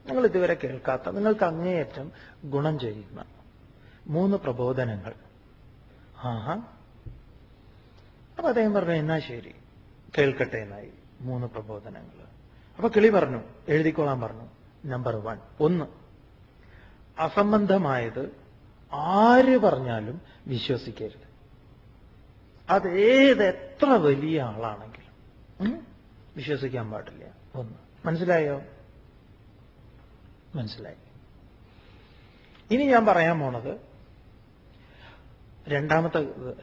നിങ്ങൾ ഇതുവരെ കേൾക്കാത്ത, നിങ്ങൾക്ക് അങ്ങേയറ്റം ഗുണം ചെയ്യുന്ന 3 പ്രബോധനങ്ങൾ. അപ്പൊ അദ്ദേഹം പറഞ്ഞു എന്നാ ശരി കേൾക്കട്ടെ എന്നായി. 3 പ്രബോധനങ്ങൾ. അപ്പൊ കിളി പറഞ്ഞു, എഴുതിക്കോളാൻ പറഞ്ഞു. നമ്പർ 1, അസംബന്ധമായത് ആര് പറഞ്ഞാലും വിശ്വസിക്കരുത്. എത്ര വലിയ ആളാണെങ്കിലും വിശ്വസിക്കാൻ പാടില്ല. 1. മനസ്സിലായോ? മനസ്സിലായി. ഇനി ഞാൻ പറയാൻ പോണത്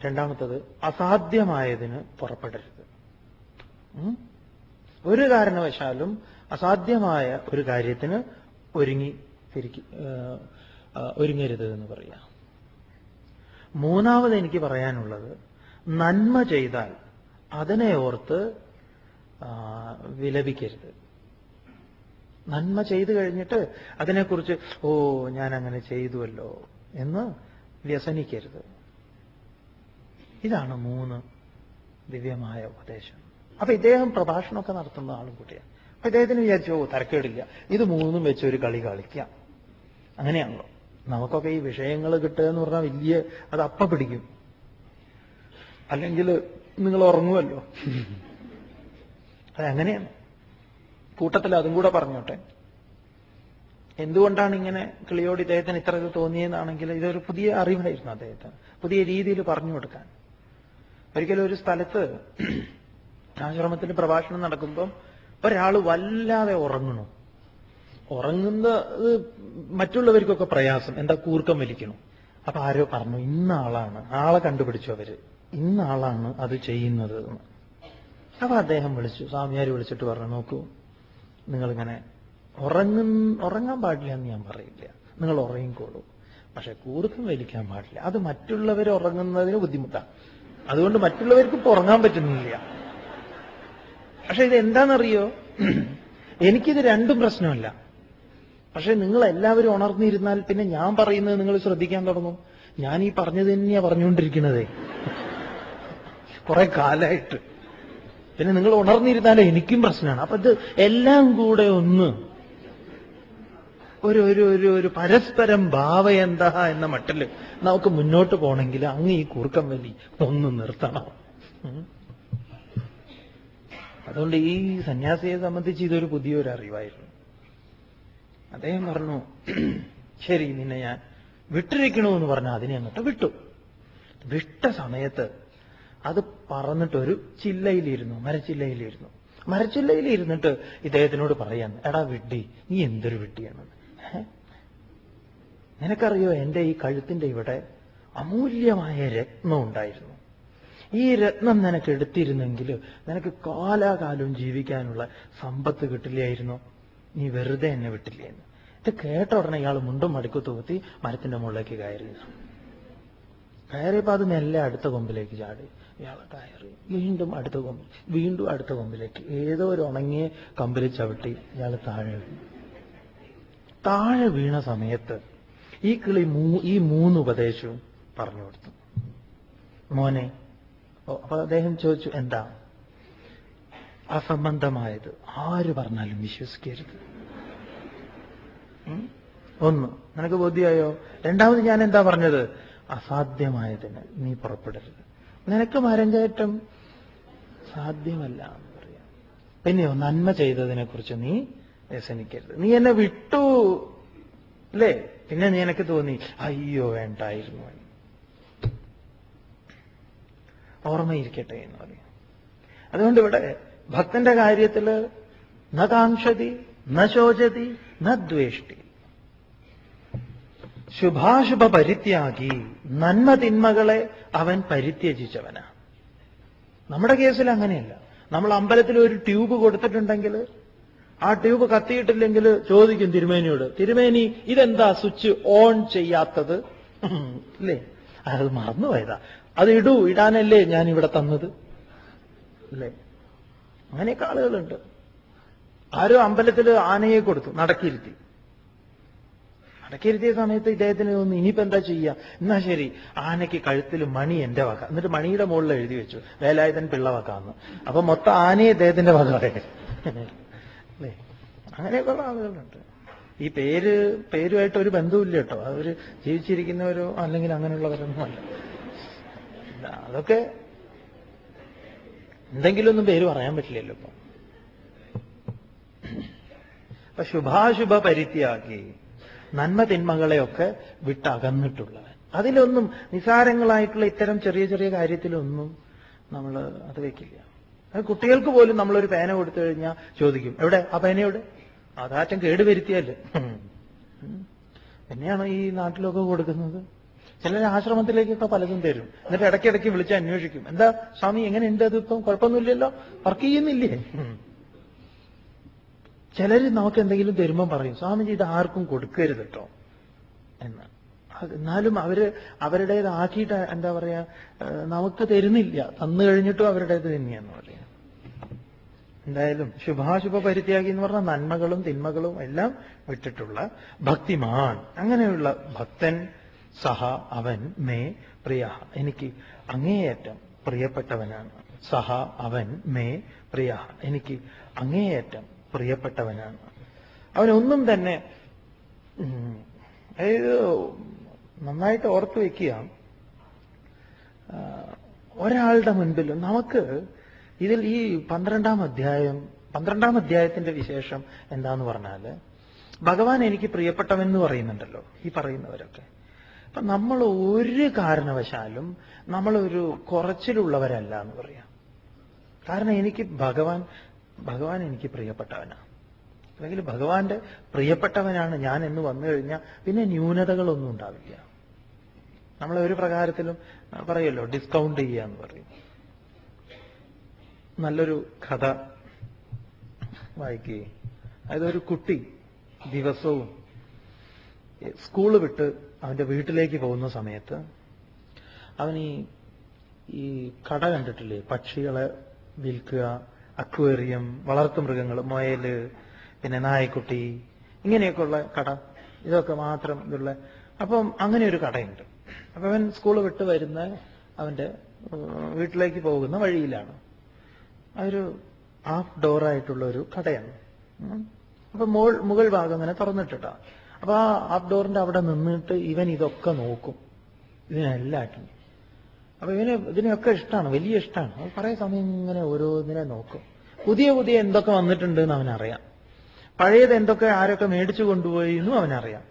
രണ്ടാമത്തത് അസാധ്യമായതിന് പുറപ്പെടരുത്. ഒരു കാരണവശാലും അസാധ്യമായ ഒരു കാര്യത്തിന് ഒരുങ്ങരുത് എന്ന് പറയാം. 3 എനിക്ക് പറയാനുള്ളത്, നന്മ ചെയ്താൽ അതിനെ ഓർത്ത് വിലപിക്കരുത്. നന്മ ചെയ്തു കഴിഞ്ഞിട്ട് അതിനെക്കുറിച്ച് ഞാൻ അങ്ങനെ ചെയ്തുവല്ലോ എന്ന് വ്യസനിക്കരുത്. ഇതാണ് 3 ദിവ്യമായ ഉപദേശം. അപ്പൊ ഇദ്ദേഹം പ്രഭാഷണമൊക്കെ നടത്തുന്ന ആളും കൂട്ടിയാണ്. അപ്പൊ ഇദ്ദേഹത്തിന് വിചാരിച്ചു തരക്കേടില്ല, ഇത് 3 വെച്ച് ഒരു കളി കളിക്കാം. അങ്ങനെയാണല്ലോ നമുക്കൊക്കെ ഈ വിഷയങ്ങൾ കിട്ടുക എന്ന് പറഞ്ഞാൽ വലിയ അത് അപ്പ പിടിക്കും, അല്ലെങ്കിൽ നിങ്ങൾ ഉറങ്ങുമല്ലോ. അതങ്ങനെയാണ്. കൂട്ടത്തിൽ അതും കൂടെ പറഞ്ഞോട്ടെ. എന്തുകൊണ്ടാണ് ഇങ്ങനെ കിളിയോട് ഇദ്ദേഹത്തിന് ഇത്ര ഇത് തോന്നിയെന്നാണെങ്കിൽ ഇതൊരു പുതിയ അറിവായിരുന്നു അദ്ദേഹത്തിന്, പുതിയ രീതിയിൽ പറഞ്ഞു കൊടുക്കാൻ. ഒരിക്കലും ഒരു സ്ഥലത്ത് ആശ്രമത്തിൽ പ്രഭാഷണം നടക്കുമ്പം ഒരാൾ വല്ലാതെ ഉറങ്ങണം. ഉറങ്ങുന്നത് മറ്റുള്ളവർക്കൊക്കെ പ്രയാസം, എന്താ കൂർക്കം വലിക്കണം. അപ്പൊ ആരോ പറഞ്ഞു ഇന്ന ആളെ കണ്ടുപിടിച്ചു അവര്, ഇന്ന ആളാണ് അത് ചെയ്യുന്നത് എന്ന്. അപ്പൊ അദ്ദേഹം സ്വാമിയാർ വിളിച്ചിട്ട് പറഞ്ഞു, നോക്കൂ നിങ്ങളിങ്ങനെ ഉറങ്ങാൻ പാടില്ല എന്ന് ഞാൻ പറയില്ല, നിങ്ങൾ ഉറങ്ങിക്കോളൂ, പക്ഷെ കൂർക്കം വലിക്കാൻ പാടില്ല. അത് മറ്റുള്ളവർ ഉറങ്ങുന്നതിന് ബുദ്ധിമുട്ടാണ്, അതുകൊണ്ട് മറ്റുള്ളവർക്ക് ഇപ്പൊ ഉറങ്ങാൻ പറ്റുന്നില്ല. പക്ഷെ ഇത് എന്താണെന്നറിയോ, എനിക്കിത് രണ്ടും പ്രശ്നമല്ല. പക്ഷെ നിങ്ങൾ എല്ലാവരും ഉണർന്നിരുന്നാൽ പിന്നെ ഞാൻ പറയുന്നത് നിങ്ങൾ ശ്രദ്ധിക്കാൻ തുടങ്ങും. ഞാൻ ഈ പറഞ്ഞത് തന്നെയാ പറഞ്ഞുകൊണ്ടിരിക്കുന്നതേ കുറെ കാലമായിട്ട്. പിന്നെ നിങ്ങൾ ഉണർന്നിരുന്നാലേ എനിക്കും പ്രശ്നമാണ്. അപ്പൊ ഇത് എല്ലാം കൂടെ ഒന്ന് ഒരു പരസ്പരം ഭാവയന്ത എന്ന മട്ടില് നമുക്ക് മുന്നോട്ട് പോകണമെങ്കിൽ അങ്ങ് ഈ കൂർക്കം വലി ഒന്ന് നിർത്തണം. അതുകൊണ്ട് ഈ സന്യാസിയെ സംബന്ധിച്ച് ഇതൊരു പുതിയൊരു അറിവായിരുന്നു. അദ്ദേഹം പറഞ്ഞു, ശരി നിന്നെ ഞാൻ വിട്ടിരിക്കണമെന്ന് പറഞ്ഞാൽ അതിനെ അങ്ങോട്ട് വിട്ടു. വിട്ട സമയത്ത് അത് പറന്നിട്ടൊരു ചില്ലയിലിരുന്നു, മരച്ചില്ലയിലിരുന്നിട്ട് ഇദ്ദേഹത്തിനോട് പറയാൻ, എടാ വിഡ്ഢി, നീ എന്തൊരു വിഡ്ഢിയാണ്, നിനക്കറിയോ എന്റെ ഈ കഴുത്തിന്റെ ഇവിടെ അമൂല്യമായ രത്നം ഉണ്ടായിരുന്നു. ഈ രത്നം നിനക്ക് എടുത്തിരുന്നെങ്കിൽ നിനക്ക് കാലാകാലവും ജീവിക്കാനുള്ള സമ്പത്ത് കിട്ടില്ലായിരുന്നു, നീ വെറുതെ എന്നെ വിട്ടില്ലേന്ന്. ഇത് കേട്ട ഉടനെ ഇയാൾ മുണ്ടും മടിക്കു കുത്തി മരത്തിന്റെ മുകളിലേക്ക് കയറിയപ്പോ അത് മെല്ലെ അടുത്ത കൊമ്പിലേക്ക് ചാടി. ഇയാൾ കയറി വീണ്ടും അടുത്ത കൊമ്പിലേക്ക്, ഏതോ ഒരു ഉണങ്ങിയ കമ്പിൽ ചവിട്ടി ഇയാൾ താഴെ വീണ സമയത്ത് ഈ കിളി ഈ 3 ഉപദേശവും പറഞ്ഞു കൊടുത്തു. മോനെ, അപ്പൊ അദ്ദേഹം ചോദിച്ചു, എന്താ? അസംബന്ധമായത് ആര് പറഞ്ഞാലും വിശ്വസിക്കരുത്. 1 നിനക്ക് ബോധ്യമായോ? 2 ഞാൻ എന്താ പറഞ്ഞത്? അസാധ്യമായതിന് നീ പുറപ്പെടരുത്. നിനക്ക് മരം കയറ്റം സാധ്യമല്ല എന്ന് പറയാം. പിന്നെയോ നന്മ ചെയ്തതിനെ കുറിച്ച് നീ വ്യസനിക്കരുത്. നീ എന്നെ വിട്ടു അല്ലേ, പിന്നെ നിനക്ക് തോന്നി അയ്യോ വേണ്ടായിരുന്നു, ഓർമ്മയിരിക്കട്ടെ എന്ന് പറയും. അതുകൊണ്ട് ഇവിടെ ഭക്തന്റെ കാര്യത്തില് ന കാംക്ഷതി ന ശോചതി ന ദ്വേഷ്ടി, ശുഭാശുഭ പരിത്യാഗി, നന്മ തിന്മകളെ അവൻ പരിത്യജിച്ചവനാണ്. നമ്മുടെ കേസിൽ അങ്ങനെയല്ല. നമ്മൾ അമ്പലത്തിൽ ഒരു ട്യൂബ് കൊടുത്തിട്ടുണ്ടെങ്കിൽ ആ ട്യൂബ് കത്തിയിട്ടില്ലെങ്കിൽ ചോദിക്കും തിരുമേനിയോട്, തിരുമേനി ഇതെന്താ സ്വിച്ച് ഓൺ ചെയ്യാത്തത്? അല്ലേ? അത് മറന്നുപോയതാ, അത് ഇടാനല്ലേ ഞാൻ ഇവിടെ തന്നത്, അല്ലേ? അങ്ങനെയൊക്കെ ആളുകളുണ്ട്. ആരോ അമ്പലത്തിൽ ആനയെ കൊടുത്തു, നടക്കിയിരുത്തിയ സമയത്ത് ഇദ്ദേഹത്തിന് തോന്നി ഇനിയിപ്പോ എന്താ ചെയ്യുക, എന്നാ ശരി ആനയ്ക്ക് കഴുത്തിൽ മണി എന്റെ വക, എന്നിട്ട് മണിയുടെ മുകളിൽ എഴുതി വെച്ചു വേലായുധൻ പിള്ള വകാന്ന്. അപ്പൊ മൊത്തം ആനയെ ഇദ്ദേഹത്തിന്റെ വകയെ. അല്ലേ? അങ്ങനെയൊക്കെയുള്ള ആളുകളുണ്ട്. ഈ പേരുമായിട്ട് ഒരു ബന്ധവുമില്ല കേട്ടോ. അവര് ജീവിച്ചിരിക്കുന്നവരോ അല്ലെങ്കിൽ അങ്ങനെയുള്ളവരൊന്നും അല്ല. അതൊക്കെ എന്തെങ്കിലുമൊന്നും പേര് പറയാൻ പറ്റില്ലല്ലോ ഇപ്പൊ. അപ്പൊ ശുഭാശുഭ പരിത്യാഗി, നന്മ തിന്മകളെയൊക്കെ വിട്ടകന്നിട്ടുള്ളവൻ. അതിലൊന്നും നിസാരങ്ങളായിട്ടുള്ള ഇത്തരം ചെറിയ ചെറിയ കാര്യത്തിലൊന്നും നമ്മൾ അത് വെക്കില്ല. അത് കുട്ടികൾക്ക് പോലും നമ്മളൊരു പേന കൊടുത്തു കഴിഞ്ഞാൽ ചോദിക്കും, എവിടെ ആ പേനയോട്, അതാറ്റം കേടുവരുത്തിയല്ലേ. എന്നെയാണോ ഈ നാട്ടിലൊക്കെ കൊടുക്കുന്നത്? ചിലർ ആശ്രമത്തിലേക്കൊക്കെ പലതും തരും, എന്നിട്ട് ഇടയ്ക്കിടയ്ക്ക് വിളിച്ച് അന്വേഷിക്കും, എന്താ സ്വാമി എങ്ങനെയുണ്ട്, അതിപ്പം കുഴപ്പമൊന്നുമില്ലല്ലോ, വർക്ക് ചെയ്യുന്നില്ലേ? ചിലർ നമുക്ക് എന്തെങ്കിലും തരുമ്പം പറയും, സ്വാമിജി ഇത് ആർക്കും കൊടുക്കരുത് കേട്ടോ എന്ന്. എന്നാലും അവരുടേതാക്കിയിട്ട് എന്താ പറയാ, നമുക്ക് തരുന്നില്ല, തന്നു കഴിഞ്ഞിട്ടും അവരുടേത് തന്നെയാന്ന് പറയാം. എന്തായാലും ശുഭാശുഭ പരിത്യാഗി എന്ന് പറഞ്ഞാൽ നന്മകളും തിന്മകളും എല്ലാം വിട്ടിട്ടുള്ള ഭക്തിമാൻ. അങ്ങനെയുള്ള ഭക്തൻ സഹ അവൻ മേ പ്രിയ, എനിക്ക് അങ്ങേയറ്റം പ്രിയപ്പെട്ടവനാണ്. സഹ അവൻ മേ പ്രിയ, എനിക്ക് അങ്ങേയറ്റം പ്രിയപ്പെട്ടവനാണ്. അവനൊന്നും തന്നെ അതായത് നന്നായിട്ട് ഓർത്തു വയ്ക്കുക, ഒരാളുടെ മുൻപിലും നമുക്ക് ഇതിൽ ഈ 12ാം അധ്യായത്തിന്റെ വിശേഷം എന്താന്ന് പറഞ്ഞാൽ, ഭഗവാൻ എനിക്ക് പ്രിയപ്പെട്ടവൻ എന്ന് പറയുന്നുണ്ടല്ലോ ഈ പറയുന്നവരൊക്കെ. അപ്പൊ നമ്മൾ ഒരു കാരണവശാലും നമ്മളൊരു കുറച്ചിലുള്ളവരല്ല എന്ന് പറയാം. കാരണം എനിക്ക് ഭഗവാൻ എനിക്ക് പ്രിയപ്പെട്ടവനാണ്, അല്ലെങ്കിൽ ഭഗവാന്റെ പ്രിയപ്പെട്ടവനാണ് ഞാൻ എന്ന് വന്നു കഴിഞ്ഞാൽ പിന്നെ ന്യൂനതകളൊന്നും ഉണ്ടാവില്ല. നമ്മളെ ഒരു പ്രകാരത്തിലും പറയുമല്ലോ ഡിസ്കൗണ്ട് ചെയ്യാന്ന് പറയും. നല്ലൊരു കഥ വായിക്കുകയും, അതായത് ഒരു കുട്ടി ദിവസവും സ്കൂള് വിട്ട് അവന്റെ വീട്ടിലേക്ക് പോകുന്ന സമയത്ത് അവൻ ഈ കട കണ്ടിട്ടില്ലേ, പക്ഷികളെ വിൽക്കുക, അക്വേറിയം, വളർത്തുമൃഗങ്ങൾ, മുയല്, പിന്നെ നായക്കുട്ടി, ഇങ്ങനെയൊക്കെയുള്ള കട, ഇതൊക്കെ മാത്രം ഇതുള്ള. അപ്പം അങ്ങനെ ഒരു കടയുണ്ട്. അപ്പൊ അവൻ സ്കൂള് വിട്ട് വരുന്ന അവന്റെ വീട്ടിലേക്ക് പോകുന്ന വഴിയിലാണ്. അതൊരു ഹാഫ് ഡോറായിട്ടുള്ള ഒരു കടയാണ്. അപ്പൊ മുകൾ ഭാഗം അങ്ങനെ തുറന്നിട്ടിട്ടാ. അപ്പൊ ആ ഹാഫ് ഡോറിന്റെ അവിടെ നിന്നിട്ട് ഇവൻ ഇതൊക്കെ നോക്കും, ഇതിനെല്ലാറ്റും. അപ്പൊ ഇതിനെയൊക്കെ ഇഷ്ടമാണ്, വലിയ ഇഷ്ടമാണ്. അത് കുറേ സമയം ഇങ്ങനെ ഓരോന്നിനെ നോക്കും. പുതിയ എന്തൊക്കെ വന്നിട്ടുണ്ട് എന്ന് അവനറിയാം, പഴയത് എന്തൊക്കെ ആരൊക്കെ മേടിച്ചു കൊണ്ടുപോയി എന്നും അവനറിയാം.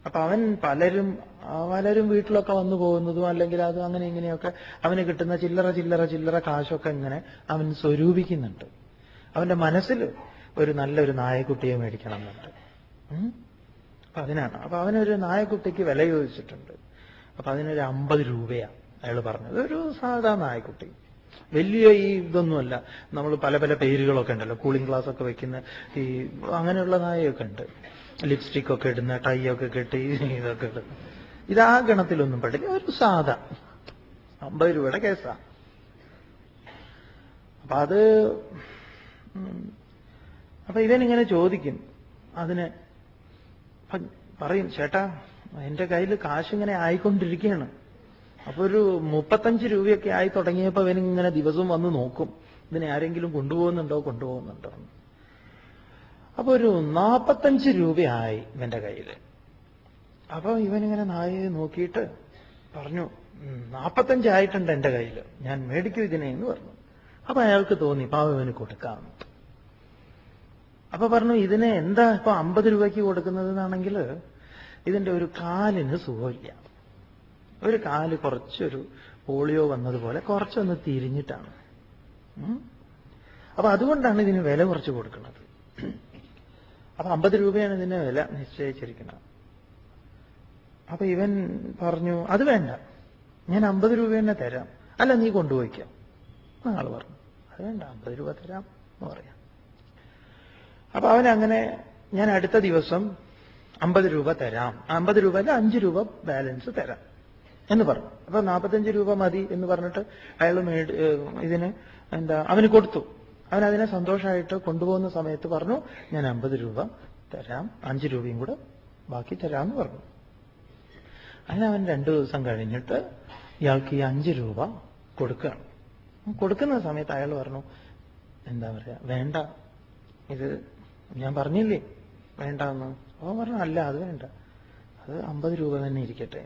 അപ്പൊ അവൻ പലരും വീട്ടിലൊക്കെ വന്നു പോകുന്നതും അല്ലെങ്കിൽ അത് അങ്ങനെ ഇങ്ങനെയൊക്കെ അവന് കിട്ടുന്ന ചില്ലറ കാശൊക്കെ ഇങ്ങനെ അവൻ സ്വരൂപിക്കുന്നുണ്ട്. അവന്റെ മനസ്സിൽ നല്ലൊരു നായക്കുട്ടിയെ മേടിക്കണം എന്നുണ്ട്. അപ്പൊ അതിനാണ്. അപ്പൊ അവനൊരു നായക്കുട്ടിക്ക് വില ചോദിച്ചിട്ടുണ്ട്. അപ്പൊ അതിനൊരു 50 രൂപയാണ് അയാൾ പറഞ്ഞത്. ഒരു സാധാ നായക്കുട്ടി, വലിയ ഈ ഇതൊന്നുമല്ല. നമ്മൾ പല പേരുകളൊക്കെ ഉണ്ടല്ലോ, കൂളിംഗ് ഗ്ലാസ് ഒക്കെ വെക്കുന്ന ഈ അങ്ങനെയുള്ള നായയൊക്കെ ഉണ്ട്, ലിപ്സ്റ്റിക് ഒക്കെ ഇടുന്ന, ടൈ ഒക്കെ കെട്ടി ഇതൊക്കെ ഇടുന്ന. ഇതാ ഗണത്തിലൊന്നും പെടില്ല, ഒരു സാധാ 50 രൂപയുടെ കേസാ. അപ്പൊ ഇവനിങ്ങനെ ചോദിക്കും അതിന്. പറയും, ചേട്ടാ എന്റെ കയ്യിൽ കാശിങ്ങനെ ആയിക്കൊണ്ടിരിക്കുകയാണ്. അപ്പൊ ഒരു 35 രൂപയൊക്കെ ആയി തുടങ്ങിയപ്പോ ഇവനിങ്ങനെ ദിവസവും വന്ന് നോക്കും, ഇതിനെ ആരെങ്കിലും കൊണ്ടുപോകുന്നുണ്ടോ. അപ്പൊ ഒരു 45 രൂപയായി ഇവന്റെ കയ്യിൽ. അപ്പൊ ഇവനിങ്ങനെ നായയെ നോക്കിയിട്ട് പറഞ്ഞു, 45 ആയിട്ടുണ്ട് എന്റെ കയ്യിൽ, ഞാൻ മേടിക്കൂ ഇതിനെ എന്ന് പറഞ്ഞു. അപ്പൊ അയാൾക്ക് തോന്നി പാവം ഇവന് കൊടുക്കാം. അപ്പൊ പറഞ്ഞു, ഇതിനെ എന്താ ഇപ്പൊ 50 രൂപയ്ക്ക് കൊടുക്കുന്നതെന്നാണെങ്കിൽ ഇതിന്റെ ഒരു കാലിന് സുഖമില്ല, ഒരു കാല് കുറച്ചൊരു പോളിയോ വന്നതുപോലെ കുറച്ചൊന്ന് തിരിഞ്ഞിട്ടാണ്. അപ്പൊ അതുകൊണ്ടാണ് ഇതിന് വില കുറച്ച് കൊടുക്കുന്നത്. അപ്പൊ 50 രൂപയാണ് ഇതിന്റെ വില നിശ്ചയിച്ചിരിക്കുന്നത്. അപ്പൊ ഇവൻ പറഞ്ഞു, അത് വേണ്ട, ഞാൻ 50 രൂപ തന്നെ തരാം. അല്ല, നീ കൊണ്ടുപോയിക്കാം. ആള് പറഞ്ഞു, അത് വേണ്ട, 50 രൂപ തരാം എന്ന് പറയാം. അപ്പൊ അവനങ്ങനെ ഞാൻ അടുത്ത ദിവസം 50 രൂപ തരാം, 50 രൂപ അല്ല 5 രൂപ ബാലൻസ് തരാം എന്ന് പറഞ്ഞു. അപ്പൊ 45 രൂപ മതി എന്ന് പറഞ്ഞിട്ട് അയാൾ ഇതിന് അവന് കൊടുത്തു. അവൻ അതിനെ സന്തോഷമായിട്ട് കൊണ്ടുപോകുന്ന സമയത്ത് പറഞ്ഞു, ഞാൻ 50 രൂപ തരാം, 5 രൂപയും കൂടെ ബാക്കി തരാമെന്ന് പറഞ്ഞു. അങ്ങനെ അവൻ 2 ദിവസം കഴിഞ്ഞിട്ട് ഇയാൾക്ക് ഈ 5 രൂപ കൊടുക്കുകയാണ്. കൊടുക്കുന്ന സമയത്ത് അയാൾ പറഞ്ഞു, എന്താ പറയാ, വേണ്ട, ഇത് ഞാൻ പറഞ്ഞില്ലേ വേണ്ടെന്ന്. അവൻ പറഞ്ഞു, അല്ല അത് വേണ്ട, അത് 50 രൂപ തന്നെ ഇരിക്കട്ടെ.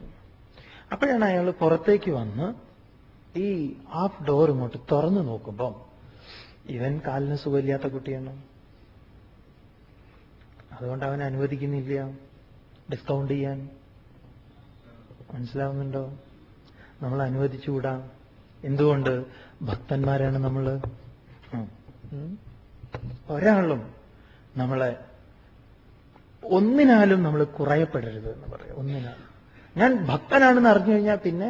അപ്പോഴാണ് അയാൾ പുറത്തേക്ക് വന്ന് ഈ ഹാഫ് ഡോർ ഇങ്ങോട്ട് തുറന്നു നോക്കുമ്പം ഇവൻ കാലിന് സുഖമില്ലാത്ത കുട്ടിയാണ്. അതുകൊണ്ട് അവൻ അനുവദിക്കുന്നില്ല ഡിസ്കൗണ്ട് ചെയ്യാൻ. മനസ്സിലാവുന്നുണ്ടോ? നമ്മൾ അനുവദിച്ചുകൂടാ. എന്തുകൊണ്ട്? ഭക്തന്മാരാണ് നമ്മൾ. ഒരാളും നമ്മളെ ഒന്നിനാലും നമ്മൾ കുറയപ്പെടരുത് എന്ന് പറയാം. ഒന്നിനാലും ഞാൻ ഭക്തനാണെന്ന് അറിഞ്ഞു കഴിഞ്ഞാൽ പിന്നെ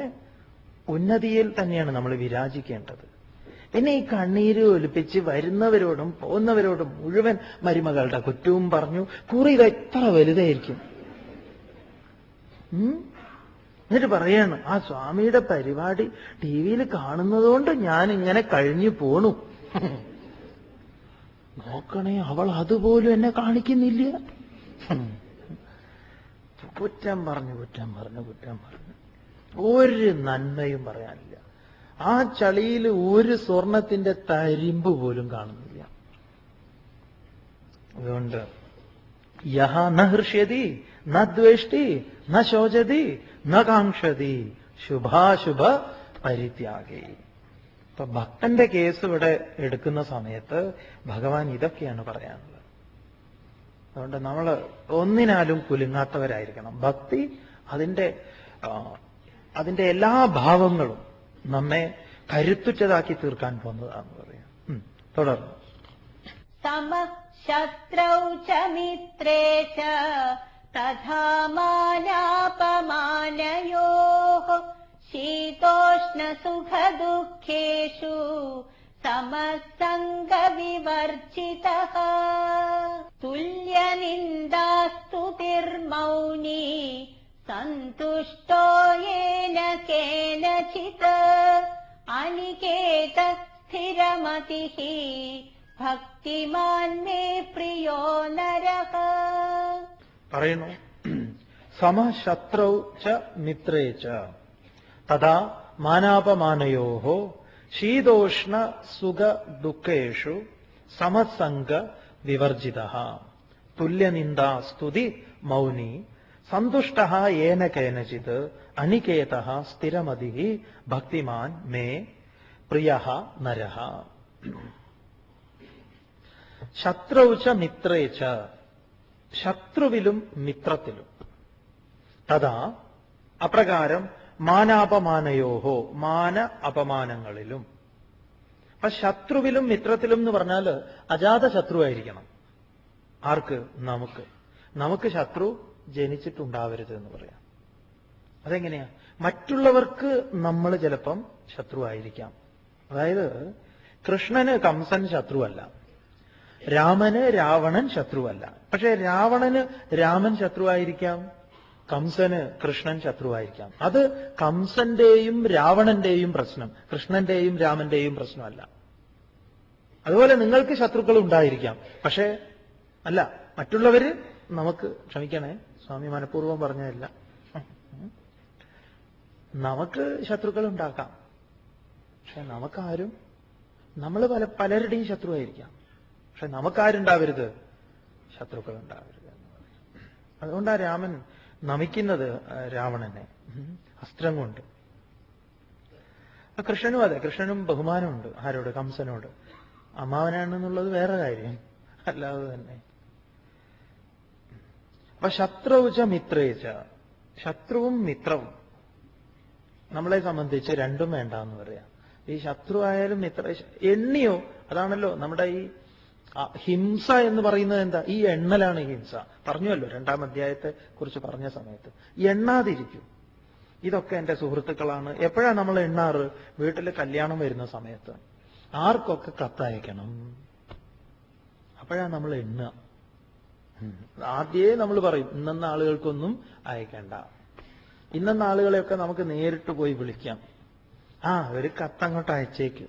ഉന്നതിയിൽ തന്നെയാണ് നമ്മൾ വിരാജിക്കേണ്ടത്. പിന്നെ ഈ കണ്ണീര് ഒലിപ്പിച്ച് വരുന്നവരോടും പോകുന്നവരോടും മുഴുവൻ മരുമകളുടെ കുറ്റവും പറഞ്ഞു കുറി ഇത് എത്ര വലുതായിരിക്കും. എന്നിട്ട് പറയാണ്, ആ സ്വാമിയുടെ പരിപാടി ടിവിയിൽ കാണുന്നതുകൊണ്ട് ഞാൻ ഇങ്ങനെ കഴിഞ്ഞു പോണു. നോക്കണേ, അവൾ അതുപോലും എന്നെ കാണിക്കുന്നില്ല. കുറ്റം പറഞ്ഞു ഒരു നന്മയും പറയാനില്ല. ആ ചളിയിൽ ഒരു സ്വർണത്തിന്റെ തരിമ്പ് പോലും കാണുന്നില്ല. അതുകൊണ്ട് യഹ ന ഹൃഷ്യതി ന ദ്വേഷ്ടി ന ശോചതി ന കാംക്ഷതി ശുഭാശുഭ പരിത്യാഗി. ഇപ്പൊ ഭക്തന്റെ കേസ് ഇവിടെ എടുക്കുന്ന സമയത്ത് ഭഗവാൻ ഇതൊക്കെയാണ് പറയാനുള്ളത്. അതുകൊണ്ട് നമ്മൾ ഒന്നിനാലും കുലുങ്ങാത്തവരായിരിക്കണം. ഭക്തി അതിന്റെ എല്ലാ ഭാവങ്ങളും നമ്മെ കരുത്തുറ്റതാക്കി തീർക്കാൻ പോകുന്നതാണെന്ന് പറയാം. തുടർന്ന് സമ ശത്രൗ ച മിത്രേ ച തഥാ മാനാപമാനയോഃ ശീതോഷ്ണ സുഖ ദുഃഖേഷു സമസംഗ വിവർജിതഃ തുല്യനിന്ദാസ്തുതിർമൗനീ സന്തുഷ്ടോ യേന കേനചിത് അനികേത സ്ഥിരമതിഃ ഭക്തിമാൻ മേ പ്രിയോ നരഃ. പറയുന്നു, സമശത്രൗ ച മിത്രേ ച തഥാ മാനാപമാനയോഃ ശീതോഷ്ണ സുഖ ദുഃഖേഷു സമസംഗ വിവർജിതഃ തുല്യനിന്ദാ സ്തുതി മൗനി സന്തുഷ്ടഃ യേന കേനചിത് അനികേതഃ സ്ഥിരമതിഃ ഭക്തിമാൻ മേ പ്രിയഃ നരഃ. ശത്രൗ ച മിത്രേ ച, ശത്രുവിലും മിത്രത്തിലും, തഥാ അപ്രകാരം മാനാപമാനയോഹോ, മാന അപമാനങ്ങളിലും. അപ്പൊ ശത്രുവിലും മിത്രത്തിലും എന്ന് പറഞ്ഞാൽ അജാത ശത്രുവായിരിക്കണം. ആർക്ക്? നമുക്ക് ശത്രു ജനിച്ചിട്ടുണ്ടാവരുത് എന്ന് പറയാം. അതെങ്ങനെയാ? മറ്റുള്ളവർക്ക് നമ്മൾ ചിലപ്പം ശത്രുവായിരിക്കാം. അതായത് കൃഷ്ണന് കംസൻ ശത്രുവല്ല, രാമന് രാവണൻ ശത്രുവല്ല. പക്ഷെ രാവണന് രാമൻ ശത്രുവായിരിക്കാം, കംസന് കൃഷ്ണൻ ശത്രുവായിരിക്കാം. അത് കംസന്റെയും രാവണന്റെയും പ്രശ്നം, കൃഷ്ണന്റെയും രാമന്റെയും പ്രശ്നമല്ല. അതുപോലെ നിങ്ങൾക്ക് ശത്രുക്കൾ ഉണ്ടായിരിക്കാം, പക്ഷേ അല്ല മറ്റുള്ളവര് നമുക്ക്, ക്ഷമിക്കണേ സ്വാമി മനഃപൂർവ്വം പറഞ്ഞതല്ല, നമുക്ക് ശത്രുക്കൾ ഉണ്ടാക്കാം. പക്ഷെ നമുക്കാരും, നമ്മൾ പലരുടെയും ശത്രുവായിരിക്കാം, പക്ഷെ നമുക്കാരുണ്ടാവരുത്? ശത്രുക്കൾ ഉണ്ടാവരുത് എന്ന് പറയും. അതുകൊണ്ടാ രാമൻ നമിക്കുന്നത് രാവണനെ അസ്ത്രം കൊണ്ട്. കൃഷ്ണനും അതെ, കൃഷ്ണനും ബഹുമാനമുണ്ട്. ആരോട്? കംസനോട്. അമ്മാവനാണെന്നുള്ളത് വേറെ കാര്യം, അല്ലാതെ തന്നെ. അപ്പൊ ശത്രുച്ച മിത്രേച്ച, ശത്രുവും മിത്രവും നമ്മളെ സംബന്ധിച്ച് രണ്ടും വേണ്ടെന്ന് പറയാം. ഈ ശത്രു ആയാലും മിത്ര, എണ്ണിയോ? അതാണല്ലോ നമ്മുടെ ഈ ഹിംസ എന്ന് പറയുന്നത്. എന്താ? ഈ എണ്ണലാണ് ഹിംസ. പറഞ്ഞുവല്ലോ 2-ാം അധ്യായത്തെ കുറിച്ച് പറഞ്ഞ സമയത്ത്. എണ്ണാതിരിക്കും. ഇതൊക്കെ എന്റെ സുഹൃത്തുക്കളാണ്. എപ്പോഴാണ് നമ്മൾ എണ്ണാറ്? വീട്ടിൽ കല്യാണം വരുന്ന സമയത്ത്. ആർക്കൊക്കെ കത്തയക്കണം, അപ്പോഴാണ് നമ്മൾ എണ്ണുക. ആദ്യമേ നമ്മൾ പറയും ഇന്നെന്ന ആളുകൾക്കൊന്നും അയക്കണ്ട. ഇന്നെന്ന ആളുകളെയൊക്കെ നമുക്ക് നേരിട്ട് പോയി വിളിക്കാം. ഒരു കത്തങ്ങോട്ട് അയച്ചേക്ക്.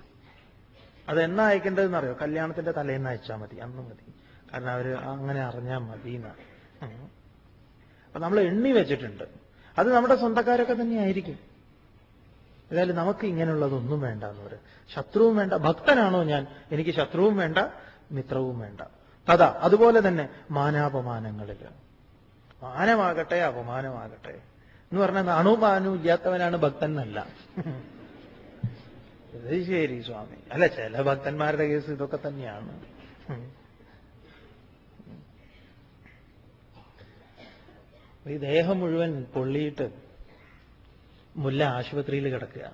അതെന്നാ അയക്കേണ്ടതെന്ന് അറിയോ? കല്യാണത്തിന്റെ തലേന്ന് അയച്ചാൽ മതി, അന്ന് മതി. കാരണം അവര് അങ്ങനെ അറിഞ്ഞാൽ മതി എന്നാണ്. അപ്പൊ നമ്മൾ എണ്ണി വെച്ചിട്ടുണ്ട്. അത് നമ്മുടെ സ്വന്തക്കാരൊക്കെ തന്നെയായിരിക്കും. ഏതായാലും നമുക്ക് ഇങ്ങനെയുള്ളതൊന്നും വേണ്ട എന്ന് പറയും. ശത്രുവും വേണ്ട. ഭക്തനാണോ ഞാൻ? എനിക്ക് ശത്രുവും വേണ്ട, മിത്രവും വേണ്ട. അതാ അതുപോലെ തന്നെ മാനാപമാനങ്ങളിൽ മാനമാകട്ടെ അപമാനമാകട്ടെ എന്ന് പറഞ്ഞാൽ നാണവും മാനവും ഇല്ലാത്തവനാണ് ഭക്തൻ എന്നല്ല. ഇത് ശരി സ്വാമി. അല്ല, ചില ഭക്തന്മാരുടെ കേസ് ഇതൊക്കെ തന്നെയാണ്. ഈ ദേഹം മുഴുവൻ പൊള്ളിയിട്ട് മുല്ല ആശുപത്രിയിൽ കിടക്കുക.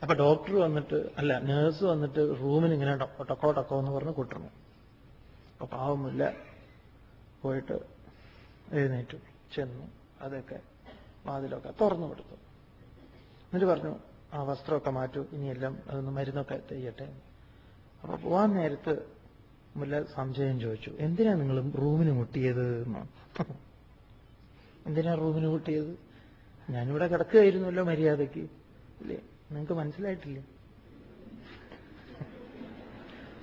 അപ്പൊ ഡോക്ടർ വന്നിട്ട്, അല്ല നേഴ്സ് വന്നിട്ട് റൂമിൽ ഇങ്ങനെ ടക്കോ എന്ന് പറഞ്ഞ് കൂട്ടണം. അപ്പൊ പാവം മുല്ല പോയിട്ട് എഴുന്നേറ്റു ചെന്നു. അതൊക്കെ വാതിലൊക്കെ തുറന്നു കൊടുത്തു. എന്നിട്ട് പറഞ്ഞു, വസ്ത്രമൊക്കെ മാറ്റൂ, ഇനിയെല്ലാം അതൊന്ന് മരുന്നൊക്കെ ചെയ്യട്ടെ. അപ്പൊ പോവാൻ നേരത്ത് മുല്ല സംശയം ചോദിച്ചു, എന്തിനാ നിങ്ങൾ റൂമിന് മുട്ടിയത്? എന്തിനാ റൂമിന് മുട്ടിയത്? ഞാനിവിടെ കിടക്കുകയായിരുന്നല്ലോ മര്യാദയ്ക്ക്, ഇല്ലേ? നിങ്ങൾക്ക് മനസ്സിലായിട്ടില്ലേ?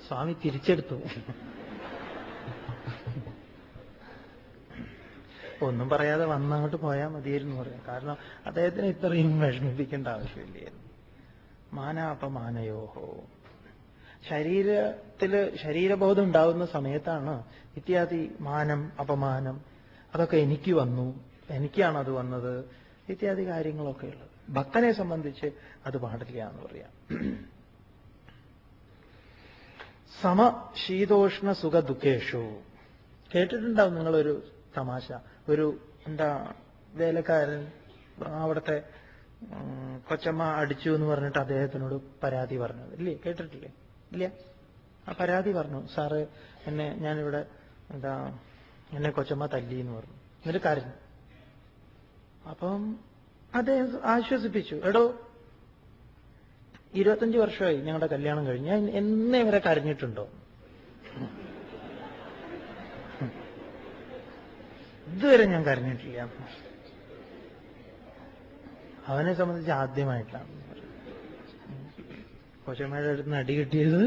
സ്വാമി തിരിച്ചെടുത്തു. ഒന്നും പറയാതെ വന്നങ്ങോട്ട് പോയാൽ മതിയായിരുന്നു പറയാം. കാരണം അദ്ദേഹത്തിന് ഇത്രയും വിഷമിപ്പിക്കേണ്ട ആവശ്യമില്ലായിരുന്നു. മാനാപമാനയോഹോ. ശരീരബോധം ഉണ്ടാവുന്ന സമയത്താണ് ഇത്യാദി മാനം അപമാനം അതൊക്കെ എനിക്ക് വന്നു, എനിക്കാണ് അത് വന്നത്, ഇത്യാദി കാര്യങ്ങളൊക്കെ ഉള്ളത്. ഭക്തനെ സംബന്ധിച്ച് അത് പാടില്ല എന്ന് പറയാം. സമ ശീതോഷ്ണ സുഖ ദുഃഖേഷു. കേട്ടിട്ടുണ്ടാവും നിങ്ങളൊരു തമാശ. ഒരു വേലക്കാരൻ അവിടുത്തെ കൊച്ചമ്മ അടിച്ചു എന്ന് പറഞ്ഞിട്ട് അദ്ദേഹത്തിനോട് പരാതി പറഞ്ഞത് ഇല്ലേ? കേട്ടിട്ടില്ലേ? ഇല്ല. ആ പരാതി പറഞ്ഞു, സാറ് ഞാനിവിടെ എന്നെ കൊച്ചമ്മ തല്ലി എന്ന് പറഞ്ഞു. എന്നിട്ട് കരഞ്ഞു. അപ്പം അദ്ദേഹം ആശ്വസിപ്പിച്ചു, എടോ 25 വർഷമായി ഞങ്ങളുടെ കല്യാണം കഴിഞ്ഞ്, ഞാൻ എന്നേ വരെ കരഞ്ഞിട്ടുണ്ടോ? ഇതുവരെ ഞാൻ കരഞ്ഞിട്ടില്ല. അവനെ സംബന്ധിച്ച് ആദ്യമായിട്ടാണ്. കൊച്ചമ്മയുടെ അടുത്ത് അടി കിട്ടിയത്.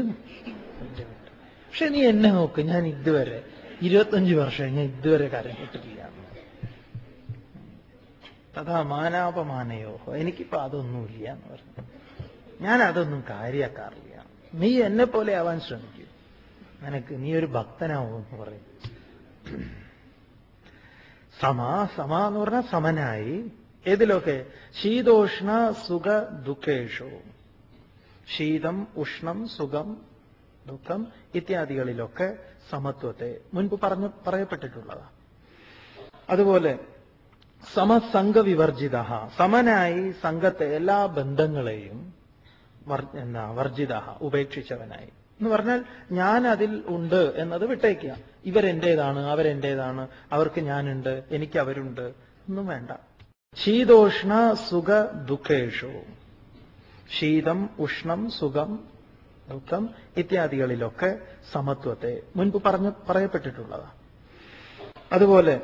പക്ഷെ നീ എന്നെ നോക്ക്, ഞാൻ ഇതുവരെ 25 വർഷമായി ഞാൻ ഇതുവരെ കരഞ്ഞിട്ടില്ല. തഥാ മാനാപമാനയോ, എനിക്കിപ്പോ അതൊന്നുമില്ല എന്ന് പറഞ്ഞു. ഞാൻ അതൊന്നും കാര്യാക്കാറില്ല. നീ എന്നെ പോലെ ആവാൻ ശ്രമിക്കൂ, നിനക്ക് നീ ഒരു ഭക്തനാവൂ എന്ന് പറയും. സമ എന്ന് പറഞ്ഞാൽ സമനായി. ഏതിലൊക്കെ? ശീതോഷ്ണ സുഖ ദുഃഖേഷു. ശീതം, ഉഷ്ണം, സുഖം, ദുഃഖം ഇത്യാദികളിലൊക്കെ സമത്വത്തെ മുൻപ് പറയപ്പെട്ടിട്ടുള്ളതാ. അതുപോലെ സമസംഗ വിവർജിത. സമനായി സംഘത്തെ എല്ലാ ബന്ധങ്ങളെയും വർജിത ഉപേക്ഷിച്ചവനായി എന്ന് പറഞ്ഞാൽ ഞാൻ അതിൽ ഉണ്ട് എന്നത് വിട്ടേക്കുക. ഇവരെന്റേതാണ്, അവരെന്റേതാണ്, അവർക്ക് ഞാനുണ്ട്, എനിക്ക് അവരുണ്ട്, ഒന്നും വേണ്ട. ശീതോഷ്ണ സുഖ ദുഃഖേഷു. ശീതം, ഉഷ്ണം, സുഖം, ദുഃഖം ഇത്യാദികളിലൊക്കെ സമത്വത്തെ മുൻപ് പറയപ്പെട്ടിട്ടുള്ളതാ. അതുപോലെ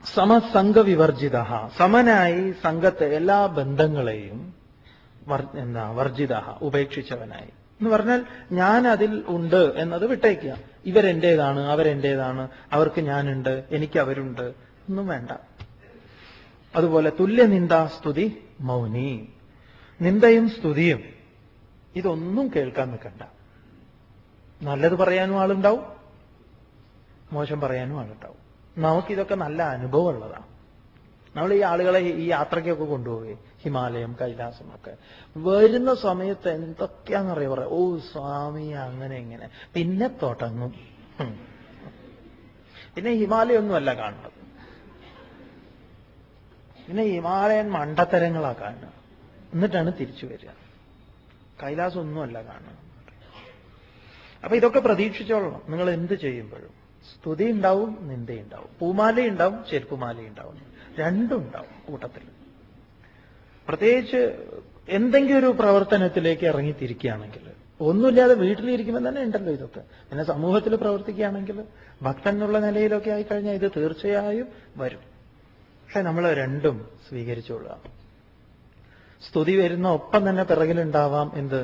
സമസംഗ വിവർജിത. സമനായി സംഘത്തെ എല്ലാ ബന്ധങ്ങളെയും വർജിത ഉപേക്ഷിച്ചവനായി എന്ന് പറഞ്ഞാൽ ഞാൻ അതിൽ ഉണ്ട് എന്നത് വിട്ടേക്കുക. ഇവരെന്റേതാണ്, അവരെന്റേതാണ്, അവർക്ക് ഞാനുണ്ട്, എനിക്ക് അവരുണ്ട്, ഒന്നും വേണ്ട. അതുപോലെ തുല്യനിന്ദ സ്തുതി മൗനി. നിന്ദയും സ്തുതിയും ഇതൊന്നും കേൾക്കാൻ നിൽക്കണ്ട. നല്ലത് പറയാനും ആളുണ്ടാവും, മോശം പറയാനും ആളുണ്ടാവും. നമുക്കിതൊക്കെ നല്ല അനുഭവം ഉള്ളതാണ്. നമ്മൾ ഈ ആളുകളെ ഈ യാത്രയ്ക്കൊക്കെ കൊണ്ടുപോയി ഹിമാലയം, കൈലാസം ഒക്കെ വരുന്ന സമയത്ത് എന്തൊക്കെയാണെന്നറിയാ പറയാം. ഓ സ്വാമി അങ്ങനെ ഇങ്ങനെ, പിന്നെ തുടങ്ങും. പിന്നെ ഹിമാലയൊന്നുമല്ല കാണുന്നത്, പിന്നെ ഹിമാലയൻ മണ്ടത്തരങ്ങളാ കാണുക. എന്നിട്ടാണ് തിരിച്ചു വരിക. കൈലാസം ഒന്നുമല്ല കാണുക. അപ്പൊ ഇതൊക്കെ പ്രതീക്ഷിച്ചോളണം നിങ്ങൾ എന്ത് ചെയ്യുമ്പോഴും. സ്തുതി ഉണ്ടാവും, നിന്ദയുണ്ടാവും, പൂമാലയുണ്ടാവും, ചെരുപ്പുമാലയുണ്ടാവും, രണ്ടും ഉണ്ടാവും കൂട്ടത്തിൽ. പ്രത്യേകിച്ച് എന്തെങ്കിലും ഒരു പ്രവർത്തനത്തിലേക്ക് ഇറങ്ങിത്തിരിക്കുകയാണെങ്കിൽ, ഒന്നുമില്ലാതെ വീട്ടിലിരിക്കുമ്പോൾ തന്നെ ഉണ്ടല്ലോ ഇതൊക്കെ, പിന്നെ സമൂഹത്തിൽ പ്രവർത്തിക്കുകയാണെങ്കിൽ ഭക്തൻ എന്നുള്ള നിലയിലൊക്കെ ആയിക്കഴിഞ്ഞാൽ ഇത് തീർച്ചയായും വരും. പക്ഷെ നമ്മൾ രണ്ടും സ്വീകരിച്ചുകൊള്ളുക. സ്തുതി വരുന്ന ഒപ്പം തന്നെ പിറകിലുണ്ടാവാം എന്ത്?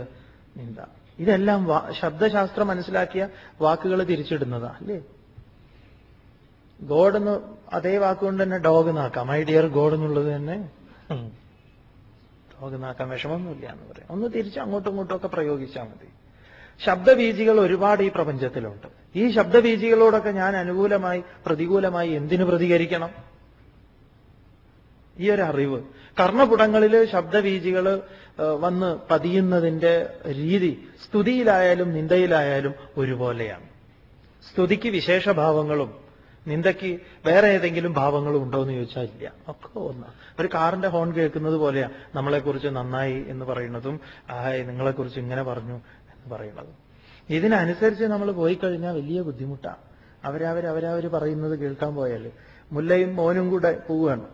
നിന്ദ. ഇതെല്ലാം ശബ്ദശാസ്ത്രം മനസ്സിലാക്കിയ വാക്കുകൾ തിരിച്ചിടുന്നതാ അല്ലേ? ഗോഡ് എന്ന് അതേ വാക്കുകൊണ്ട് തന്നെ ഡോഗ് നാക്കാം. മൈ ഡിയർ ഗോഡ് എന്നുള്ളത് തന്നെ ഡോഗ് നാക്കാൻ വിഷമമൊന്നുമില്ല എന്ന് പറയാം. ഒന്ന് തിരിച്ച് അങ്ങോട്ടും ഇങ്ങോട്ടും ഒക്കെ പ്രയോഗിച്ചാൽ മതി. ശബ്ദബീജികൾ ഒരുപാട് ഈ പ്രപഞ്ചത്തിലുണ്ട്. ഈ ശബ്ദബീജികളോടൊക്കെ ഞാൻ അനുകൂലമായി പ്രതികൂലമായി എന്തിനു പ്രതികരിക്കണം? ഈ ഒരു അറിവ്. കർണപുടങ്ങളിൽ ശബ്ദബീജികൾ വന്ന് പതിയുന്നതിന്റെ രീതി സ്തുതിയിലായാലും നിന്ദയിലായാലും ഒരുപോലെയാണ്. സ്തുതിക്ക് വിശേഷഭാവങ്ങളും നിന്ദയ്ക്ക് വേറെ ഏതെങ്കിലും ഭാവങ്ങളും ഉണ്ടോ എന്ന് ചോദിച്ചാൽ ഇല്ല. ഒക്കെ ഒന്ന്. ഒരു കാറിന്റെ ഹോൺ കേൾക്കുന്നത് പോലെയാ നമ്മളെക്കുറിച്ച് നന്നായി എന്ന് പറയുന്നതും നിങ്ങളെക്കുറിച്ച് ഇങ്ങനെ പറഞ്ഞു എന്ന് പറയുന്നതും. ഇതിനനുസരിച്ച് നമ്മൾ പോയി കഴിഞ്ഞാൽ വലിയ ബുദ്ധിമുട്ടാണ്. അവരവർ പറയുന്നത് കേൾക്കാൻ പോയാൽ മുല്ലയും മോനും കൂടെ പോവുകയാണ്.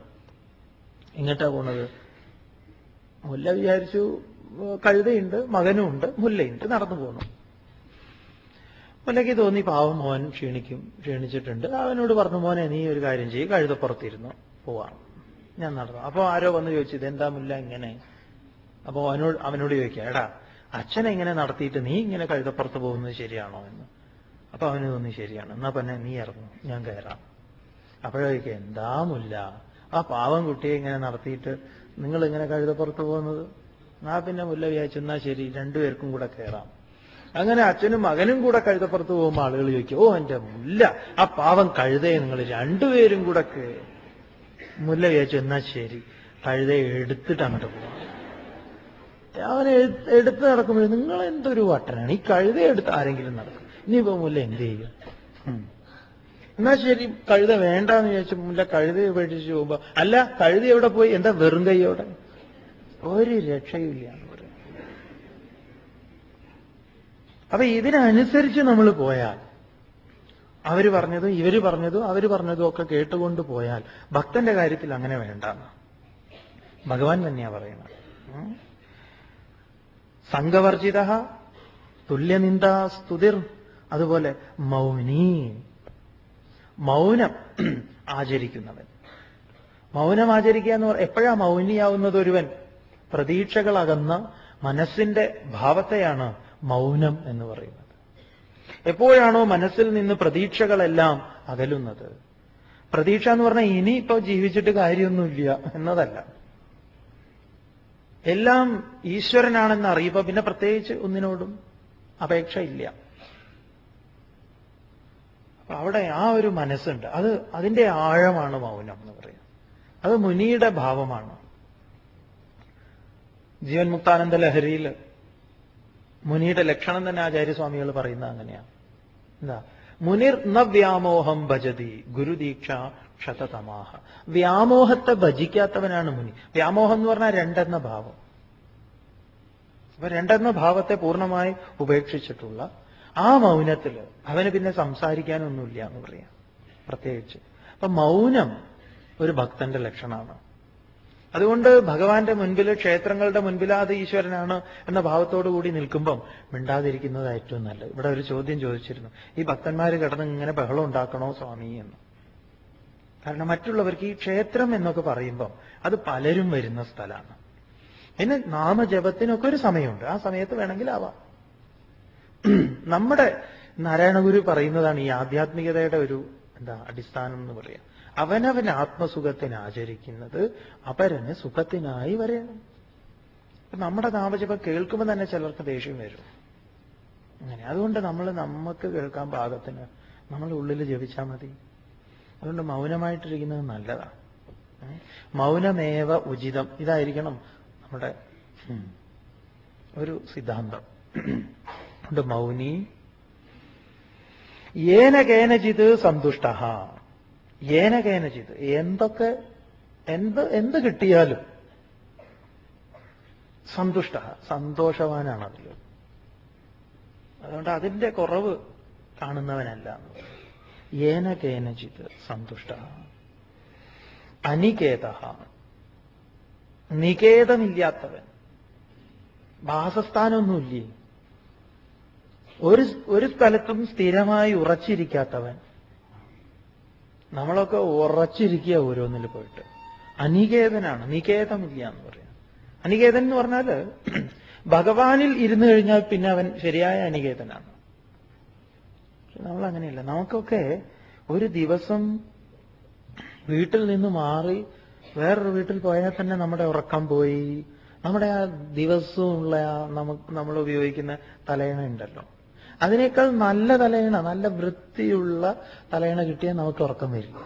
എങ്ങോട്ടാ പോണത്? മുല്ല വിചാരിച്ചു കഴുതയുണ്ട്, മകനുമുണ്ട്, മുല്ലയുണ്ട്, നടന്നു പോകണം. മുല്ലയ്ക്ക് തോന്നി പാവം മോൻ ക്ഷീണിച്ചിട്ടുണ്ട്. അവനോട് പറഞ്ഞു, മോനെ നീ ഒരു കാര്യം ചെയ്യും, കഴുതപ്പുറത്തിരുന്നു പോവാം, ഞാൻ നടന്നു. അപ്പൊ ആരോ വന്ന് ചോദിച്ചു, ഇതെന്താ മുല്ല ഇങ്ങനെ? അപ്പൊ അവനോട് ചോദിക്കുക, എടാ അച്ഛനെ ഇങ്ങനെ നടത്തിയിട്ട് നീ ഇങ്ങനെ കഴുതപ്പുറത്ത് പോകുന്നത് ശരിയാണോ എന്ന്. അപ്പൊ അവന് തോന്നി ശരിയാണ്, എന്നാ പിന്നെ നീ ഇറങ്ങും, ഞാൻ കയറാം. അപ്പോഴേക്ക് എന്താ മുല്ല, ആ പാവം കുട്ടിയെ ഇങ്ങനെ നടത്തിയിട്ട് നിങ്ങൾ ഇങ്ങനെ കഴുതപ്പുറത്ത് പോകുന്നത്? ആ പിന്നെ മുല്ല വിചാരിച്ചു, എന്നാ ശരി രണ്ടുപേർക്കും കൂടെ കയറാം. അങ്ങനെ അച്ഛനും മകനും കൂടെ കഴുതപ്പുറത്ത് പോകുമ്പോൾ ആളുകൾ ചോദിക്കും, ഓ എന്റെ മുല്ല, ആ പാവം കഴുതയെ നിങ്ങൾ രണ്ടുപേരും കൂടെ മുല്ല വിചാരിച്ചു, എന്നാ ശരി കഴുതയെ എടുത്തിട്ട് അങ്ങോട്ട് പോവാം. അവനെ എടുത്ത് നടക്കുമ്പോൾ നിങ്ങൾ എന്തൊരു വട്ടനാണ്, ഈ കഴുതയെ എടുത്ത് ആരെങ്കിലും നടക്കും, ഇനിയിപ്പോ മുല്ല എന്ത് ചെയ്യും? എന്നാ ശരി കഴുത വേണ്ടാന്ന് വിചാരിച്ചു മുല്ല കഴുതയെ ഉപേക്ഷിച്ച് പോകുമ്പോ, അല്ല കഴുത എവിടെ പോയി? എന്താ വെറും കൈയോടെ? ഒരു രക്ഷയില്ല എന്ന് പറയും. അപ്പൊ ഇതിനനുസരിച്ച് നമ്മൾ പോയാൽ, അവര് പറഞ്ഞതും ഇവര് പറഞ്ഞതും അവര് പറഞ്ഞതും ഒക്കെ കേട്ടുകൊണ്ട് പോയാൽ, ഭക്തന്റെ കാര്യത്തിൽ അങ്ങനെ വേണ്ടെന്ന് ഭഗവാൻ തന്നെയാ പറയുന്നത്. സംഘവർജിത തുല്യനിന്ദ സ്തുതിർ, അതുപോലെ മൗനീ, മൗനം ആചരിക്കുന്നവൻ. മൗനം ആചരിക്കുക എന്ന് പറഞ്ഞാൽ എപ്പോഴാ മൗനിയാവുന്നത് ഒരുവൻ? പ്രതീക്ഷകളകന്ന മനസ്സിന്റെ ഭാവത്തെയാണ് മൗനം എന്ന് പറയുന്നത്. എപ്പോഴാണോ മനസ്സിൽ നിന്ന് പ്രതീക്ഷകളെല്ലാം അകലുന്നത്, പ്രതീക്ഷ എന്ന് പറഞ്ഞാൽ ഇനിയിപ്പോ ജീവിച്ചിട്ട് കാര്യമൊന്നുമില്ല എന്നതല്ല, എല്ലാം ഈശ്വരനാണെന്ന് അറിയുമ്പോ പിന്നെ പ്രത്യേകിച്ച് ഒന്നിനോടും അപേക്ഷ ഇല്ല. അപ്പൊ അവിടെ ആ ഒരു മനസ്സുണ്ട്, അതിന്റെ ആഴമാണ് മൗനം എന്ന് പറയുന്നത്. അത് മുനിയുടെ ഭാവമാണ്. ജീവൻ മുക്താനന്ദ ലഹരിയിൽ മുനിയുടെ ലക്ഷണം തന്നെ ആചാര്യസ്വാമികൾ പറയുന്നത് അങ്ങനെയാണ്. എന്താ? മുനിർ ന വ്യാമോഹം ഭജതി ഗുരുദീക്ഷ ക്ഷതതമാഹ. വ്യാമോഹത്തെ ഭജിക്കാത്തവനാണ് മുനി. വ്യാമോഹം എന്ന് പറഞ്ഞാൽ രണ്ടെന്ന ഭാവം. അപ്പൊ രണ്ടെന്ന ഭാവത്തെ പൂർണ്ണമായി ഉപേക്ഷിച്ചിട്ടുള്ള ആ മൗനത്തിൽ അവന് പിന്നെ സംസാരിക്കാനൊന്നുമില്ല എന്ന് പറയാം പ്രത്യേകിച്ച്. അപ്പൊ മൗനം ഒരു ഭക്തന്റെ ലക്ഷണമാണ്. അതുകൊണ്ട് ഭഗവാന്റെ മുൻപിൽ, ക്ഷേത്രങ്ങളുടെ മുൻപിൽ അത് ഈശ്വരനാണ് എന്ന ഭാവത്തോടു കൂടി നിൽക്കുമ്പം മിണ്ടാതിരിക്കുന്നത് ഏറ്റവും നല്ലത്. ഇവിടെ ഒരു ചോദ്യം ചോദിച്ചിരുന്നു, ഈ ഭക്തന്മാർ കിടന്ന് ഇങ്ങനെ ബഹളം ഉണ്ടാക്കണോ സ്വാമി എന്ന്. കാരണം മറ്റുള്ളവർക്ക് ഈ ക്ഷേത്രം എന്നൊക്കെ പറയുമ്പം അത് പലരും വരുന്ന സ്ഥലമാണ്. പിന്നെ നാമജപത്തിനൊക്കെ ഒരു സമയമുണ്ട്, ആ സമയത്ത് വേണമെങ്കിൽ ആവാം. നമ്മുടെ നാരായണഗുരു പറയുന്നതാണ് ഈ ആധ്യാത്മികതയുടെ ഒരു അടിസ്ഥാനം എന്ന് പറയാം. അവനവൻ ആത്മസുഖത്തിന് ആചരിക്കുന്നത് അപരന് സുഖത്തിനായി വരയണം. നമ്മുടെ നാമജപം കേൾക്കുമ്പോൾ തന്നെ ചിലർക്ക് ദേഷ്യം വരും. അങ്ങനെ അതുകൊണ്ട് നമുക്ക് കേൾക്കാൻ പാകത്തിന് നമ്മൾ ഉള്ളിൽ ജപിച്ചാൽ മതി. അതുകൊണ്ട് മൗനമായിട്ടിരിക്കുന്നത് നല്ലതാണ്. മൗനമേവ ഉചിതം, ഇതായിരിക്കണം നമ്മുടെ ഒരു സിദ്ധാന്തം. അതുകൊണ്ട് മൗനി ഏന കേനചിത് സന്തുഷ്ട, ഏന കേനചിത്, എന്ത് കിട്ടിയാലും സന്തുഷ്ട, സന്തോഷവാനാണ് അതിൽ. അതുകൊണ്ട് അതിന്റെ കുറവ് കാണുന്നവനല്ല. ഏന കേനചിത് സന്തുഷ്ട അനികേത, നികേതമില്ലാത്തവൻ, വാസസ്ഥാനമൊന്നുമില്ലേ, ഒരു സ്ഥലത്തും സ്ഥിരമായി ഉറച്ചിരിക്കാത്തവൻ. നമ്മളൊക്കെ ഉറച്ചിരിക്കുക ഓരോന്നിൽ പോയിട്ട്. അനികേതനാണ്, നികേതമില്ല എന്ന് പറയാം. അനികേതൻ എന്ന് പറഞ്ഞാല് ഭഗവാനിൽ ഇരുന്നു കഴിഞ്ഞാൽ പിന്നെ അവൻ ശരിയായ അനികേതനാണ്. നമ്മൾ അങ്ങനെയല്ല. നമുക്കൊക്കെ ഒരു ദിവസം വീട്ടിൽ നിന്ന് മാറി വേറൊരു വീട്ടിൽ പോയാൽ തന്നെ നമ്മുടെ ഉറക്കം പോയി, നമ്മുടെ ആ ദിവസമുള്ള നമ്മൾ ഉപയോഗിക്കുന്ന തലയണ ഉണ്ടല്ലോ, അതിനേക്കാൾ നല്ല തലയണ, നല്ല വൃത്തിയുള്ള തലയണ കിട്ടിയാൽ നമുക്ക് ഉറക്കം വരില്ല.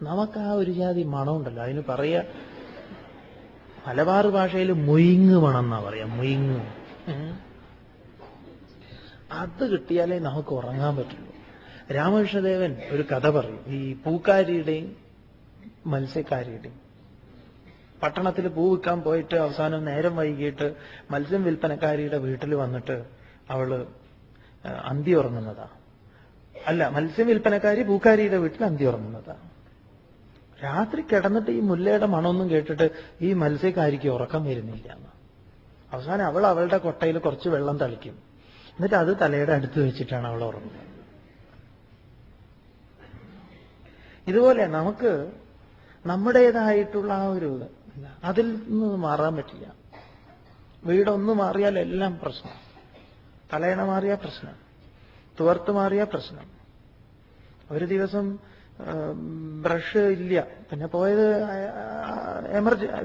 നമുക്ക് ആ ഒരു ജാതി മണമുണ്ടല്ലോ, അതിന് പറയാ മലബാർ ഭാഷയിൽ മുയിങ് മണം എന്നാ പറയാ, മുയിങ്. അത് കിട്ടിയാലേ നമുക്ക് ഉറങ്ങാൻ പറ്റുള്ളൂ. രാമകൃഷ്ണദേവൻ ഒരു കഥ പറയും, ഈ പൂക്കാരിയുടെയും മത്സ്യക്കാരിയുടെയും. പട്ടണത്തിൽ പൂ വിൽക്കാൻ പോയിട്ട് അവസാനം നേരം വൈകിട്ട് മത്സ്യം വിൽപ്പനക്കാരിയുടെ വീട്ടിൽ വന്നിട്ട് അവള് അന്തി ഉറങ്ങുന്നതാ. അല്ല, മത്സ്യം വിൽപ്പനക്കാരി പൂക്കാരിയുടെ വീട്ടിൽ അന്തി ഉറങ്ങുന്നതാ. രാത്രി കിടന്നിട്ട് ഈ മുല്ലയുടെ മണമൊന്നും കേട്ടിട്ട് ഈ മത്സ്യക്കാരിക്ക് ഉറക്കം വരുന്നില്ല. അവസാനം അവൾ അവളുടെ കൊട്ടയിൽ കുറച്ച് വെള്ളം തളിക്കും, എന്നിട്ട് അത് തലയുടെ അടുത്ത് വെച്ചിട്ടാണ് അവൾ ഉറങ്ങുന്നത്. ഇതുപോലെ നമുക്ക് നമ്മുടേതായിട്ടുള്ള ആ ഒരു അതിൽ നിന്ന് മാറാൻ പറ്റില്ല. വീടൊന്ന് മാറിയാൽ എല്ലാം പ്രശ്നം. തലയണ മാറിയ പ്രശ്നം, തുവർത്ത് മാറിയ പ്രശ്നം. ഒരു ദിവസം ബ്രഷ് ഇല്ല, പിന്നെ പോയത്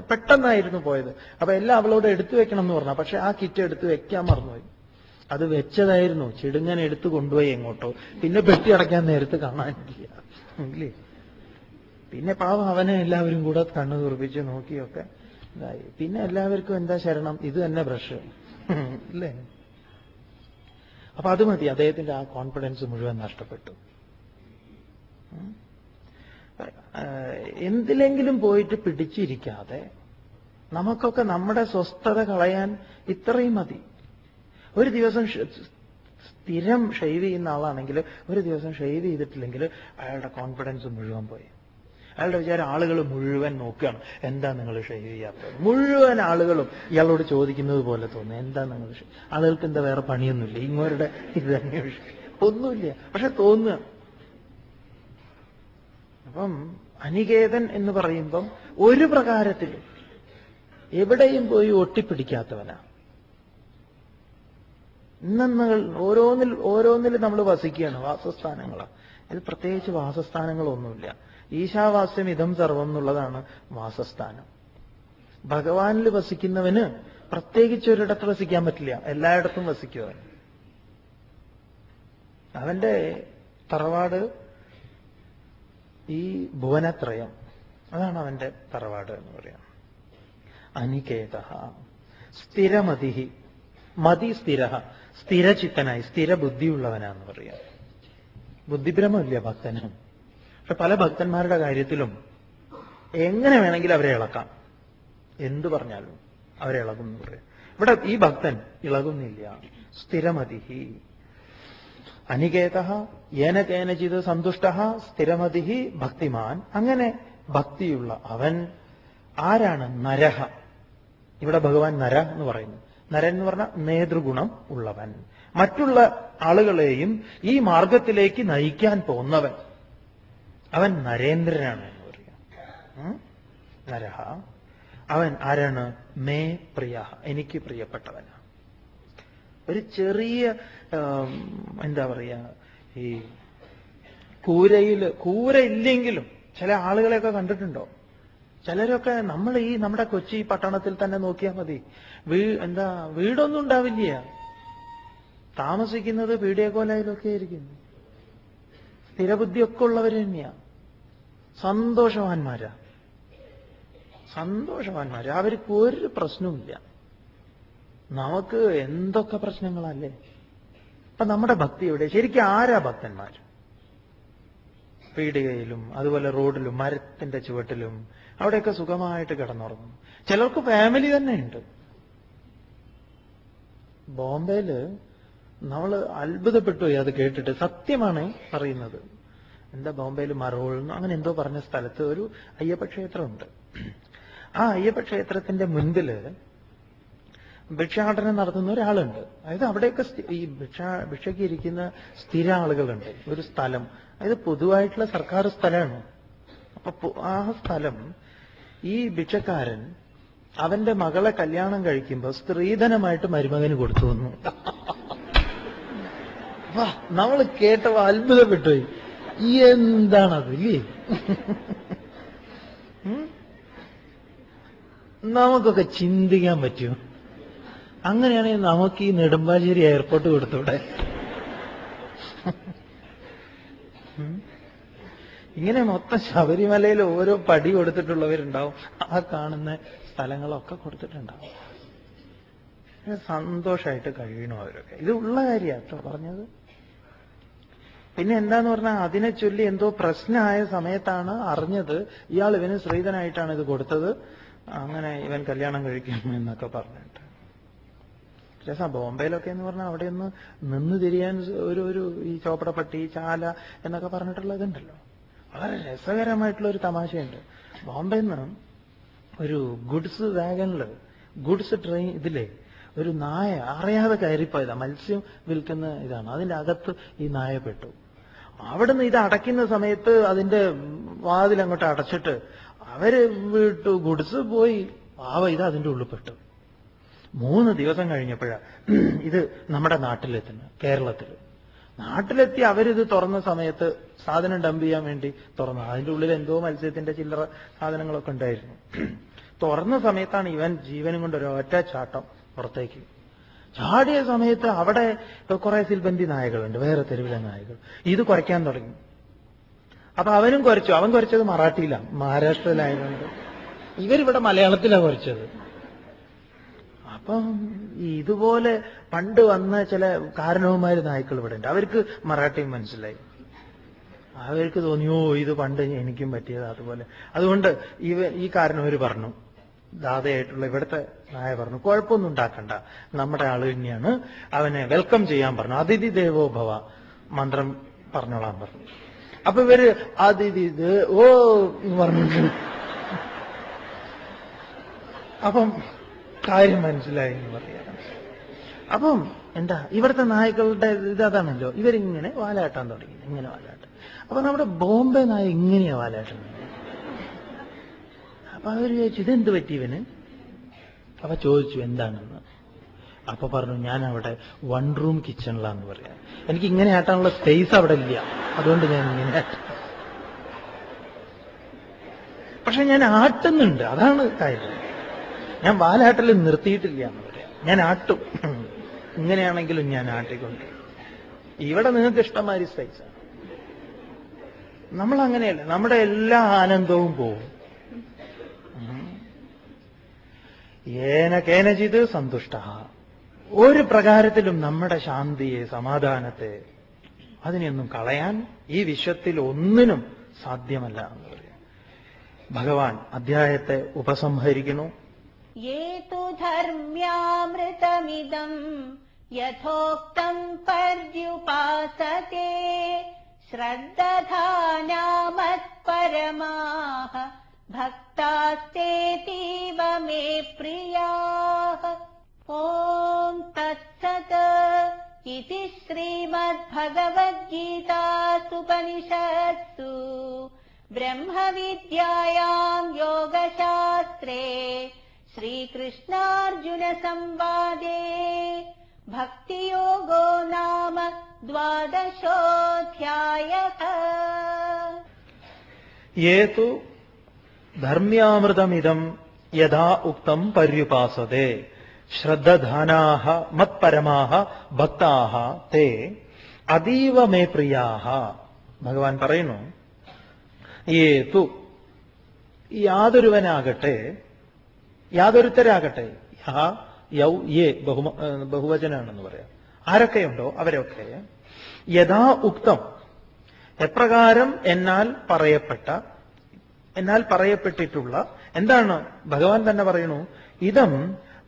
പെട്ടെന്നായിരുന്നു പോയത്. അപ്പൊ എല്ലാം അവളോട് എടുത്തു വെക്കണം എന്ന് പറഞ്ഞു. പക്ഷെ ആ കിറ്റ് എടുത്ത് വെക്കാൻ മറന്നുപോയി. അത് വെച്ചതായിരുന്നു, ചിടുങ്ങൻ എടുത്തു കൊണ്ടുപോയി എങ്ങോട്ടോ. പിന്നെ പെട്ടി അടയ്ക്കാൻ നേരത്ത് കാണാനില്ല ഇല്ലേ. പിന്നെ പാവം അവനെ എല്ലാവരും കൂടെ കണ്ണു തുറപ്പിച്ച് നോക്കിയൊക്കെ ഇതായി. പിന്നെ എല്ലാവർക്കും എന്താ ശരണം, ഇത് തന്നെ ബ്രഷ് ഇല്ലേ. അപ്പൊ അത് മതി, അദ്ദേഹത്തിന്റെ ആ കോൺഫിഡൻസ് മുഴുവൻ നഷ്ടപ്പെട്ടു. എന്തിലെങ്കിലും പോയിട്ട് പിടിച്ചിരിക്കാതെ നമുക്കൊക്കെ നമ്മുടെ സ്വസ്ഥത കളയാൻ ഇത്രയും മതി. ഒരു ദിവസം സ്ഥിരം ഷെയ്വ് ചെയ്യുന്ന ആളാണെങ്കിൽ ഒരു ദിവസം ഷെയ്വ് ചെയ്തിട്ടില്ലെങ്കിൽ അയാളുടെ കോൺഫിഡൻസ് മുഴുവൻ പോയി. അയാളുടെ വിചാരം ആളുകൾ മുഴുവൻ നോക്കുകയാണ്, എന്താ നിങ്ങൾ ഷെയ്വ് ചെയ്യാത്തത്. മുഴുവൻ ആളുകളും ഇയാളോട് ചോദിക്കുന്നത് പോലെ തോന്നുന്നു, എന്താ നിങ്ങൾ ആളുകൾക്ക് എന്താ വേറെ പണിയൊന്നുമില്ല, ഇങ്ങോരുടെ ഇത് തന്നെ ഒന്നുമില്ല, പക്ഷെ തോന്നുക. അപ്പം അനികേതൻ എന്ന് പറയുമ്പം ഒരു പ്രകാരത്തിലും എവിടെയും പോയി ഒട്ടിപ്പിടിക്കാത്തവനാ. ഇന്നങ്ങൾ ഓരോന്നിൽ നമ്മൾ വസിക്കുകയാണ്, വാസസ്ഥാനങ്ങളാണ്. ഇത് പ്രത്യേകിച്ച് വാസസ്ഥാനങ്ങളൊന്നുമില്ല. ഈശാവാസ്യം ഇതം സർവം എന്നുള്ളതാണ് വാസസ്ഥാനം. ഭഗവാനിൽ വസിക്കുന്നവന് പ്രത്യേകിച്ച് ഒരിടത്ത് വസിക്കാൻ പറ്റില്ല, എല്ലായിടത്തും വസിക്കും അവൻ. അവന്റെ തറവാട് ഈ ഭുവനത്രയം, അതാണ് അവന്റെ തറവാട് എന്ന് പറയാം. അനികേത സ്ഥിരമതി, മതി സ്ഥിര, സ്ഥിരചിത്തനായി സ്ഥിരബുദ്ധിയുള്ളവനാന്ന് പറയാം. ബുദ്ധിഭ്രമമില്ല ഭക്തന്. പക്ഷെ പല ഭക്തന്മാരുടെ കാര്യത്തിലും എങ്ങനെ വേണമെങ്കിലും അവരെ ഇളക്കാം, എന്തു പറഞ്ഞാലും അവരെ ഇളകും എന്ന് പറയാം. ഇവിടെ ഈ ഭക്തൻ ഇളകുന്നില്ല. സ്ഥിരമതി അനികേത യേന കേനചിത് സന്തുഷ്ട സ്ഥിരമതി ഭക്തിമാൻ. അങ്ങനെ ഭക്തിയുള്ള അവൻ ആരാണ്? നരഹ. ഇവിടെ ഭഗവാൻ നര എന്ന് പറയുന്നു. നരൻ എന്ന് പറഞ്ഞാൽ നേതൃഗുണം ഉള്ളവൻ, മറ്റുള്ള ആളുകളെയും ഈ മാർഗത്തിലേക്ക് നയിക്കാൻ പോകുന്നവൻ. അവൻ നരേന്ദ്രനാണ് എന്ന് പറയാം. നരഹ. അവൻ ആരാണ്? മേ പ്രിയ, എനിക്ക് പ്രിയപ്പെട്ടവനാണ്. ഒരു ചെറിയ എന്താ പറയാ, ഈ കൂര ഇല്ലെങ്കിലും ചില ആളുകളെയൊക്കെ കണ്ടിട്ടുണ്ടോ? ചിലരൊക്കെ നമ്മുടെ കൊച്ചി പട്ടണത്തിൽ തന്നെ നോക്കിയാൽ മതി, വീടൊന്നും ഉണ്ടാവില്ല, താമസിക്കുന്നത് പീഡിയക്കോലയിലൊക്കെ ആയിരിക്കും. സ്ഥിരബുദ്ധിയൊക്കെ ഉള്ളവർ തന്നെയാ, സന്തോഷവാന്മാരാ. അവർക്ക് ഒരു പ്രശ്നവുമില്ല. നമുക്ക് എന്തൊക്കെ പ്രശ്നങ്ങളല്ലേ. അപ്പൊ നമ്മുടെ ഭക്തി എവിടെ? ശരിക്കും ആരാ ഭക്തന്മാർ? പീടികയിലും അതുപോലെ റോഡിലും മരത്തിന്റെ ചുവട്ടിലും അവിടെയൊക്കെ സുഖമായിട്ട് കിടന്നുറങ്ങും. ചിലർക്ക് ഫാമിലി തന്നെ ഉണ്ട്. ബോംബെയില് നമ്മൾ അത്ഭുതപ്പെട്ടു അത് കേട്ടിട്ട്. സത്യമാണ് പറയുന്നത്. എന്താ ബോംബെയിൽ മറോൾ അങ്ങനെ എന്തോ പറഞ്ഞ സ്ഥലത്ത് ഒരു അയ്യപ്പ ക്ഷേത്രമുണ്ട്. ആ അയ്യപ്പ ക്ഷേത്രത്തിന്റെ മുൻപില് ഭിക്ഷാടനം നടത്തുന്ന ഒരാളുണ്ട്. അതായത് അവിടെയൊക്കെ ഈ ഭിക്ഷയ്ക്ക് ഇരിക്കുന്ന സ്ഥിര ആളുകളുണ്ട്. ഒരു സ്ഥലം, അതായത് പൊതുവായിട്ടുള്ള സർക്കാർ സ്ഥലമാണ്. അപ്പൊ ആ സ്ഥലം ഈ ഭിക്ഷക്കാരൻ അവന്റെ മകളെ കല്യാണം കഴിക്കുമ്പോൾ സ്ത്രീധനമായിട്ട് മരുമകന് കൊടുത്തു വന്നു. നമ്മൾ കേട്ടപ്പോ അത്ഭുതപ്പെട്ടുപോയി. എന്താണത് ഇല്ലേ? നമുക്കൊക്കെ ചിന്തിക്കാൻ പറ്റുമോ? അങ്ങനെയാണെങ്കിൽ നമുക്ക് ഈ നെടുമ്പാശ്ശേരി എയർപോർട്ട് കൊടുത്തൂടെ? ഇങ്ങനെ മൊത്തം ശബരിമലയിൽ ഓരോ പടി കൊടുത്തിട്ടുള്ളവരുണ്ടാവും. ആ കാണുന്ന സ്ഥലങ്ങളൊക്കെ കൊടുത്തിട്ടുണ്ടാവും. സന്തോഷമായിട്ട് കഴിയണു അവരൊക്കെ. ഇത് ഉള്ള കാര്യാട്ടോ പറഞ്ഞത്. പിന്നെ എന്താന്ന് പറഞ്ഞാൽ അതിനെ ചൊല്ലി എന്തോ പ്രശ്നമായ സമയത്താണ് അറിഞ്ഞത് ഇയാൾ ഇവന് സ്ത്രീധനായിട്ടാണ് ഇത് കൊടുത്തത്, അങ്ങനെ ഇവൻ കല്യാണം കഴിക്കും എന്നൊക്കെ പറഞ്ഞിട്ട്. രസം ബോംബെയിലൊക്കെ എന്ന് പറഞ്ഞാൽ അവിടെ ഒന്ന് നിന്ന് തിരിയാൻ ഒരു ഈ ചോപ്പടപ്പട്ടി ചാല എന്നൊക്കെ പറഞ്ഞിട്ടുള്ള ഇതുണ്ടല്ലോ. വളരെ രസകരമായിട്ടുള്ള ഒരു തമാശയുണ്ട്. ബോംബെന്ന് ഒരു ഗുഡ്സ് വാഗണില്, ഗുഡ്സ് ട്രെയിൻ ഇതിലെ ഒരു നായ അറിയാതെ കയറിപ്പോയതാ. മത്സ്യം വിൽക്കുന്ന ഇതാണ്. അതിന്റെ അകത്ത് ഈ നായ പെട്ടു. അവിടുന്ന് ഇത് അടയ്ക്കുന്ന സമയത്ത് അതിന്റെ വാതിൽ അങ്ങോട്ട് അടച്ചിട്ട് അവര് വിട്ടു. ഗുഡ്സ് പോയി. ഇത് അതിന്റെ ഉള്ളിൽ പെട്ടു. 3 ദിവസം കഴിഞ്ഞപ്പോഴാ ഇത് നമ്മുടെ നാട്ടിലെത്തുന്നു. നാട്ടിലെത്തി അവരിത് തുറന്ന സമയത്ത് സാധനം ഡംപ് ചെയ്യാൻ വേണ്ടി തുറന്നു. അതിന്റെ ഉള്ളിൽ എന്തോ മത്സ്യത്തിന്റെ ചില്ലറ സാധനങ്ങളൊക്കെ ഉണ്ടായിരുന്നു. തുറന്ന സമയത്താണ് ഇവൻ ജീവനും കൊണ്ട് ഒരൊറ്റ ചാട്ടം പുറത്തേക്ക് ചാടിയ സമയത്ത് അവിടെ കുറെ സിൽബന്തി നായകളുണ്ട്, വേറെ തെരുവിലെ നായകൾ. ഇത് കുരയ്ക്കാൻ തുടങ്ങി. അപ്പൊ അവനും കുരച്ചു. അവൻ കുരച്ചത് മറാഠിയിലാണ്, മഹാരാഷ്ട്രയിലായതുകൊണ്ട്. ഇവരിവിടെ മലയാളത്തിലാണ് കുരച്ചത്. അപ്പം ഇതുപോലെ പണ്ട് വന്ന ചില കാരണവന്മാര് നായ്ക്കൾ ഇവിടെ ഉണ്ട്. അവർക്ക് മറാഠിയും മനസ്സിലായി. അവർക്ക് തോന്നിയോ ഇത് പണ്ട് എനിക്കും പറ്റിയത് അതുപോലെ. അതുകൊണ്ട് ഈ കാരണവർ പറഞ്ഞു, ദാതയായിട്ടുള്ള ഇവിടുത്തെ നായ പറഞ്ഞു, കുഴപ്പമൊന്നും ഉണ്ടാക്കണ്ട, നമ്മുടെ ആള് തന്നെയാണ്, അവനെ വെൽക്കം ചെയ്യാൻ പറഞ്ഞു. അതിഥി ദേവോ ഭവ മന്ത്രം പറഞ്ഞോളാൻ പറഞ്ഞു. അപ്പൊ ഇവര് അതിഥി ഓ പറഞ്ഞിട്ട് അപ്പം കാര്യം മനസ്സിലായി എന്ന് പറയാം. അപ്പം എന്താ ഇവിടുത്തെ നായ്ക്കളുടെ ഇതാണല്ലോ, ഇവരിങ്ങനെ വാലാട്ടാൻ തുടങ്ങി. ഇങ്ങനെ വാലാട്ടം. അപ്പൊ നമ്മുടെ ബോംബെ നായ ഇങ്ങനെയാ വാലാട്ടുന്നത്. അപ്പൊ അവര് ചോദിച്ചു ഇതെന്ത് പറ്റി ഇവന്? അപ്പൊ ചോദിച്ചു എന്താണെന്ന്. അപ്പൊ പറഞ്ഞു ഞാൻ അവിടെ 1 റൂം കിച്ചണിലാന്ന് പറയാം. എനിക്ക് ഇങ്ങനെ ആട്ടാനുള്ള സ്പേസ് അവിടെ ഇല്ല, അതുകൊണ്ട് ഞാൻ ഇങ്ങനെ ആട്ട. പക്ഷെ ഞാൻ ആട്ടുന്നുണ്ട്, അതാണ് കാര്യം. ഞാൻ വാലാട്ടൽ നിർത്തിയിട്ടില്ല എന്ന് പറയാം. ഞാൻ ആട്ടും, ഇങ്ങനെയാണെങ്കിലും ഞാൻ ആട്ടിക്കൊണ്ട്. ഇവിടെ നിങ്ങൾക്ക് ഇഷ്ടംമാതിരി സ്പേസാണ്. നമ്മൾ അങ്ങനെയല്ല, നമ്മുടെ എല്ലാ ആനന്ദവും പോവും. ഏന കേനചിത് സന്തുഷ്ട. ഒരു പ്രകാരത്തിലും നമ്മുടെ ശാന്തിയെ, സമാധാനത്തെ, അതിനെയൊന്നും കളയാൻ ഈ വിശ്വത്തിൽ ഒന്നിനും സാധ്യമല്ല എന്ന് പറയാം. ഭഗവാൻ അധ്യായത്തെ ഉപസംഹരിക്കുന്നു. യേതു ധർമ്യാമൃതമിദം യഥോക്തം പര്യുപാസതേ ശ്രദ്ധാനാമത്പരമാഃ ഭക്താസ്തേതീവ മേ പ്രിയാഃ. ഓം തത്സത്. ഇതി ശ്രീമദ്ഭഗവദ്ഗീതാസുപനിഷത്സു ബ്രഹ്മവിദ്യായാം യോഗശാസ്ത്രേ ശ്രീകൃഷ്ണാർജുന സംവാദേ ഭക്തിയോഗോ നാമ 12ോऽധ്യായഃ. യേതു ധർമ്യാമൃതമിദം യഥാ ഉക്തം പര്യുപാസതേ ശ്രദ്ധാനാഃ മത്പരമാഃ ഭക്താഃ തേ അതീവ മേ പ്രിയാഃ. ഭഗവാൻ പറയുന്നു, യേതു യാതൊരുവനാകട്ടെ, യാതൊരുത്തരാകട്ടെ, യൗ യേ ബഹുവചനാണെന്ന് പറയാം. ആരൊക്കെയുണ്ടോ അവരൊക്കെ യഥാ ഉക്തം എപ്രകാരം എന്നാൽ പറയപ്പെട്ടിട്ടുള്ള, എന്താണ് ഭഗവാൻ തന്നെ പറയണു, ഇതം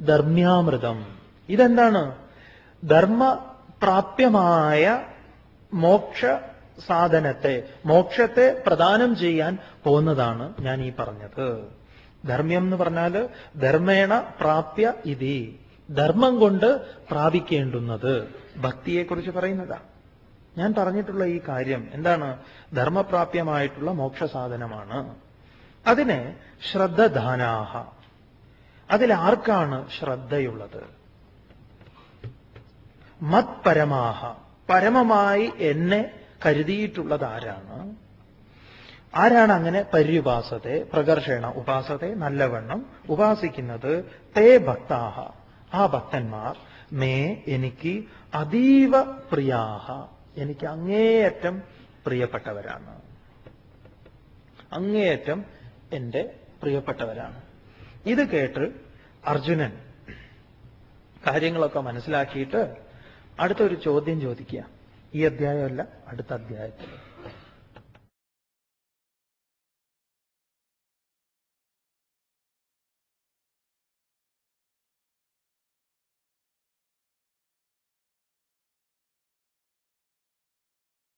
ധർമ്യാമൃതം. ഇതെന്താണ്? ധർമ്മപ്രാപ്യമായ മോക്ഷ സാധനത്തെ, മോക്ഷത്തെ പ്രദാനം ചെയ്യാൻ പോകുന്നതാണ് ഞാൻ ഈ പറഞ്ഞത്. ധർമ്മ്യം എന്ന് പറഞ്ഞാൽ ധർമ്മേണ പ്രാപ്യ ഇതി, ധർമ്മം കൊണ്ട് പ്രാപിക്കേണ്ടുന്നത്, ഭക്തിയെക്കുറിച്ച് പറയുന്നതാണ്. ഞാൻ പറഞ്ഞിട്ടുള്ള ഈ കാര്യം എന്താണ്? ധർമ്മപ്രാപ്യമായിട്ടുള്ള മോക്ഷസാധനമാണ്. അതിനെ ശ്രദ്ധധാനാഹ, അതിലാർക്കാണ് ശ്രദ്ധയുള്ളത്? മത് പരമാഹ, പരമമായി എന്നെ കരുതിയിട്ടുള്ളത് ആരാണ്? ആരാണ് അങ്ങനെ പര്യുപാസത്തെ, പ്രകർഷേണ ഉപാസത്തെ, നല്ലവണ്ണം ഉപാസിക്കുന്നത്? തേ ഭക്താഹ, ആ ഭക്തന്മാർ, മേ എനിക്ക് അതീവ പ്രിയാഹ, എനിക്ക് അങ്ങേയറ്റം പ്രിയപ്പെട്ടവരാണ്. അങ്ങേയറ്റം എന്റെ പ്രിയപ്പെട്ടവരാണ്. ഇത് കേട്ട് അർജുനൻ കാര്യങ്ങളൊക്കെ മനസ്സിലാക്കിയിട്ട് അടുത്തൊരു ചോദ്യം ചോദിക്കുക. ഈ അധ്യായമല്ല, അടുത്ത അധ്യായത്തിൽ.